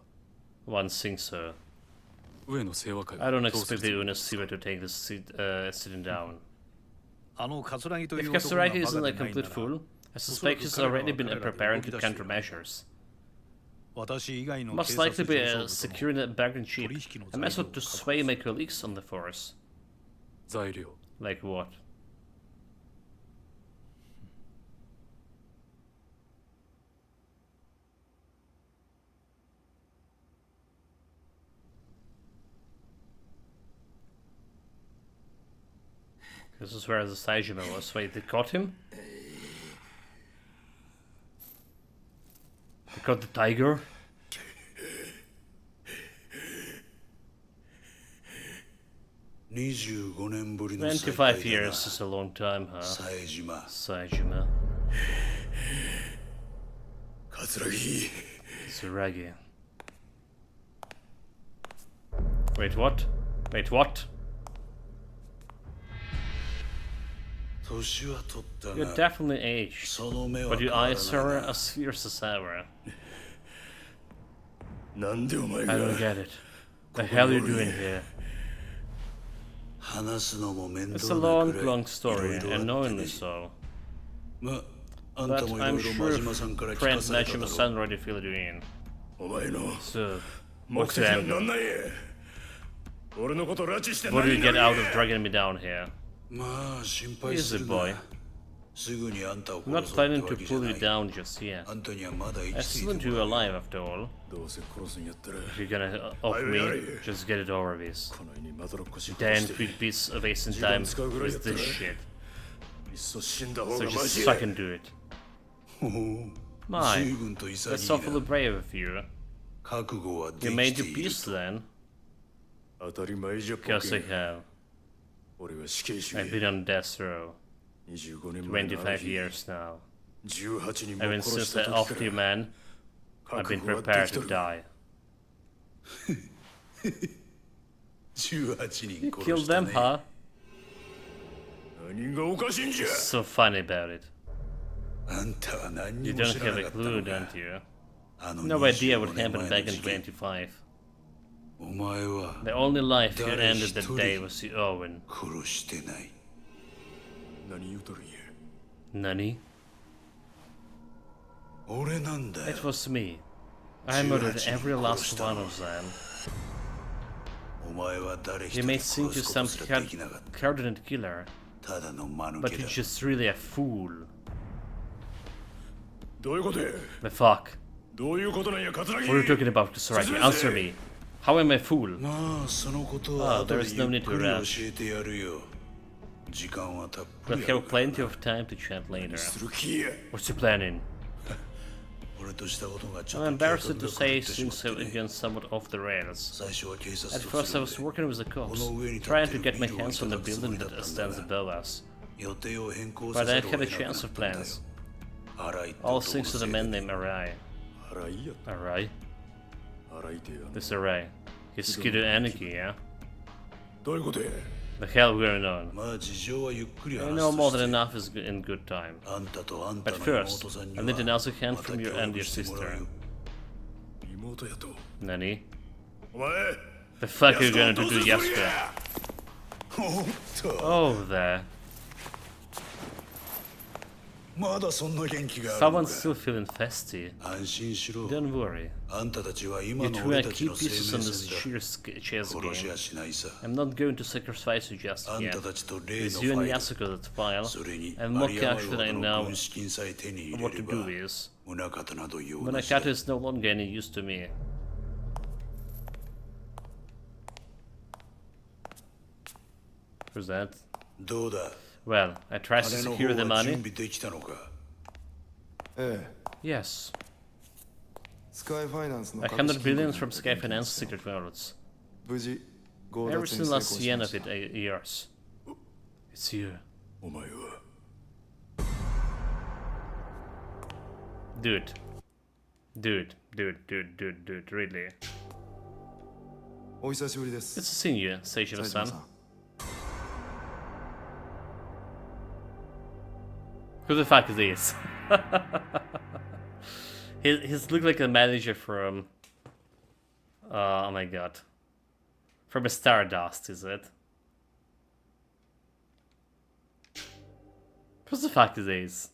Speaker 1: One thinks so.
Speaker 5: 上野清和会
Speaker 1: I don't
Speaker 5: をどう
Speaker 1: expect
Speaker 5: する
Speaker 1: the
Speaker 5: つもり
Speaker 1: Una
Speaker 5: ですか。
Speaker 1: Siva to take this seat, sitting down.
Speaker 4: あの桂木とい
Speaker 1: If
Speaker 4: う男が
Speaker 1: Katsuragi
Speaker 4: バカ
Speaker 1: isn't
Speaker 4: で
Speaker 1: a
Speaker 4: ないな
Speaker 1: complete
Speaker 4: ら
Speaker 1: fool, I suspect he's already been preparing to countermeasures.
Speaker 4: 私以外の警
Speaker 1: Most
Speaker 4: 察
Speaker 1: likely
Speaker 4: 上
Speaker 1: be
Speaker 4: 層部と
Speaker 1: securing a bargain chip,
Speaker 4: 取引の
Speaker 1: a
Speaker 4: 材
Speaker 1: method
Speaker 4: 料を
Speaker 1: to
Speaker 4: 確保
Speaker 1: sway
Speaker 4: す
Speaker 1: my
Speaker 4: る。
Speaker 1: colleagues on the force.
Speaker 5: 材料
Speaker 1: Like what? This is where the Saijima was. Wait, they caught him? They caught the tiger?
Speaker 3: 25年ぶりの再
Speaker 1: 25
Speaker 3: 会だ
Speaker 1: years
Speaker 3: な
Speaker 1: is a long time, huh?
Speaker 3: 冴島
Speaker 1: Saijima.
Speaker 3: 桂
Speaker 1: Suragi. Wait, what? Wait, what?
Speaker 3: 年は取った
Speaker 1: You're
Speaker 3: が
Speaker 1: definitely aged,
Speaker 3: その目は
Speaker 1: but
Speaker 3: 変
Speaker 1: your
Speaker 3: わら
Speaker 1: eyes
Speaker 3: ない
Speaker 1: are
Speaker 3: な
Speaker 1: as fierce as ever.
Speaker 3: なんでお前
Speaker 1: I
Speaker 3: が
Speaker 1: don't get it. The hell you doing here?
Speaker 3: 話すのも面
Speaker 1: It's
Speaker 3: 倒
Speaker 1: a
Speaker 3: な
Speaker 1: long,
Speaker 3: くらい
Speaker 1: long story,
Speaker 3: いろいろあって
Speaker 1: unknowingly
Speaker 3: ね
Speaker 1: so.
Speaker 3: まあんた
Speaker 1: But
Speaker 3: もいろ
Speaker 1: I'm
Speaker 3: いろ
Speaker 1: sure
Speaker 3: 真島さんから聞か
Speaker 1: friend
Speaker 3: されただ
Speaker 1: Mashima
Speaker 3: ろ
Speaker 1: San already filled you in.
Speaker 3: お前の
Speaker 1: So,
Speaker 3: 目
Speaker 1: what's
Speaker 3: 的
Speaker 1: your
Speaker 3: はなん
Speaker 1: angle?
Speaker 3: なんや俺のこと拉致して
Speaker 1: What do you
Speaker 3: 何
Speaker 1: get
Speaker 3: なん
Speaker 1: out
Speaker 3: や
Speaker 1: of dragging me down here?
Speaker 3: まあ心配す
Speaker 1: Easy
Speaker 3: る
Speaker 1: boy.
Speaker 3: なすぐにあんたを
Speaker 1: I'm not
Speaker 3: 殺そうって
Speaker 1: planning
Speaker 3: わ
Speaker 1: to
Speaker 3: けじゃ
Speaker 1: pull
Speaker 3: な
Speaker 1: you
Speaker 3: い
Speaker 1: down just yet.
Speaker 3: あんたにはまだ生
Speaker 1: I
Speaker 3: きてい
Speaker 1: still want
Speaker 3: て
Speaker 1: you
Speaker 3: もらう
Speaker 1: alive after all.
Speaker 3: どうせ殺すんやったら
Speaker 1: If you're gonna off me, just get it over with.
Speaker 3: この世にまどろっこしいこと
Speaker 1: Then
Speaker 3: して
Speaker 1: quick bits of wasting time with this shit.
Speaker 3: いっそ死んだ方
Speaker 1: So
Speaker 3: がマ
Speaker 1: just
Speaker 3: シ
Speaker 1: suck
Speaker 3: や
Speaker 1: and do it.
Speaker 3: おお
Speaker 1: My,
Speaker 3: 随分と潔
Speaker 1: that's
Speaker 3: い
Speaker 1: awfully
Speaker 3: な
Speaker 1: brave of you.
Speaker 3: 覚悟はで
Speaker 1: You
Speaker 3: き
Speaker 1: made
Speaker 3: て
Speaker 1: your
Speaker 3: いる
Speaker 1: peace then.
Speaker 3: 当たり前じゃボ
Speaker 1: Because I
Speaker 3: ケ
Speaker 1: have.
Speaker 3: 俺は死刑囚
Speaker 1: I've
Speaker 3: や
Speaker 1: been on death row
Speaker 3: 25年前のある
Speaker 1: 25
Speaker 3: 日
Speaker 1: years now.
Speaker 3: 18人
Speaker 1: Ever
Speaker 3: も殺し
Speaker 1: since
Speaker 3: た
Speaker 1: I
Speaker 3: 時
Speaker 1: offed you,
Speaker 3: から
Speaker 1: man, I've
Speaker 3: 覚
Speaker 1: been
Speaker 3: 悟はで
Speaker 1: prepared
Speaker 3: きと
Speaker 1: to
Speaker 3: る
Speaker 1: die.
Speaker 3: 18人
Speaker 1: You
Speaker 3: 殺
Speaker 1: killed
Speaker 3: した
Speaker 1: them,
Speaker 3: ね
Speaker 1: huh?
Speaker 3: 何がおかしいんじゃ
Speaker 1: So funny about it.
Speaker 3: あんたは何に
Speaker 1: You
Speaker 3: も
Speaker 1: don't
Speaker 3: 知ら
Speaker 1: have
Speaker 3: な
Speaker 1: a
Speaker 3: かった
Speaker 1: clue,
Speaker 3: のか
Speaker 1: don't you?
Speaker 3: あの
Speaker 1: No idea
Speaker 3: 25
Speaker 1: what
Speaker 3: 年
Speaker 1: happened
Speaker 3: 前
Speaker 1: back
Speaker 3: の
Speaker 1: in
Speaker 3: 事件
Speaker 1: 25.
Speaker 3: お前は
Speaker 1: The only life you
Speaker 3: 誰
Speaker 1: ended
Speaker 3: 一
Speaker 1: that
Speaker 3: 人
Speaker 1: day was your own.
Speaker 3: 殺してない何言うとるんや
Speaker 1: Nani?
Speaker 3: 俺なんだよ
Speaker 1: It was me. I murdered every last one of them.
Speaker 3: お前は誰一
Speaker 1: You
Speaker 3: 人
Speaker 1: may
Speaker 3: 殺
Speaker 1: think
Speaker 3: す
Speaker 1: you're
Speaker 3: こ
Speaker 1: some
Speaker 3: とすらできなかった
Speaker 1: coordinate killer,
Speaker 3: ただの間抜
Speaker 1: but
Speaker 3: け
Speaker 1: you're
Speaker 3: だ
Speaker 1: just really a fool.
Speaker 3: どういうことや
Speaker 1: The fuck?
Speaker 3: どういうことなんや桂木
Speaker 1: What are you talking about, Kusaragi? Answer me. How am I a fool?
Speaker 3: まあそのことは
Speaker 1: Oh,
Speaker 3: 後で
Speaker 1: there's
Speaker 3: ゆ
Speaker 1: no
Speaker 3: っ
Speaker 1: need
Speaker 3: く
Speaker 1: to
Speaker 3: り
Speaker 1: rush.
Speaker 3: 教えてやるよ時間はたっぷ
Speaker 1: We'll
Speaker 3: りある
Speaker 1: have plenty of time to chat later.
Speaker 3: する気や
Speaker 1: What's you planning?
Speaker 3: 俺としたことがちょ
Speaker 1: I'm
Speaker 3: っと
Speaker 1: embarrassed to
Speaker 3: 計
Speaker 1: say
Speaker 3: 画が狂ってしま
Speaker 1: things
Speaker 3: って
Speaker 1: have
Speaker 3: ね
Speaker 1: gone somewhat off the rails.
Speaker 3: 最初は警察
Speaker 1: At
Speaker 3: と
Speaker 1: first,
Speaker 3: す
Speaker 1: I
Speaker 3: る
Speaker 1: was
Speaker 3: んで
Speaker 1: working with the cops,
Speaker 3: この上に立って
Speaker 1: trying to get my
Speaker 3: ビルを
Speaker 1: hands on the
Speaker 3: 叩くつも
Speaker 1: building
Speaker 3: りだ
Speaker 1: that
Speaker 3: ったんだ
Speaker 1: stands
Speaker 3: が
Speaker 1: above us.
Speaker 3: 予定を変更
Speaker 1: But
Speaker 3: さ
Speaker 1: I
Speaker 3: せる
Speaker 1: had a
Speaker 3: を得なくな
Speaker 1: chance
Speaker 3: っ
Speaker 1: of
Speaker 3: たんだよ
Speaker 1: plans.
Speaker 3: 荒井って
Speaker 1: All
Speaker 3: 男の
Speaker 1: thanks to
Speaker 3: せ
Speaker 1: the
Speaker 3: い
Speaker 1: man
Speaker 3: で
Speaker 1: named Arai.
Speaker 3: 荒井や
Speaker 1: Arai?
Speaker 3: 荒井ってや
Speaker 1: This Arai. He's skewed anarchy, yeah?
Speaker 3: どういうことや
Speaker 1: The hell going on?
Speaker 3: まあ事情はゆっくり
Speaker 1: I
Speaker 3: 話
Speaker 1: know
Speaker 3: す
Speaker 1: more
Speaker 3: と
Speaker 1: than
Speaker 3: して
Speaker 1: enough is in good time.
Speaker 3: あんたとあんた
Speaker 1: But
Speaker 3: の
Speaker 1: first,
Speaker 3: 妹さんに
Speaker 1: I
Speaker 3: は
Speaker 1: need an other hand
Speaker 3: また
Speaker 1: from your
Speaker 3: 協
Speaker 1: and
Speaker 3: 力
Speaker 1: your
Speaker 3: してもらう
Speaker 1: sister.
Speaker 3: よ妹やと
Speaker 1: Nani?
Speaker 3: お前
Speaker 1: The fuck are you gonna
Speaker 3: どう
Speaker 1: do
Speaker 3: す
Speaker 1: to
Speaker 3: るつもり
Speaker 1: Yasuka?
Speaker 3: やおっと
Speaker 1: Oh, there.
Speaker 3: まだそんな元気があるの
Speaker 1: Someone's
Speaker 3: か
Speaker 1: still feeling festy.
Speaker 3: 安心しろ
Speaker 1: Don't worry.
Speaker 3: あんたたちは今
Speaker 1: You
Speaker 3: の
Speaker 1: two
Speaker 3: 俺
Speaker 1: are
Speaker 3: たち
Speaker 1: key
Speaker 3: の生
Speaker 1: pieces on
Speaker 3: 命
Speaker 1: this
Speaker 3: 線だ
Speaker 1: chess
Speaker 3: 殺し
Speaker 1: game.
Speaker 3: はしないさ
Speaker 1: I'm not going to sacrifice you just
Speaker 3: あん
Speaker 1: yet.
Speaker 3: たたちと例の
Speaker 1: It's
Speaker 3: フ
Speaker 1: you and
Speaker 3: ァイル
Speaker 1: Yasuko that file,
Speaker 3: それに
Speaker 1: and
Speaker 3: 有
Speaker 1: what
Speaker 3: り余
Speaker 1: cash
Speaker 3: る
Speaker 1: that
Speaker 3: ほ
Speaker 1: I
Speaker 3: どの
Speaker 1: know
Speaker 3: 軍資金さえ手に入れ
Speaker 1: what
Speaker 3: れ
Speaker 1: to
Speaker 3: ば
Speaker 1: do is.
Speaker 3: 宗方など用なしだ
Speaker 1: Munakata is no longer any use to me. Who's that?
Speaker 3: どうだ
Speaker 1: Well, I tried to
Speaker 3: 金の
Speaker 1: secure the
Speaker 3: 方は準
Speaker 1: money.
Speaker 3: 備できたのか
Speaker 6: ええ
Speaker 1: Yes.
Speaker 6: スカイファイナンスの
Speaker 1: 100 billions from Sky Finance secret wallets.
Speaker 6: 無事強
Speaker 1: Every
Speaker 6: 奪に
Speaker 1: single
Speaker 6: 成功
Speaker 1: last
Speaker 6: し
Speaker 1: yen
Speaker 6: ま
Speaker 1: of
Speaker 6: し
Speaker 1: it
Speaker 6: た
Speaker 1: yours. It's you.
Speaker 3: お前は
Speaker 1: Dude. Dude, really.
Speaker 6: お久しぶりです
Speaker 1: Good to see you, Seishiro
Speaker 6: 斉島
Speaker 1: san.
Speaker 6: さん
Speaker 1: Who the fuck is this? He's looked like a manager from... oh my god. From a Stardust, is it? Who the fuck is this?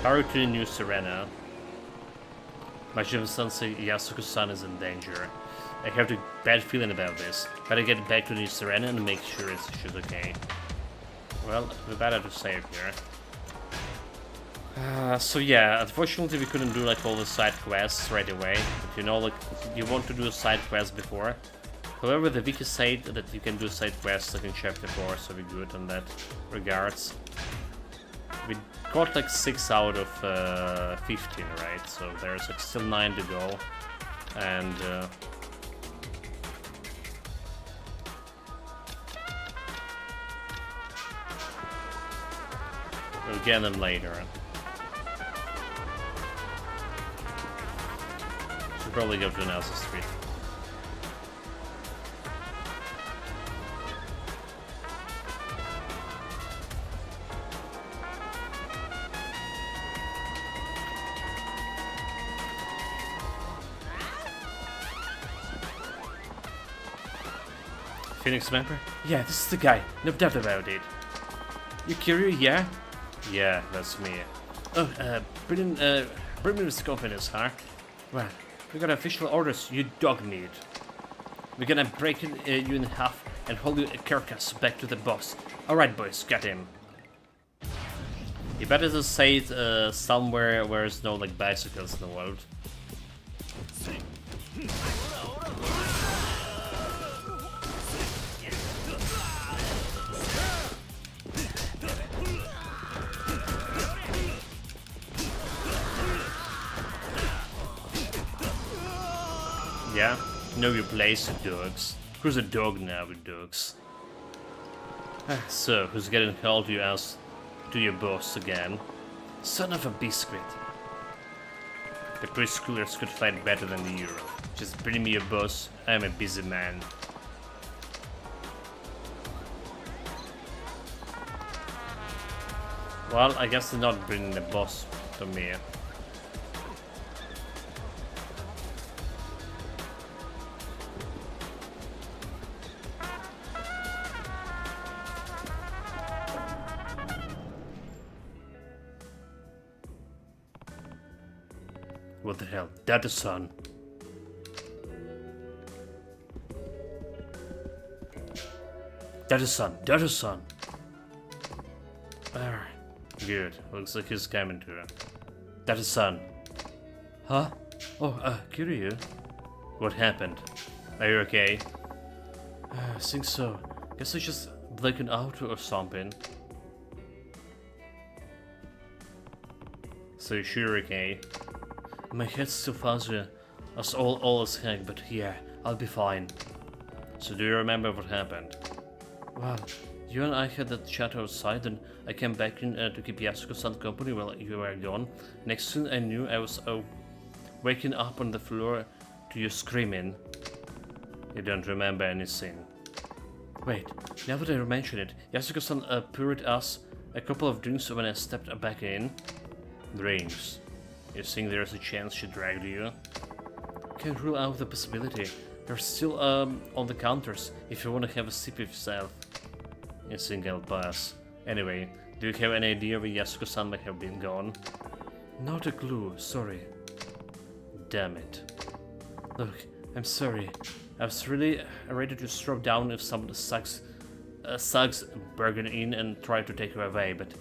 Speaker 1: Haruki to the new Serena. My Sensei Yasuko-san is in danger. I have a bad feeling about this. Better get back to New Serena and make sure she's okay. Well, we better to save here. So yeah, unfortunately we couldn't do like all the side quests right away. But you know, like you want to do a side quest before. However, the wiki said that you can do side quests like in chapter 4, so we're good on that regards. We got like 6 out of 15, right? So there's like still 9 to go. And We'll get them later. Should probably go to Nelson Street. Phoenix member? Yeah, this is the guy. No doubt about it. You Kiryu, yeah? Yeah, that's me. Oh, bring me the scope in this, huh? Well, we got official orders, you dog meat. We're gonna break you in half and hold you a carcass back to the boss. Alright, boys, got him. You better just say it somewhere where there's no, like, bicycles in the world. Yeah, know your place, dogs. Who's a dog now with dogs? So, who's getting called you as to your boss again? Son of a biscuit. The preschoolers could fight better than the Euro. Just bring me your boss, I'm a busy man. Well, I guess they're not bringing the boss to me. What the hell? Data-san. Data-san, Data-san. Alright, good. Looks like he's coming to her. Data-san. Huh? Oh, Kiryu. What happened? Are you okay? I think so. Guess I just blackened out or something. So you sure okay? My head's still fuzzy as all as heck, but yeah, I'll be fine. So do you remember what happened? Well, you and I had that chat outside, and I came back in to keep Yasuko-san company while you were gone. Next thing I knew, I was waking up on the floor to you screaming. You don't remember anything. Wait, now that I mention it, Yasuko-san poured us a couple of drinks when I stepped back in. Drinks. You think there's a chance she dragged you? Can't rule out the possibility. They're still on the counters if you want to have a sip yourself. You think I'll pass. Anyway, do you have any idea where Yasuko-san might have been gone? Not a clue, sorry. Damn it. Look, I'm sorry. I was really ready to strap down if some sucks bargain in and try to take her away, but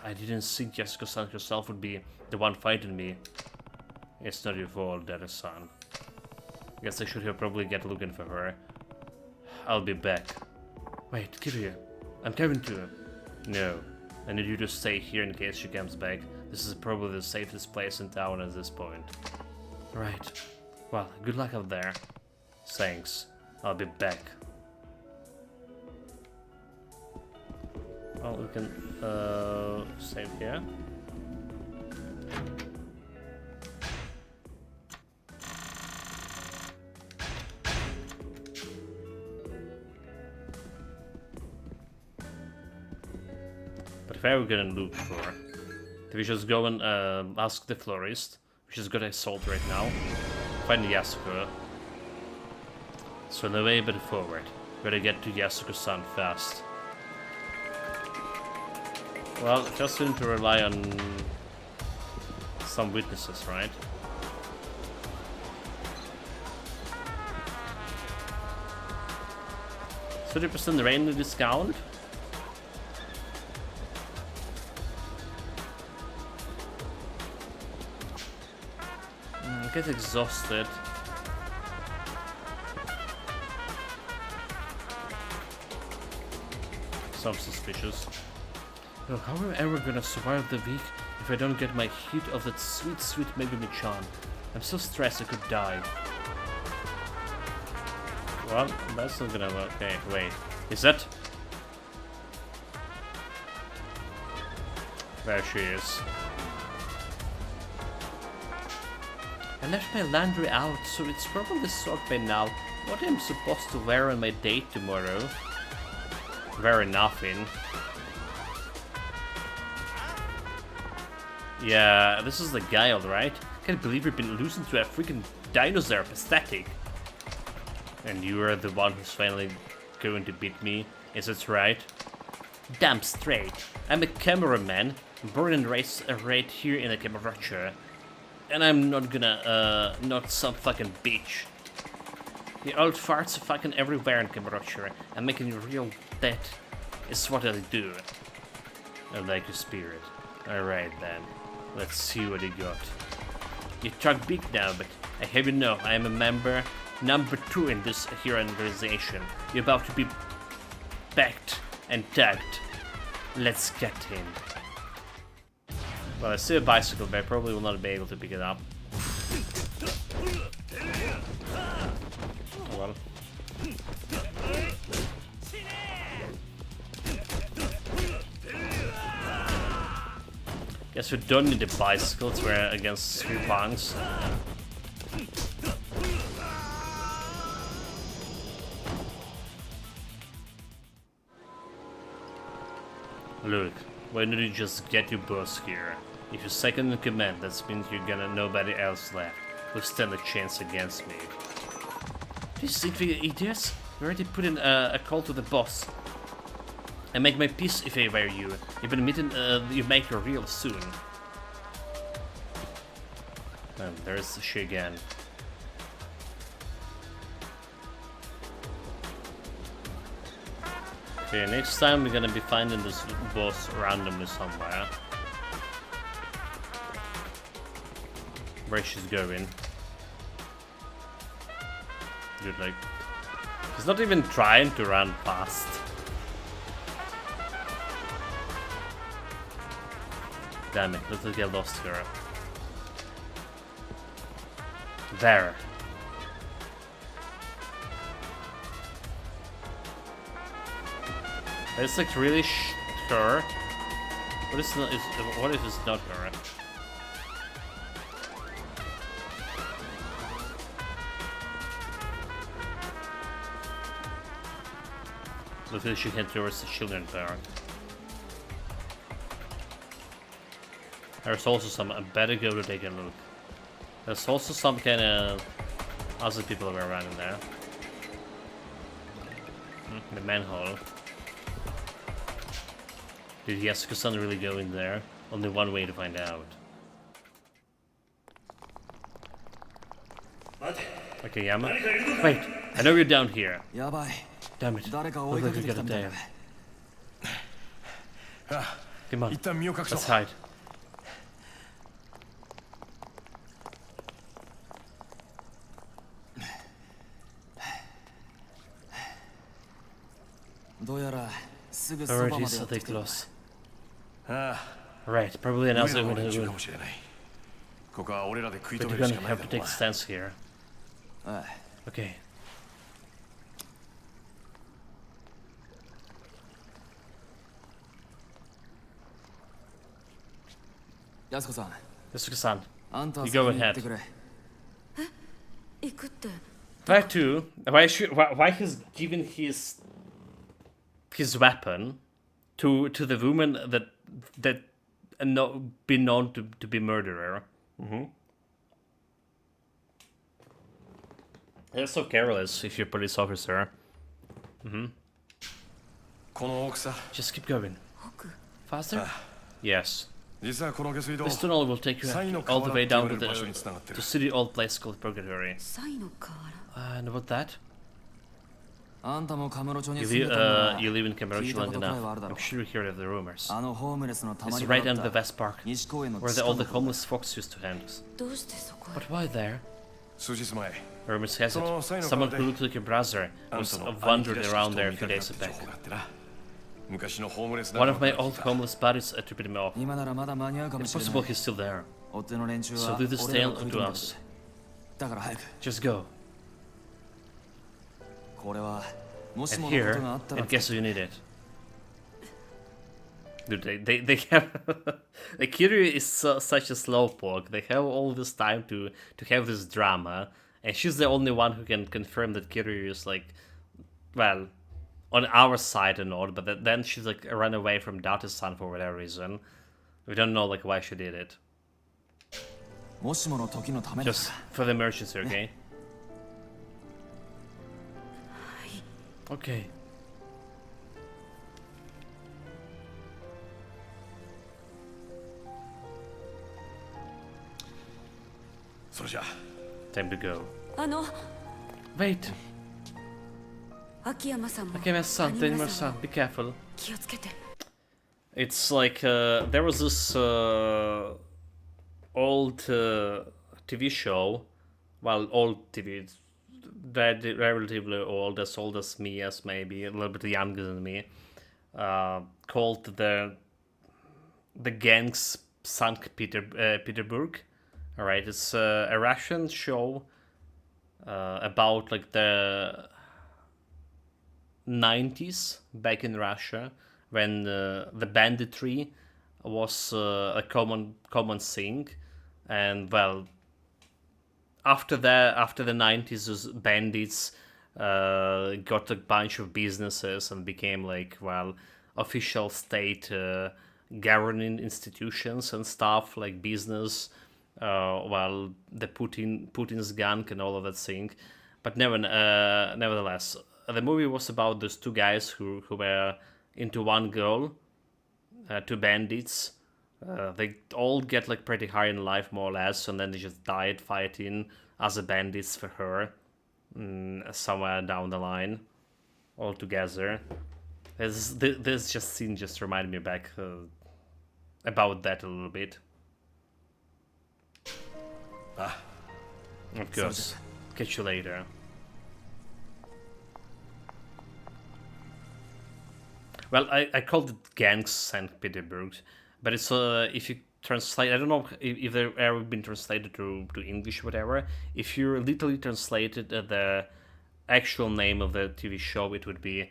Speaker 1: I didn't think Yasuko-san herself would be the one fighting me. It's not your fault, Data-san. Guess I should have probably get looking for her. I'll be back. Wait, Kiryu. I'm coming to her. No. I need you to stay here in case she comes back. This is probably the safest place in town at this point. Right. Well, good luck out there. Thanks. I'll be back. Well, we can save here. But if I were gonna look for, we just go and ask the florist, which has got a salt right now. Find Yasuko. So no way but forward. Gotta get to Yasuko-san fast. Well, just need to rely on some witnesses, right? %30 rain discount? I get exhausted. Some suspicious. Oh, how am I ever gonna survive the week if I don't get my hit of that sweet, sweet Megumi-chan? I'm so stressed I could die. Well, that's not gonna work. Okay, wait. Is that? There she is. I left my laundry out, so it's probably soaked by now. What am I supposed to wear on my date tomorrow? Wear nothing. Yeah, this is the guy, alright? Can't believe we've been loosened to a freaking dinosaur. Pathetic. And you are the one who's finally going to beat me. Is it right? Damn straight. I'm a cameraman, born and raised right here in the Camaracha. And I'm not gonna, not some fucking bitch. The old farts are fucking everywhere in Camaracha, and making you real dead is what I do. I like your spirit. Alright then, let's see what you got. You talk big now, but I have you know, I am a member number 2 in this here organization. You're about to be backed and tagged. Let's get him. Well, I see a bicycle, but I probably will not be able to pick it up. Oh well. Guess we don't need the bicycles, we're against 3 punks. Look, why don't you just get your boss here? If you're second in command, that means you're gonna nobody else left will stand a chance against me. Do you think we idiots? We already put in a call to the boss. I make my peace if I were you. You've been meeting you make her real soon. And there's she again. Okay, next time we're gonna be finding this boss randomly somewhere. Where she's going. Dude, like, he's not even trying to run fast. Damn it, let's get lost here. There. It's like really her. What is not? What if it's not her? Looks like she head towards the children's park. There's also some. I better go to take a look. There's also some kind of other people around in there. The manhole. Did Yakuza really go in there? Only one way to find out. Okay, Yama. Wait, I know you're down here. Damn it. Looks like we got a tail. Come on, let's hide. Alright, he's so close. Right, probably another one who will. But you're gonna have to take a stance here. Okay. Yasuko-san, you go ahead. Why too? Why he's given his weapon to the woman that been known to be murderer? You're so careless if you're a police officer. Just keep going. Faster? Yes. This tunnel will take you all the way down to the city old place called Purgatory. And about that? You live in Kamurocho long enough. I'm sure you heard of the rumors. It's right under the West Park, where all the homeless folks used to hang. But why there? Rumors has it, someone who looked like your brother was wandered around there a few days back. One of my old homeless buddies attributed me off. It's possible he's still there. So do this tale to us. Just go. And here, in case you need it. Dude, they have like Kiryu is such a slowpoke. They have all this time to have this drama, and she's the only one who can confirm that Kiryu is like, well, on our side and all. But then she's like run away from Date-san for whatever reason. We don't know like why she did it.
Speaker 7: もしもの時のためだ。
Speaker 1: Just for the emergency, okay? Okay.
Speaker 3: それじゃ
Speaker 1: Time to go.
Speaker 8: あの
Speaker 1: Wait,
Speaker 8: 秋山さんも
Speaker 1: Akeme-san,
Speaker 8: 谷村さ
Speaker 1: Tenma-san,
Speaker 8: んも
Speaker 1: be careful.
Speaker 8: 気をつけて。
Speaker 1: It's like there was this old TV show, well, old TV, relatively old, as old as me, as maybe a little bit younger than me, called the Gangs St. Petersburg. All right, it's a Russian show about like the 90s back in Russia, when the banditry was a common thing, and well, after the 90s, those bandits got a bunch of businesses and became like, well, official state governing institutions and stuff, like business, well, the Putin's gang and all of that thing. But nevertheless, the movie was about those two guys who were into one girl, two bandits. They all get like pretty high in life, more or less, and then they just died fighting as a bandits for her somewhere down the line, all together. This just scene just reminded me back about that a little bit. Of course. Catch you later. Well, I called it Gangs St. Petersburg, but it's if you translate, I don't know if they've ever been translated to English or whatever. If you literally translated the actual name of the TV show, it would be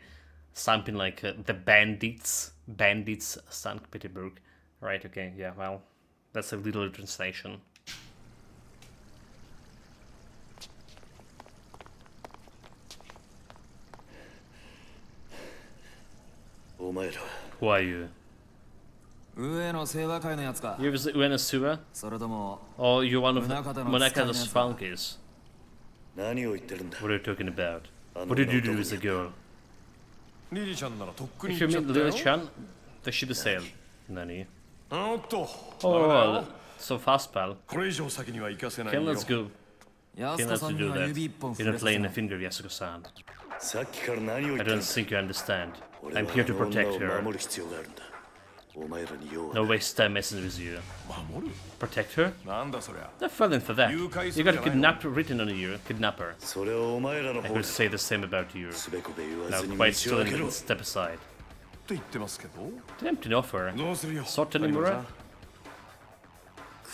Speaker 1: something like the Bandits St. Petersburg. Right? Okay. Yeah. Well, that's a literal translation. Who are you?
Speaker 7: 上の清和会のやつか。
Speaker 1: You was Uenosua?
Speaker 7: それとも
Speaker 1: Or you're one of
Speaker 7: Munakata no
Speaker 1: Monaka's
Speaker 7: Tsukai no
Speaker 1: funkies?
Speaker 3: 何を言ってるんだ
Speaker 1: What are you talking about? What did you do with the girl?
Speaker 3: リリちゃんならとっくに
Speaker 1: If
Speaker 3: 行
Speaker 1: you
Speaker 3: っちゃっ
Speaker 1: mean
Speaker 3: たよ
Speaker 1: Lily-chan, does she the same? Nani?
Speaker 3: おっと
Speaker 1: Oh,
Speaker 3: だから
Speaker 1: so fast, pal.
Speaker 3: これ以上先には行かせない
Speaker 1: Okay,
Speaker 3: よ
Speaker 1: let's go.
Speaker 7: 安
Speaker 1: Okay,
Speaker 7: 子
Speaker 1: let's
Speaker 7: さんに
Speaker 1: do
Speaker 7: は
Speaker 1: that.
Speaker 7: 指一本
Speaker 1: You're
Speaker 7: 触れ
Speaker 1: not
Speaker 7: させ
Speaker 1: laying
Speaker 7: な
Speaker 1: a
Speaker 7: い。
Speaker 1: finger, Yasuko-san.
Speaker 3: さっきから何を
Speaker 1: I
Speaker 3: 言ってる
Speaker 1: don't
Speaker 3: んだ
Speaker 1: think you understand.
Speaker 3: 俺
Speaker 1: I'm
Speaker 3: は
Speaker 1: here to
Speaker 3: あの
Speaker 1: protect
Speaker 3: 女を
Speaker 1: her.
Speaker 3: 守る必要があるんだお前らに用は
Speaker 1: No waste time messing with you.
Speaker 3: 守る
Speaker 1: Protect her?
Speaker 3: なんだそりゃ
Speaker 1: No falling for that.
Speaker 3: 誘拐す
Speaker 1: You
Speaker 3: る
Speaker 1: got
Speaker 3: じゃないの
Speaker 1: kidnapped written on you, kidnapper.
Speaker 3: それはお前らの
Speaker 1: I
Speaker 3: 方
Speaker 1: could
Speaker 3: だ
Speaker 1: say the same about you.
Speaker 3: すべこべ言わ
Speaker 1: Now
Speaker 3: ずに
Speaker 1: quite
Speaker 3: 道を
Speaker 1: still
Speaker 3: 開けろ
Speaker 1: and
Speaker 3: っ
Speaker 1: step aside.
Speaker 3: て言ってますけど
Speaker 1: Tempting offer.
Speaker 3: どうするよ
Speaker 1: Sort
Speaker 3: 谷村さ
Speaker 1: Tanimura?
Speaker 3: ん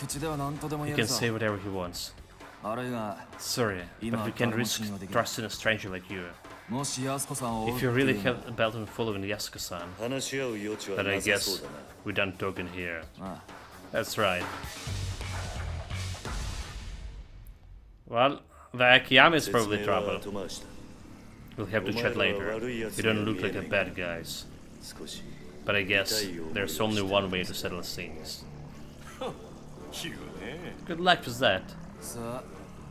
Speaker 7: 口では何とでも
Speaker 1: He
Speaker 7: 言え
Speaker 1: can
Speaker 7: るさ
Speaker 1: say。whatever he wants.
Speaker 7: 悪いが、
Speaker 1: Sorry, but we can't risk trusting a stranger like you.
Speaker 7: もし安子さんを追うっ
Speaker 1: If
Speaker 7: て
Speaker 1: you
Speaker 7: いう
Speaker 1: really
Speaker 7: のな
Speaker 1: have belt and following Yasuko-san,
Speaker 3: 話し合う余地は
Speaker 1: but I
Speaker 3: なさそう
Speaker 1: guess
Speaker 3: だな
Speaker 1: we don't talk in here.
Speaker 7: あ
Speaker 1: That's right. Well, the Akiyama is probably
Speaker 3: 説明は
Speaker 1: trouble.
Speaker 3: 後回しだ
Speaker 1: We'll have to chat later. You don't look like a bad guys.
Speaker 3: 少し
Speaker 1: But I guess there's only one way to settle things.
Speaker 3: 言うね
Speaker 1: Good luck with that.
Speaker 7: さあ、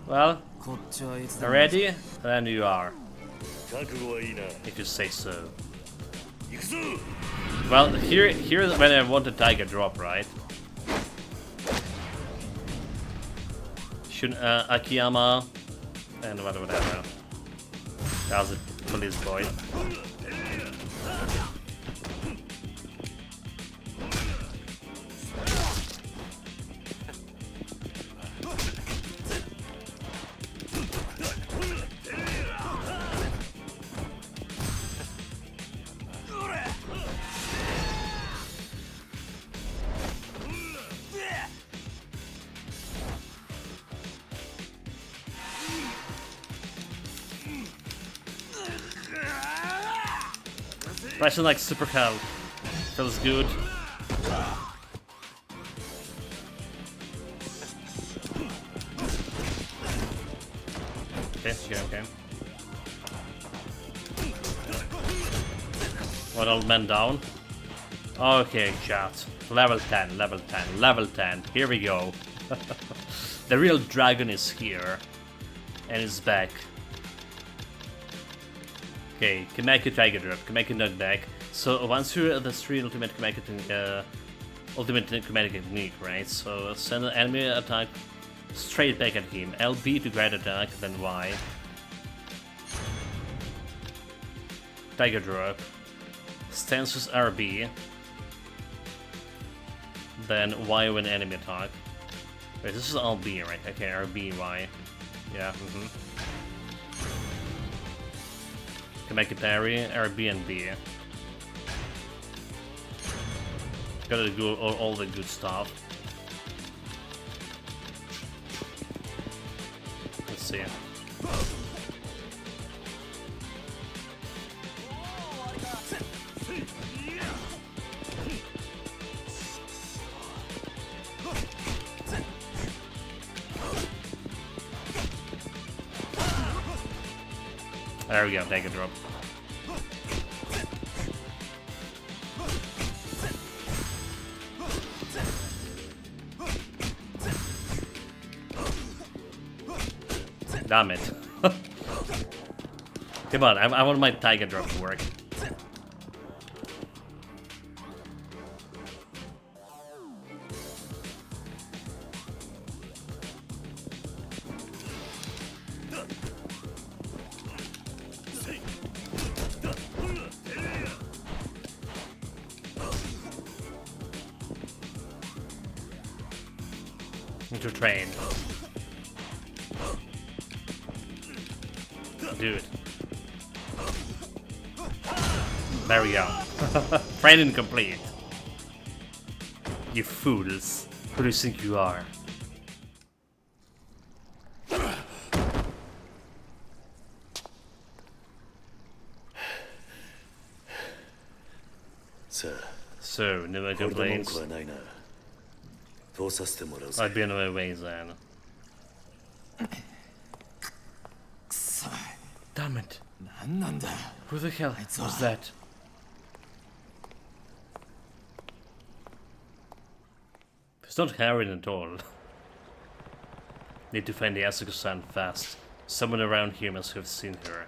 Speaker 1: Well,
Speaker 7: こっちはいつでも
Speaker 1: ready? Then you are,
Speaker 3: 覚悟はいいな
Speaker 1: if you say so.
Speaker 3: 行くぞ
Speaker 1: Well, here's when I want a tiger drop, right? Akiyama and whatever. That's a police boy. Pressing like super hell. Feels good. Okay. One old man down. Okay, chat. Level 10, level 10, level 10. Here we go. The real dragon is here. And is back. Okay, Kameki Tiger Drop, Kameki Knockback. So once you're at the 3 ultimate Kameki technique, right? So send an enemy attack straight back at him. LB to guide attack, then Y. Tiger Drop. Stances RB. Then Y when enemy attack. Wait, this is LB, right? Okay, RB, Y. Yeah, Can make it parry, RB and B. Gotta do all the good stuff. Let's see. There we go, take a drop. Damn it. Come on, I want my tiger drop to work. To train. Dude. There we go. Training complete. You fools. Who do you think you are? So, no complaints. I'd be on my way then. Damn it. Who the hell was that? It's not Harry at all. Need to find the Asuka-san fast. Someone around here must have seen her.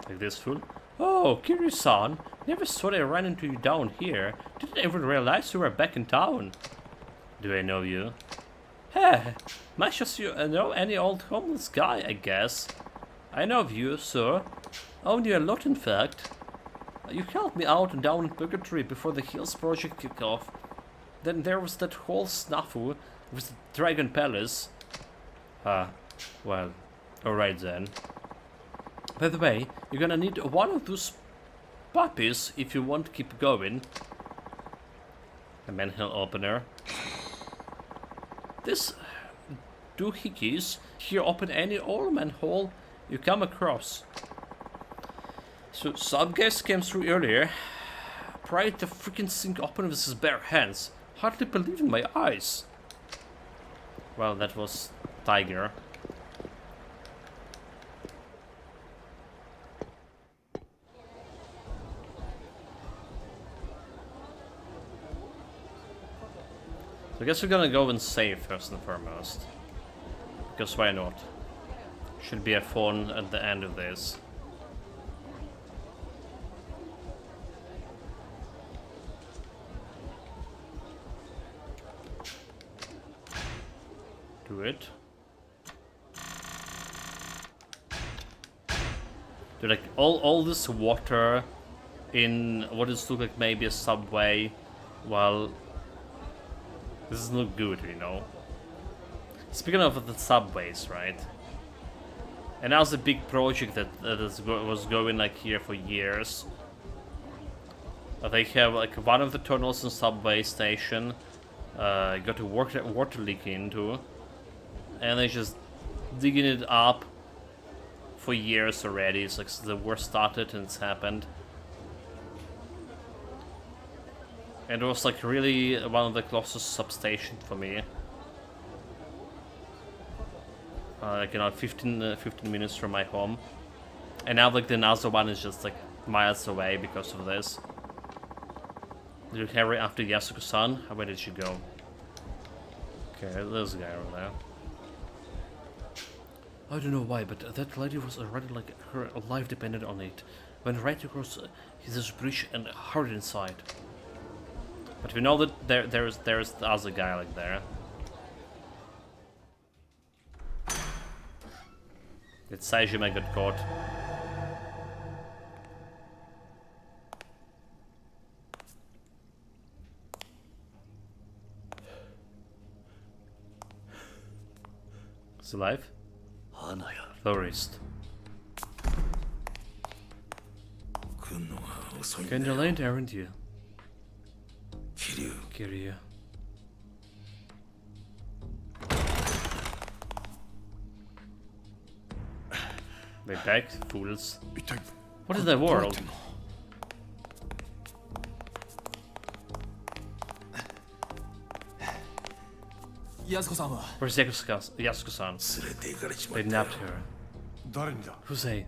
Speaker 1: Like this fool? Oh, Kiryu-san! Never thought I ran into you down here. Didn't even realize you were back in town. Do I know you? Hey, much as you know any old homeless guy, I guess. I know of you, sir. Own you a lot, in fact. You helped me out and down in Purgatory before the Hills project kicked off. Then there was that whole snafu with the Dragon Palace. Well, alright then. By the way, you're gonna need one of those puppies if you want to keep going. A manhole opener. This doohickeys here open any old manhole you come across. So some guys came through earlier, pried the freaking thing open with his bare hands. Hardly believing my eyes. Well, that was Tiger. So I guess we're gonna go and save first and foremost. Because why not? Should be a fun at the end of this. Do it. Do like all this water in what is look like maybe a subway, while this is not good, you know. Speaking of the subways, right? And that was a big project that was going like here for years. They have like one of the tunnels in subway station got a water leak into, and they just digging it up for years already. It's like the war started and it's happened. And it was like really one of the closest substations for me. like, you know, 15 minutes from my home. And now, like, the Nazo one is just, like, miles away because of this. Did you carry after Yasuko-san? Where did she go? Okay, there's a guy over there. I don't know why, but that lady was already, like, her life depended on it. Went right across his bridge and hurried inside. But we know that there's the other guy, like, there. That Saejima got caught. He's alive? Florist. Kinda late, aren't you? Kiryu. They back, fools. What is that world? Where's Yasuko-san? They nabbed her.
Speaker 3: 誰にだ
Speaker 1: Who's he?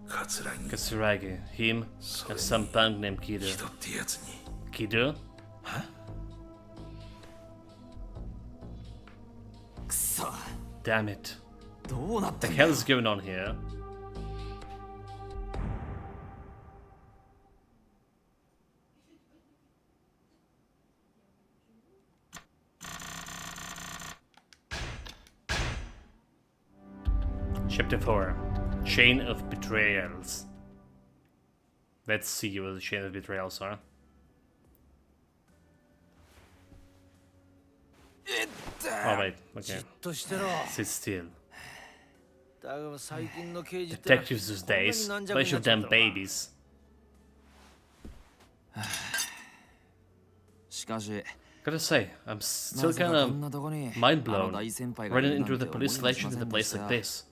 Speaker 6: 桂木
Speaker 1: Katsuragi. Him and some punk named Kido.
Speaker 6: 人ってやつに
Speaker 1: Kido? Damn it. What the hell is going on here? Chapter 4. Chain of Betrayals. Let's see what the Chain of Betrayals are. Oh wait, okay. Sit still. Detectives these days, bunch of them babies. Gotta say, I'm still kinda mind blown running into the police station in a place like this.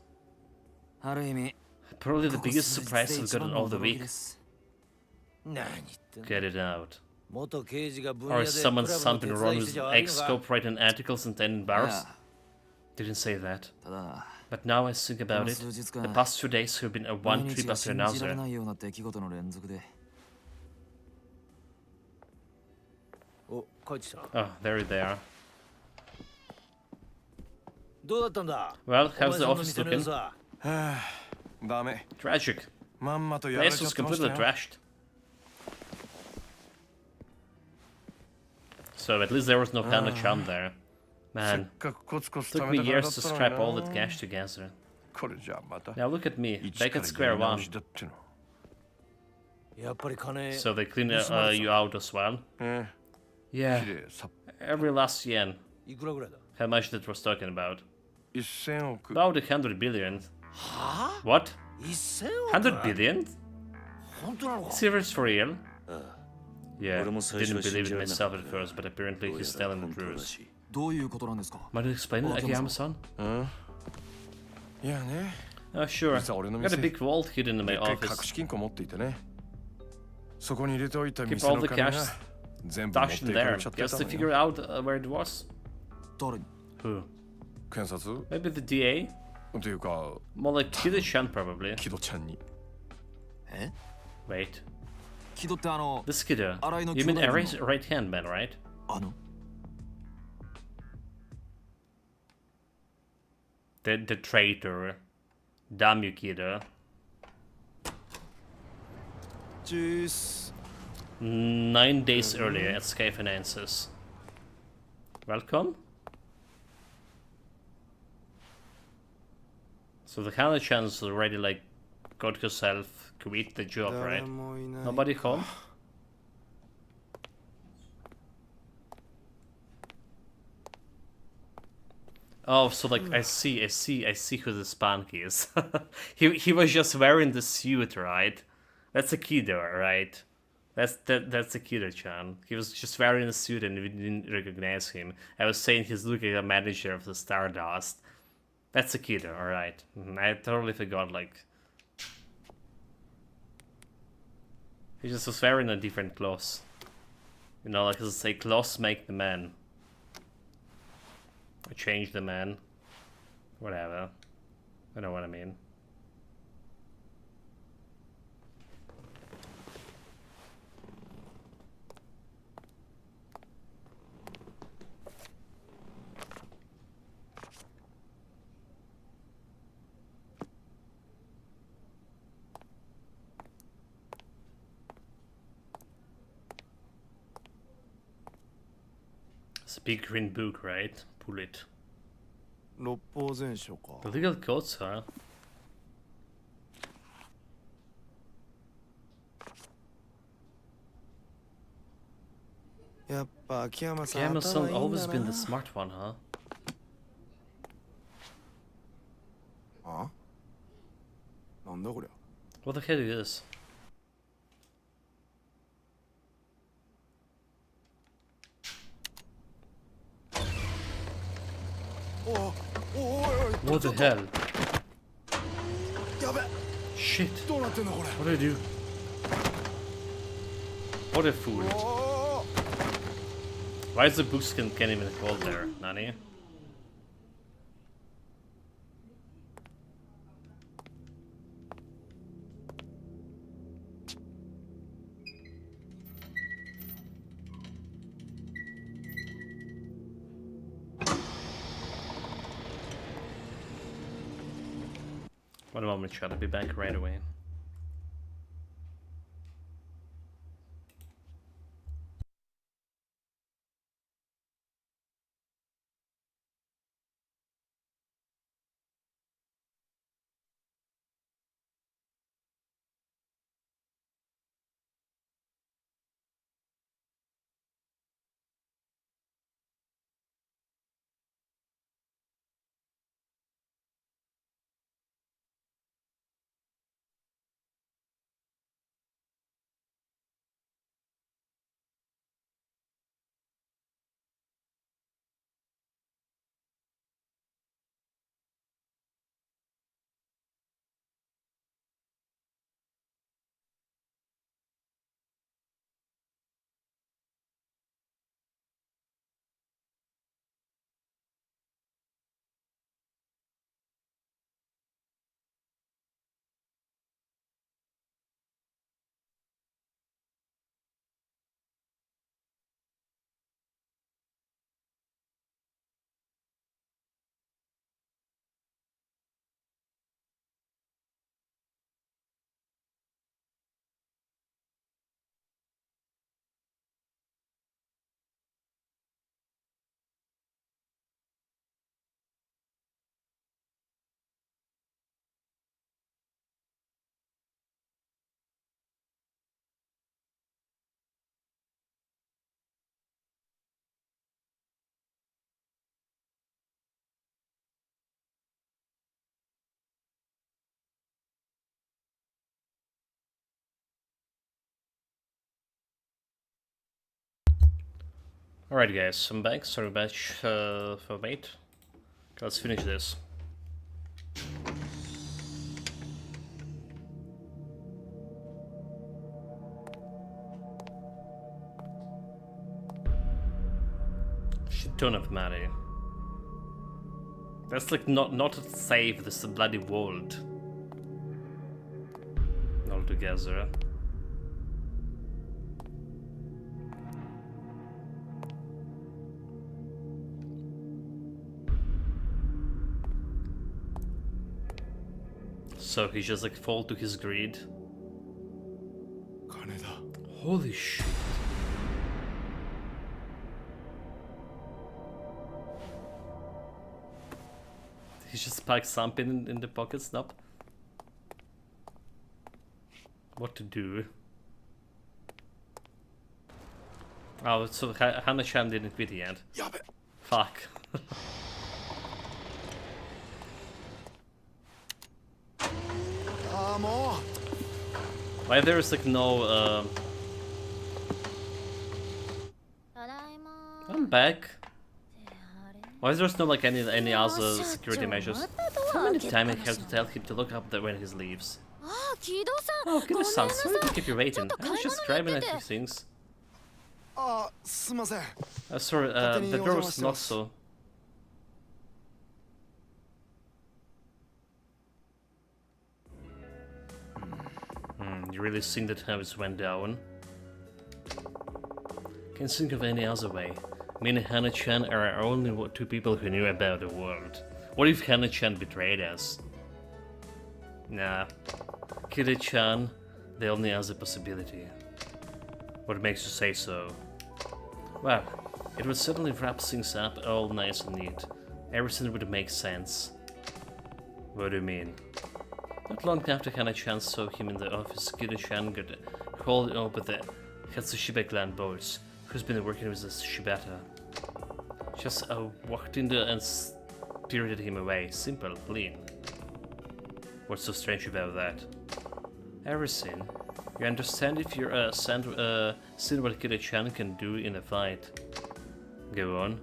Speaker 1: Probably the biggest surprise I've gotten all the week. Get it out. Or is someone something wrong with X-Scope writing articles and then embarrassed? Didn't say that. But now I think about it, the past 2 days have been a one trip after another. Oh, there they are. Well, how's the office looking?
Speaker 6: ダメ
Speaker 1: Tragic.
Speaker 6: まんまとやられ
Speaker 1: Place
Speaker 6: ちゃ
Speaker 1: was
Speaker 6: ってました
Speaker 1: completely
Speaker 6: よ
Speaker 1: trashed. So at least there was no panic charm there.
Speaker 6: せっ
Speaker 1: Man,
Speaker 6: かくコツコツ
Speaker 1: took
Speaker 6: 貯
Speaker 1: me
Speaker 6: めたからだ
Speaker 1: years
Speaker 6: っ
Speaker 1: to
Speaker 6: たの
Speaker 1: scrap
Speaker 6: に
Speaker 1: all
Speaker 6: な
Speaker 1: that cash together.
Speaker 6: これじゃあまた
Speaker 1: Now look at me,
Speaker 6: 一
Speaker 1: back
Speaker 6: か
Speaker 1: at
Speaker 6: ら
Speaker 1: square
Speaker 6: やり直
Speaker 1: one.
Speaker 6: しだっての
Speaker 1: So they clean you out as well?
Speaker 6: え
Speaker 1: Yeah,
Speaker 6: えきれいさ
Speaker 1: every last yen. How much that was talking about?
Speaker 6: 1000億
Speaker 1: About 100 billion. What? 100 billion? Serious for real? Yeah, didn't believe it myself at first, but apparently he's telling the truth.
Speaker 7: どういうことなんですか
Speaker 1: Might you explain it, Akiyama-san?
Speaker 6: いやね
Speaker 1: Oh, sure.
Speaker 6: 実は俺の
Speaker 1: Got a
Speaker 6: 店
Speaker 1: big vault hidden in
Speaker 6: で
Speaker 1: my
Speaker 6: っかい隠
Speaker 1: office.
Speaker 6: し金庫持っていてねそこに入れておいた
Speaker 1: Keep
Speaker 6: 店
Speaker 1: all
Speaker 6: の
Speaker 1: the
Speaker 6: 金が
Speaker 1: cash
Speaker 6: 全部持って
Speaker 1: stashed
Speaker 6: い
Speaker 1: in
Speaker 6: かれ
Speaker 1: there.
Speaker 6: ちゃって
Speaker 1: Just
Speaker 6: た
Speaker 1: to
Speaker 6: の
Speaker 1: figure
Speaker 6: よ
Speaker 1: out where it was.
Speaker 7: 誰に
Speaker 1: Who?
Speaker 6: 検察
Speaker 1: Maybe the DA?
Speaker 6: というか
Speaker 1: More like Kido-chan, probably.
Speaker 6: 木戸ちゃんに
Speaker 1: Wait.
Speaker 7: 木戸って
Speaker 1: This Kido.
Speaker 7: Arai no
Speaker 1: You mean
Speaker 7: Kyodai
Speaker 1: Arai's right hand man, right? The traitor. Damn you, Kido.
Speaker 6: チース
Speaker 1: 9 days earlier at Sky Finances. Welcome. So the Kana-chan's already like got herself quit the job,
Speaker 6: 誰
Speaker 1: right?
Speaker 6: もいない
Speaker 1: Nobody home? Oh, so like I see who the Spanky is. he was just wearing the suit, right? That's a Kido, right? That's a Kido-chan. He was just wearing a suit and we didn't recognize him. I was saying he's looking like a manager of the Stardust. That's a Kido, alright. I totally forgot, like... He just was wearing a different clothes. You know, like, it's say, clothes make the man. I changed the man. Whatever. I know what I mean. It's a big green book, right? Pull it.
Speaker 6: 六法全書か
Speaker 1: The legal codes, huh?
Speaker 6: やっぱ秋山さん
Speaker 1: Gamma's
Speaker 6: 頭
Speaker 1: son
Speaker 6: いいん
Speaker 1: always
Speaker 6: だ
Speaker 1: been
Speaker 6: な
Speaker 1: the smart one, huh?
Speaker 6: あなんだこりゃ
Speaker 1: What the hell is this?
Speaker 6: おおおいおい
Speaker 1: What the hell?
Speaker 6: やべ
Speaker 1: Shit.
Speaker 6: どうなってんだこれ
Speaker 1: What do I do? What a fool.
Speaker 6: おお
Speaker 1: Why is the book skin can't even hold there, Nani? One moment, chat. I'll be back right away. Alright guys, I'm back. Sorry about for wait. Let's finish this. Shit ton of money. That's like not to save this bloody world altogether. So he just like fall to his greed.
Speaker 6: 金だ
Speaker 1: Holy shit. He just spiked something in the pocket snap. What to do? Oh, so Hanasham didn't quit yet.
Speaker 6: やべ
Speaker 1: Fuck.
Speaker 6: も
Speaker 1: Why there is like no I'm back. Why there's no like any other security measures? How many times I have to tell him to look up there when he leaves? Oh, Kido-san, sorry to keep you waiting. I was just grabbing at these things.
Speaker 6: あすいません
Speaker 1: Sorry, the door was not so. You really think that how it went down? Can't think of any other way. Me and Hana-chan are our only two people who knew about the world. What if Hana-chan betrayed us? Nah. Kira-chan, the only other possibility. What makes you say so? Well, it would certainly wrap things up all nice and neat. Everything would make sense. What do you mean? Not long after Hana-chan saw him in the office, Kira-chan got called up with the Hatsushiba clan boss, who's been working with the Shibata. Just walked in there and spirited him away. Simple, clean. What's so strange about that? Everything. You understand if you're seen what Kira-chan can do in a fight. Go on.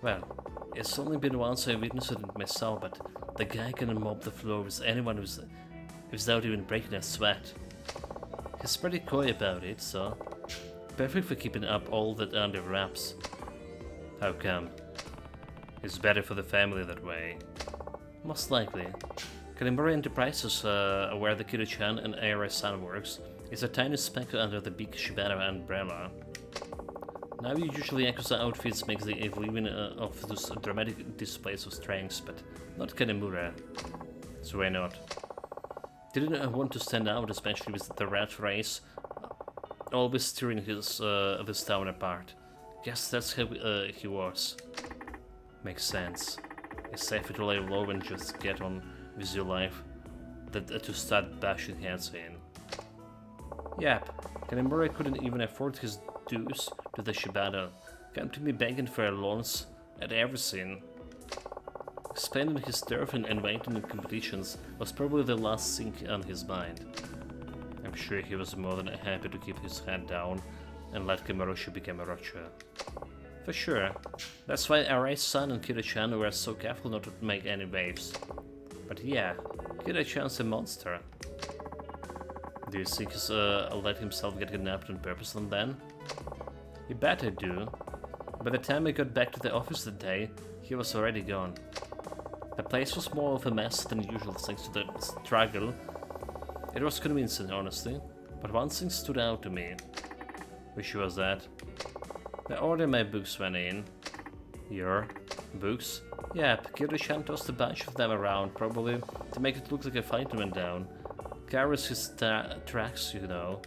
Speaker 1: Well, it's only been once I witnessed it myself, but the guy can mop the floor with anyone without even breaking a sweat. He's pretty coy about it, so perfect for keeping up all that under wraps. How come? It's better for the family that way. Most likely. Kalimura Enterprises, where the Kira-chan and Aira-san works, is a tiny speck under the big Shibata umbrella. Now usually Yakuza outfits make the living of those dramatic displays of strength, but not Kanemura. So why not? Didn't want to stand out, especially with the rat race always tearing this town apart. Guess that's how he was. Makes sense. It's safer to lay low and just get on with your life than to start bashing heads in. Yep, Kanemura couldn't even afford his dues to the Shibata. Come to me begging for loans at everything. Spending his turf and waiting in competitions was probably the last thing on his mind. I'm sure he was more than happy to keep his head down and let Kamuroshi become a Rocha. For sure. That's why Arai's-san and Kira-chan were so careful not to make any waves. But yeah, Kira-chan's a monster. Do you think he's let himself get kidnapped on purpose then? You bet I do. By the time I got back to the office that day, he was already gone. The place was more of a mess than usual thanks to the struggle. It was convincing, honestly, but one thing stood out to me. Which was that? The order my books went in. Your books? Yep, Kira-chan tossed a bunch of them around, probably to make it look like a fight went down. Carries his tracks, you know.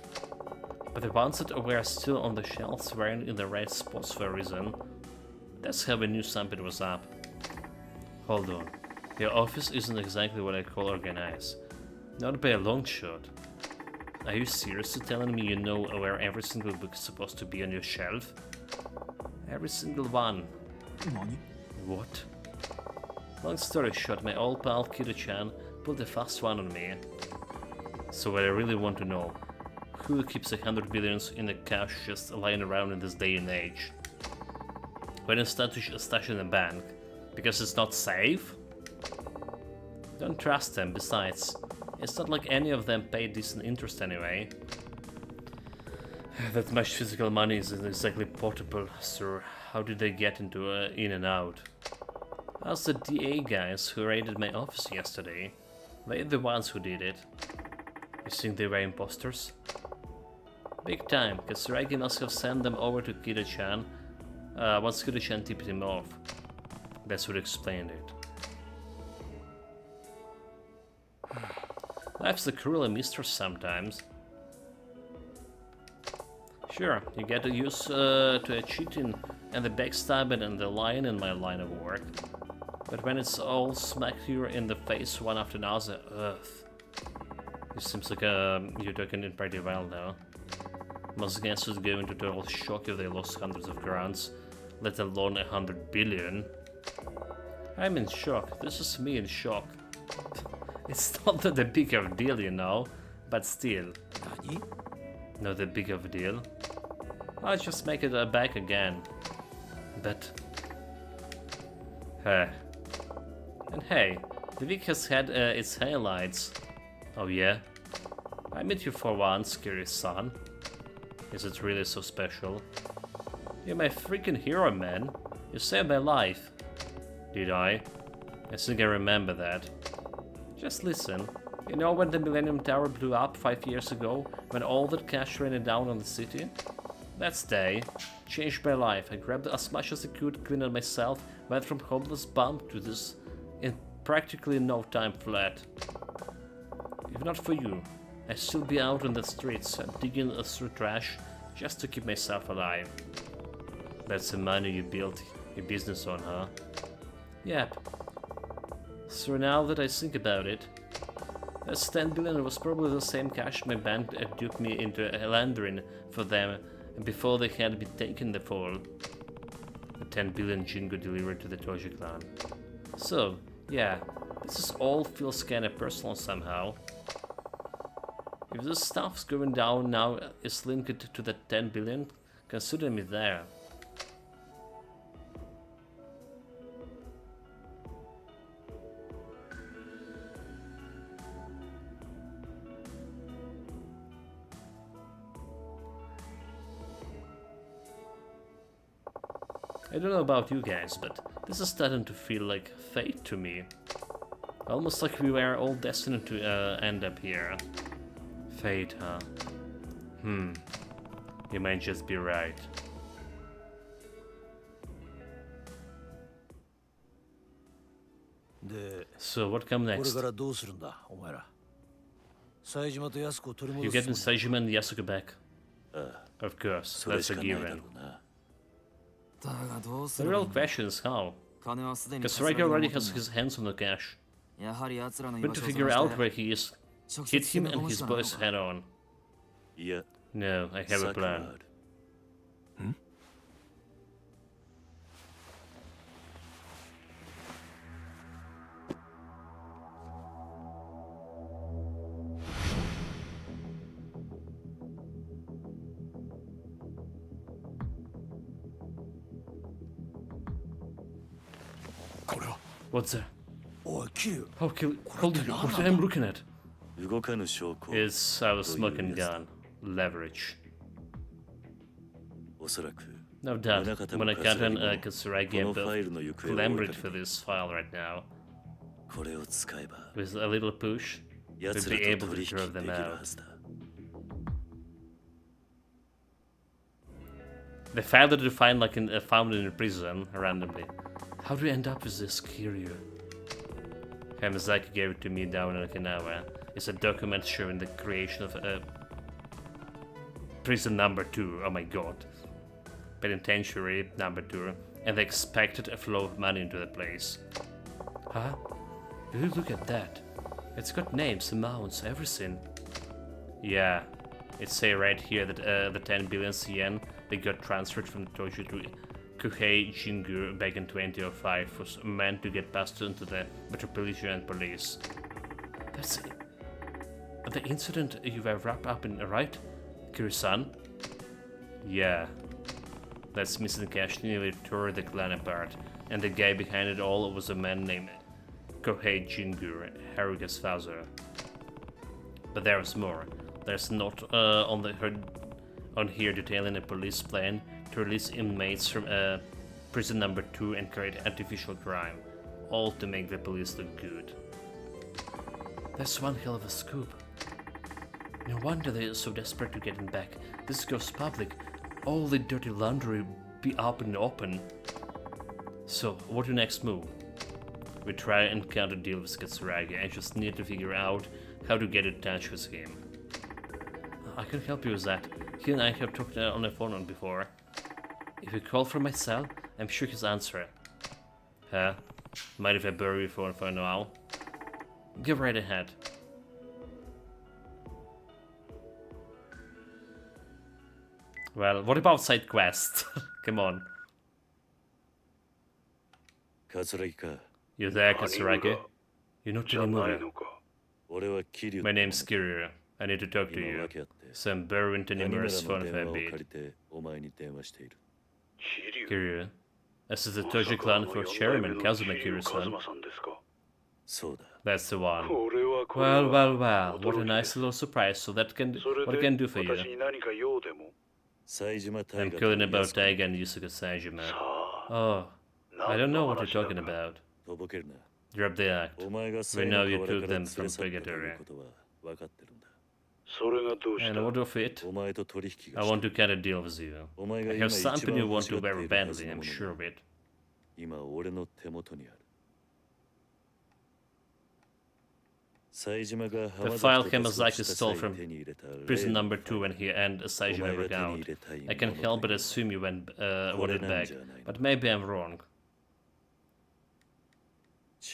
Speaker 1: But the ones that were still on the shelves weren't in the right spots for a reason. That's how we knew something was up. Hold on. Your office isn't exactly what I call organized. Not by a long shot. Are you seriously telling me you know where every single book is supposed to be on your shelf? Every single one.
Speaker 7: Nani?
Speaker 1: What? Long story short, my old pal Kira-chan pulled a fast one on me. So what I really want to know, who keeps 100 billions in a cash just lying around in this day and age? When instead to stash in a bank? Because it's not safe? Don't trust them, besides, it's not like any of them pay decent interest anyway. That much physical money isn't exactly portable, sir. How did they get into in and out? Ask the DA guys who raided my office yesterday. They're the ones who did it. You think they were imposters? Big time, because Ragi must have sent them over to Kira-chan once Kira-chan tipped him off. That's what explained it. Life's a cruel mistress sometimes. Sure, you get used to a cheating and the backstabbing and the lying in my line of work. But when it's all smacked you in the face one after another, ugh. It seems like you're taking it pretty well now. Most gangsters go into total shock if they lost hundreds of grants, let alone 100 billion. I'm in shock. This is me in shock. It's not that big of a deal, you know, but still.
Speaker 7: Nani?
Speaker 1: Not that big of a deal. I'll just make it back again. But... And hey, the week has had its highlights. Oh yeah? I met you for once, scary son. Is it really so special? You're my freaking hero, man. You saved my life. Did I? I think I remember that. Just listen. You know when the Millennium Tower blew up 5 years ago? When all that cash rained down on the city? That day changed my life. I grabbed as much as I could, cleaned it myself, went from homeless bum to this in practically no time flat. If not for you, I'd still be out on the streets, digging through trash just to keep myself alive. That's the money you built your business on, huh? Yep. So now that I think about it, that's 10 billion was probably the same cash my bank duped me into laundering for them before they had been taken the fall. The 10 billion Jingo delivered to the Toji clan. So, yeah, this is all feels kinda personal somehow. If this stuff's going down now is linked to the 10 billion, consider me there. I don't know about you guys, but this is starting to feel like fate to me. Almost like we were all destined to end up here. Fate, huh? You might just be right. So what comes next? You getting Saejima and Yasuko back? Of course, that's a given. The real question is how? Because Raika already has his hands on the cash. But to figure out where he is, hit him and his boys head on. No, I have a plan. What's that? Oh, kill. Hold it. What I'm looking at is our smoking gun. Leverage. No doubt, Monokata and Katsuragi are both clamoring for this file right now. With a little push, we'll be able to throw them out. The file that you find found in a prison randomly. How do you end up with this, Kiryu? Hamazaki gave it to me down in Okinawa. It's a document showing the creation of prison number 2, oh my god. Penitentiary number 2, and they expected a flow of money into the place. Huh? Will you look at that? It's got names, amounts, everything. Yeah, it say right here that the 10 billion yen they got transferred from Tojo to Kuhei Jingu back in 2005 was meant to get passed into the Metropolitan Police. That's the incident you were wrapped up in, right, Kiryu-san? Yeah. That missing cash nearly tore the clan apart, and the guy behind it all was a man named Kohei Jingu, Haruka's father. But there was more. There's not on here detailing a police plan to release inmates from prison number 2 and create artificial crime, all to make the police look good. That's one hell of a scoop. No wonder they're so desperate to get him back. This goes public. All the dirty laundry will be up and open. So, what's your next move? We try and cut a deal with Katsuragi. I just need to figure out how to get in touch with him. I can help you with that. He and I have talked on the phone before. If you call from my cell, I'm sure he'll answer. Huh? Mind if I borrow your phone for now? Go right ahead. Well, what about side quest? Come on. You there, Katsuragi? You're not anymore. My name's Kiryu. I need to talk to you. So I'm borrowing Tanimure's phone for a bit. Kiryu. This is the Toji clan for Chairman Kazuma Kiryu-san. That's the one. Well. What a nice little surprise. So what can I do for you? I'm calling about Taiga and Yusuke Saejima. Oh, I don't know what you're talking about. Drop the act.
Speaker 9: お前が
Speaker 1: We
Speaker 9: サイ
Speaker 1: know
Speaker 9: の
Speaker 1: you
Speaker 9: 河原
Speaker 1: took
Speaker 9: から連
Speaker 1: them
Speaker 9: れ
Speaker 1: from
Speaker 9: 去ったという
Speaker 1: purgatory.
Speaker 9: ことは分かってるんだ。
Speaker 3: それがどうし
Speaker 1: And
Speaker 3: た？
Speaker 1: what of it?
Speaker 9: お前と取引
Speaker 1: I
Speaker 9: がし
Speaker 1: want
Speaker 9: た
Speaker 1: to get a deal with you.
Speaker 9: お前が
Speaker 1: I
Speaker 9: 今
Speaker 1: have
Speaker 9: 一
Speaker 1: something you
Speaker 9: 番欲
Speaker 1: want
Speaker 9: し
Speaker 1: to
Speaker 9: がって
Speaker 1: very
Speaker 9: いるはず
Speaker 1: badly,
Speaker 9: の
Speaker 1: I'm
Speaker 9: もの
Speaker 1: sure
Speaker 9: が
Speaker 1: of it.
Speaker 9: 今俺の手元にある。冴島が
Speaker 1: The file Hamazaki stole from prison number 2 when he and Saijima were out. I can't help but assume you want it back, but maybe I'm wrong.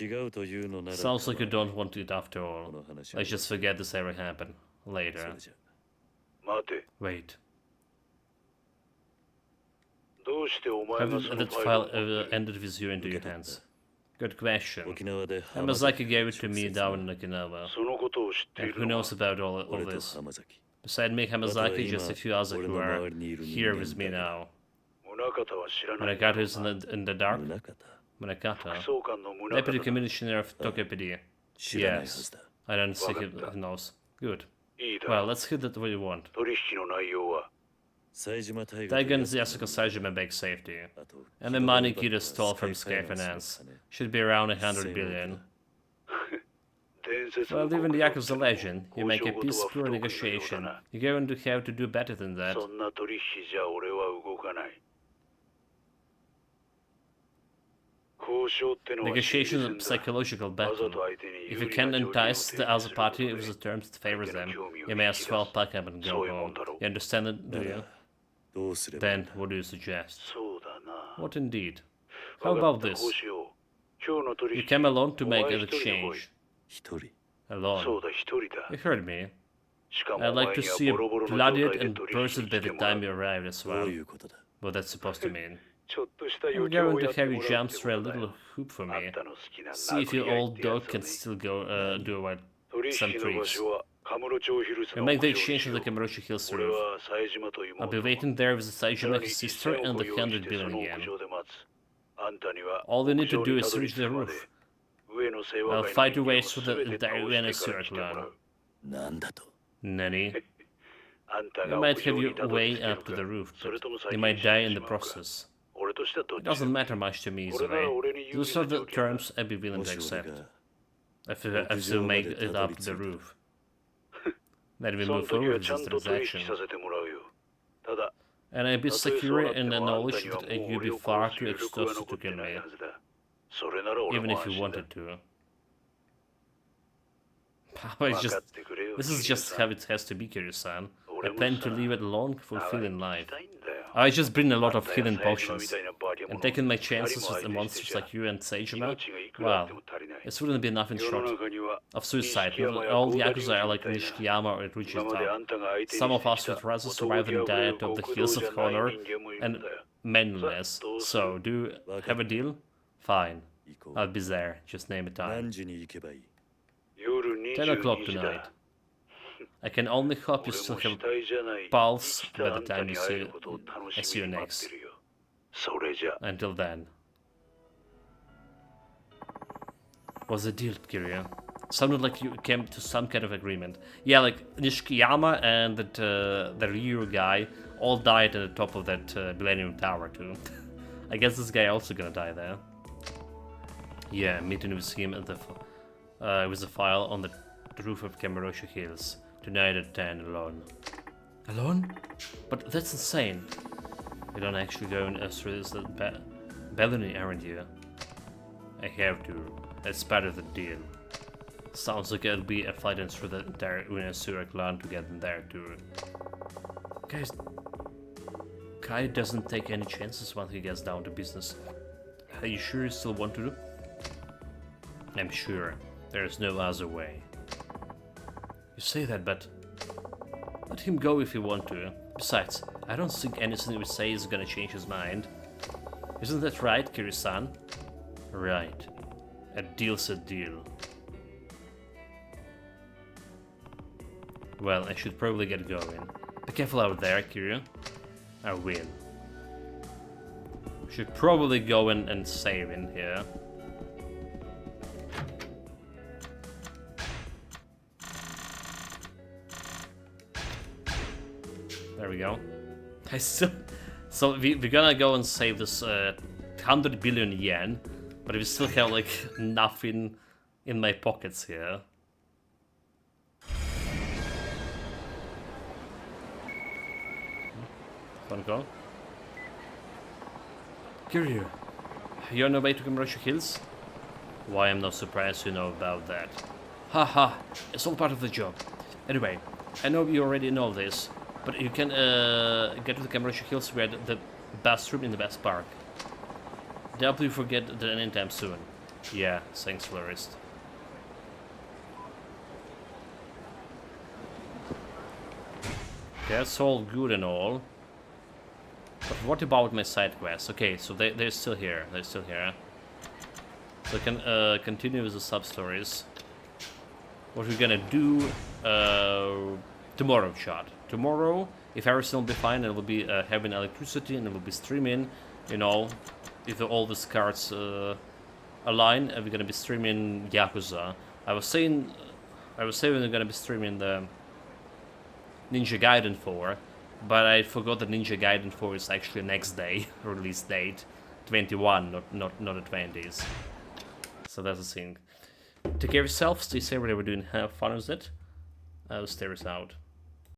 Speaker 9: 違うというのなら
Speaker 1: Sounds like you don't want it after
Speaker 9: こ
Speaker 1: all.
Speaker 9: の話は
Speaker 1: Let's just forget this ever happened.
Speaker 9: そ
Speaker 1: Later.
Speaker 9: れじゃ。
Speaker 3: 待て。
Speaker 1: Wait.
Speaker 3: どうしてお前
Speaker 1: How
Speaker 3: が
Speaker 1: did
Speaker 3: その
Speaker 1: that
Speaker 3: ファイ
Speaker 1: file
Speaker 3: ルを
Speaker 1: ended with you into your hands? Good question.
Speaker 9: 沖縄で
Speaker 1: Hamazaki gave it to me down in Okinawa.
Speaker 3: そのことを知ってい
Speaker 1: And
Speaker 3: る
Speaker 1: who
Speaker 3: のは
Speaker 1: knows about all
Speaker 9: 俺と
Speaker 1: this?
Speaker 9: 浜崎
Speaker 1: Beside me, Hamazaki, just a few others who are here with me now.
Speaker 3: 宗方は知らない。
Speaker 1: Munakata is in the dark?
Speaker 9: 宗方
Speaker 1: Munakata?
Speaker 3: 総監の宗
Speaker 1: Deputy
Speaker 3: 方。
Speaker 1: Commissioner of Tokyo
Speaker 9: 知らないは
Speaker 1: Yes.
Speaker 9: ずだ。
Speaker 1: I don't think he knows. Good.
Speaker 3: いいだ
Speaker 1: Well,
Speaker 3: ろう。
Speaker 1: let's hit that what you want.
Speaker 3: 取引の内容は
Speaker 9: 冴島大
Speaker 1: Daigon's Yasuko Saijima back safety.
Speaker 9: あと
Speaker 1: And the money Kira stole from Sky Finance. Should be around 100 billion.
Speaker 3: 伝説
Speaker 1: Well,
Speaker 3: の
Speaker 1: even the
Speaker 3: 国
Speaker 1: Yakuza
Speaker 3: の
Speaker 1: legend, you make a
Speaker 3: 交渉
Speaker 1: peace
Speaker 3: 事は
Speaker 1: pure
Speaker 3: 不得意なようだ
Speaker 1: negotiation.
Speaker 3: な。
Speaker 1: You're going to have to do better than that.
Speaker 3: そんな取引じゃ俺は動かない。交渉ってのは
Speaker 1: Negotiation is a psychological
Speaker 3: わざ
Speaker 1: battle.
Speaker 3: と相手に
Speaker 1: If
Speaker 3: 有
Speaker 1: you
Speaker 3: 利
Speaker 1: can
Speaker 3: な条件を
Speaker 1: entice
Speaker 3: 提
Speaker 1: the
Speaker 3: 示
Speaker 1: other
Speaker 3: する
Speaker 1: party
Speaker 3: こと
Speaker 1: with the
Speaker 3: で
Speaker 1: terms that favors
Speaker 3: 相手
Speaker 1: them,
Speaker 3: の興味を
Speaker 1: you may
Speaker 3: 引
Speaker 1: as
Speaker 3: き
Speaker 1: well
Speaker 3: 出す。
Speaker 1: pack up and
Speaker 3: そ
Speaker 1: go
Speaker 3: ういうもん
Speaker 1: home.
Speaker 3: だろう。
Speaker 9: Uh,
Speaker 1: You understand it, do you?
Speaker 9: どうすればいいん
Speaker 1: Then,
Speaker 9: だ
Speaker 1: what do you suggest?
Speaker 3: そうだな。
Speaker 1: What indeed? How
Speaker 3: わかっ
Speaker 1: about
Speaker 3: た
Speaker 1: this?
Speaker 3: こうしよう。今日の取
Speaker 1: You
Speaker 3: 引
Speaker 1: came alone to
Speaker 3: お前
Speaker 1: make
Speaker 3: 一
Speaker 1: an
Speaker 3: 人で来い。
Speaker 1: exchange.
Speaker 9: 一人
Speaker 1: Alone.
Speaker 3: そうだ、一人だ
Speaker 1: You。heard me.
Speaker 3: しかも
Speaker 1: I'd
Speaker 3: お前
Speaker 1: like to
Speaker 3: には
Speaker 1: see you
Speaker 3: ボロボロの状
Speaker 1: bloodied
Speaker 3: 態で
Speaker 1: and
Speaker 3: 取引に
Speaker 1: bursted
Speaker 3: 来
Speaker 1: by
Speaker 3: て
Speaker 1: the
Speaker 3: もら
Speaker 1: time
Speaker 3: う。
Speaker 1: you arrived as
Speaker 9: どう
Speaker 1: well.
Speaker 9: いうことだ
Speaker 1: What that's supposed to mean.
Speaker 3: ちょっとした
Speaker 1: I'm
Speaker 3: 余興
Speaker 1: going
Speaker 3: をや
Speaker 1: to
Speaker 3: って
Speaker 1: have
Speaker 3: も
Speaker 1: you
Speaker 3: らう
Speaker 1: jump
Speaker 3: ってこ
Speaker 1: through a
Speaker 3: とだ
Speaker 1: little
Speaker 3: よ。
Speaker 1: hoop for
Speaker 3: あ
Speaker 1: me.
Speaker 3: んたの好きな
Speaker 1: See if your
Speaker 3: 殴り合いっ
Speaker 1: old
Speaker 3: てや
Speaker 1: dog
Speaker 3: つを
Speaker 1: can
Speaker 3: ね。
Speaker 1: still go do what
Speaker 3: 取
Speaker 1: some
Speaker 3: 引の場
Speaker 1: tricks.
Speaker 3: 所はカムロ町ヒルズ
Speaker 1: You
Speaker 3: の
Speaker 1: make the
Speaker 3: 屋上に
Speaker 1: exchange
Speaker 3: し
Speaker 1: on
Speaker 3: よ
Speaker 1: the
Speaker 3: う。
Speaker 1: Kamuroshi Hills
Speaker 3: 俺
Speaker 1: roof.
Speaker 3: は冴島と
Speaker 1: I'll
Speaker 3: 妹
Speaker 1: be
Speaker 3: も
Speaker 1: waiting there with
Speaker 3: さ
Speaker 1: Saijima,
Speaker 3: ら
Speaker 1: his
Speaker 3: に
Speaker 1: sister,
Speaker 3: 1000
Speaker 1: and
Speaker 3: 億
Speaker 1: the
Speaker 3: 用意し
Speaker 1: 100
Speaker 3: てそ
Speaker 1: billion
Speaker 3: の
Speaker 1: yen.
Speaker 3: 屋上で待つ。あんたには
Speaker 1: All you need
Speaker 3: 屋
Speaker 1: to
Speaker 3: 上
Speaker 1: do
Speaker 3: に
Speaker 1: is
Speaker 3: たどり
Speaker 1: reach
Speaker 3: 着
Speaker 1: the
Speaker 3: くま
Speaker 1: roof.
Speaker 3: で上の清
Speaker 1: I'll
Speaker 3: 和
Speaker 1: fight
Speaker 3: 会
Speaker 1: your
Speaker 3: の
Speaker 1: way
Speaker 3: 人
Speaker 1: through
Speaker 3: 間を
Speaker 1: the
Speaker 3: 全て
Speaker 1: entire
Speaker 3: 倒
Speaker 1: Vienna
Speaker 3: してから来てもら
Speaker 1: circle.
Speaker 3: う。
Speaker 9: なんだと
Speaker 1: Nanny.
Speaker 3: あんた
Speaker 1: You
Speaker 3: が
Speaker 1: might
Speaker 3: 屋
Speaker 1: have
Speaker 3: 上
Speaker 1: your
Speaker 3: にたどり
Speaker 1: way
Speaker 3: 着ける
Speaker 1: up
Speaker 3: か
Speaker 1: to the roof,
Speaker 3: それ
Speaker 1: but
Speaker 3: とも
Speaker 1: you
Speaker 3: 先に
Speaker 1: might
Speaker 3: 死ん
Speaker 1: die
Speaker 3: で
Speaker 1: in
Speaker 3: し
Speaker 1: the
Speaker 3: まうか。
Speaker 1: process.
Speaker 3: 俺としてはどっ
Speaker 1: It
Speaker 3: ちだ。
Speaker 1: doesn't matter much to me either
Speaker 3: 俺なら
Speaker 1: way.
Speaker 3: 俺に有利
Speaker 1: Those
Speaker 3: な
Speaker 1: are the
Speaker 3: 条件だ。
Speaker 1: terms I'd be willing
Speaker 9: も
Speaker 1: to
Speaker 9: し俺
Speaker 1: accept.
Speaker 9: が
Speaker 1: If you make it up to the roof. Then we
Speaker 3: その
Speaker 1: move
Speaker 3: 時
Speaker 1: forward
Speaker 3: は
Speaker 1: with
Speaker 3: ちゃ
Speaker 1: this
Speaker 3: んと取引
Speaker 1: transaction.
Speaker 3: させてもらうよ。ただ、
Speaker 1: And I'd be
Speaker 3: たとえそう
Speaker 1: secure
Speaker 3: なって
Speaker 1: in the
Speaker 3: もあん
Speaker 1: knowledge
Speaker 3: たには
Speaker 1: that
Speaker 3: もう
Speaker 1: you'd
Speaker 3: 俺
Speaker 1: be
Speaker 3: を
Speaker 1: far
Speaker 3: 殺す
Speaker 1: too
Speaker 3: 余力は
Speaker 1: exhausted
Speaker 3: 残
Speaker 1: to
Speaker 3: って
Speaker 1: kill
Speaker 3: ない
Speaker 1: me,
Speaker 3: はずだ。それなら俺
Speaker 1: even
Speaker 3: も
Speaker 1: if
Speaker 3: 安
Speaker 1: you
Speaker 3: 心だ。
Speaker 1: wanted to. But
Speaker 3: 分
Speaker 1: it's
Speaker 3: か
Speaker 1: just
Speaker 3: ってくれよ。
Speaker 1: this is
Speaker 3: キリ
Speaker 1: just
Speaker 3: さ
Speaker 1: how
Speaker 3: ん。
Speaker 1: it has to be, Kiryu-san. I
Speaker 3: 俺も
Speaker 1: plan to
Speaker 3: さ、
Speaker 1: live a long,
Speaker 3: 長生
Speaker 1: fulfilling
Speaker 3: き
Speaker 1: life.
Speaker 3: したいんだよ。
Speaker 1: I just bring a
Speaker 3: あ
Speaker 1: lot
Speaker 3: ん
Speaker 1: of
Speaker 3: たや
Speaker 1: healing
Speaker 3: 冴島み
Speaker 1: potions,
Speaker 3: たいな化け物
Speaker 1: and taking my
Speaker 3: 二人
Speaker 1: chances
Speaker 3: も
Speaker 1: with
Speaker 3: 相
Speaker 1: the
Speaker 3: 手にして
Speaker 1: monsters
Speaker 3: ちゃ
Speaker 1: like you and Seijima.
Speaker 3: 命がいくらあっ
Speaker 1: Well,
Speaker 3: ても足りない。
Speaker 1: this wouldn't be enough in
Speaker 3: 世の
Speaker 1: short
Speaker 3: 中には
Speaker 1: of suicide.
Speaker 3: 錦山
Speaker 1: Not
Speaker 3: や
Speaker 1: all
Speaker 3: ゴーダリ
Speaker 1: Yakuza are
Speaker 3: ン
Speaker 1: like
Speaker 3: みたいな。
Speaker 1: Nishikiyama or
Speaker 3: 今まであ
Speaker 1: Rujita.
Speaker 3: んたが相手
Speaker 1: Some
Speaker 3: に
Speaker 1: of
Speaker 3: して
Speaker 1: us
Speaker 3: きた
Speaker 1: would rather
Speaker 3: 男
Speaker 1: survive
Speaker 3: 気
Speaker 1: and
Speaker 3: あふれ
Speaker 1: die
Speaker 3: る
Speaker 1: out of the
Speaker 3: 極
Speaker 1: hills
Speaker 3: 道じ
Speaker 1: of
Speaker 3: ゃない
Speaker 1: honor
Speaker 3: 人間もいるん
Speaker 1: and
Speaker 3: だよ。
Speaker 1: manliness. So, do you have a deal? Fine.
Speaker 9: 行こ
Speaker 1: I'll
Speaker 9: う
Speaker 1: be there. Just name a
Speaker 9: 何
Speaker 1: time.
Speaker 9: 時に行けばいい
Speaker 3: 夜
Speaker 1: 10 o'clock
Speaker 3: 22時
Speaker 1: tonight.
Speaker 3: だ。
Speaker 1: I can only hope you
Speaker 3: 俺
Speaker 1: still
Speaker 3: も
Speaker 1: have
Speaker 3: 死体じゃない。
Speaker 1: pulse
Speaker 3: 生きた
Speaker 1: by
Speaker 3: あ
Speaker 1: the
Speaker 3: んた
Speaker 1: time
Speaker 3: に
Speaker 1: you
Speaker 3: 会え
Speaker 1: see
Speaker 3: ることを楽
Speaker 1: I
Speaker 3: し
Speaker 1: see
Speaker 3: み
Speaker 1: you
Speaker 3: に待っ
Speaker 1: next.
Speaker 3: てるよ。それじゃ。
Speaker 1: Until then. What's the deal, Kiryu? Sounded like you came to some kind of agreement. Yeah, like Nishikiyama and that the Ryu guy all died at the top of that Millennium Tower too. I guess this guy also gonna die there. Yeah, meeting with him at the with the file on the roof of Kamuroshi Hills tonight at 10 alone. Alone? But that's insane. You don't actually go through this balcony, aren't you? I have to. That's part of the deal. Sounds like it'll be a fight and through the entire Unesura clan to get them there too. Guys, Kai doesn't take any chances once he gets down to business. Are you sure you still want to do? I'm sure. There's no other way. You say that, but let him go if you want to. Besides, I don't think anything we say is gonna change his mind. Isn't that right, Kiri-san? Right. A deal's a deal. Well, I should probably get going. Be careful out there, Kiryu. I will. Should probably go and save in here. There we go. I still... So we're gonna go and save this 100 billion yen. But we still have like nothing in my pockets here. Phone call. Kiryu, you're on the way to Kamurocho Hills? Why, I'm not surprised you know about that. Haha, it's all part of the job. Anyway, I know you already know this, but you can get to the Kamurocho Hills via the bathroom in the West Park. Doubt you forget that anytime soon. Yeah, thanks, florist. That's all good and all. But what about my side quests? Okay, so they're still here. They're still here. So I can continue with the sub-stories. What we're gonna do tomorrow, chat. Tomorrow, if everything will be fine, and we'll be having electricity, and we'll be streaming, you know, if all the cards align, and we're gonna be streaming Yakuza. I was saying we're gonna be streaming the Ninja Gaiden 4, but I forgot that Ninja Gaiden 4 is actually next day release date, 21, not the 20s. So that's the thing. Take care of yourself, stay safe whatever you're doing, have fun with it. Stay out.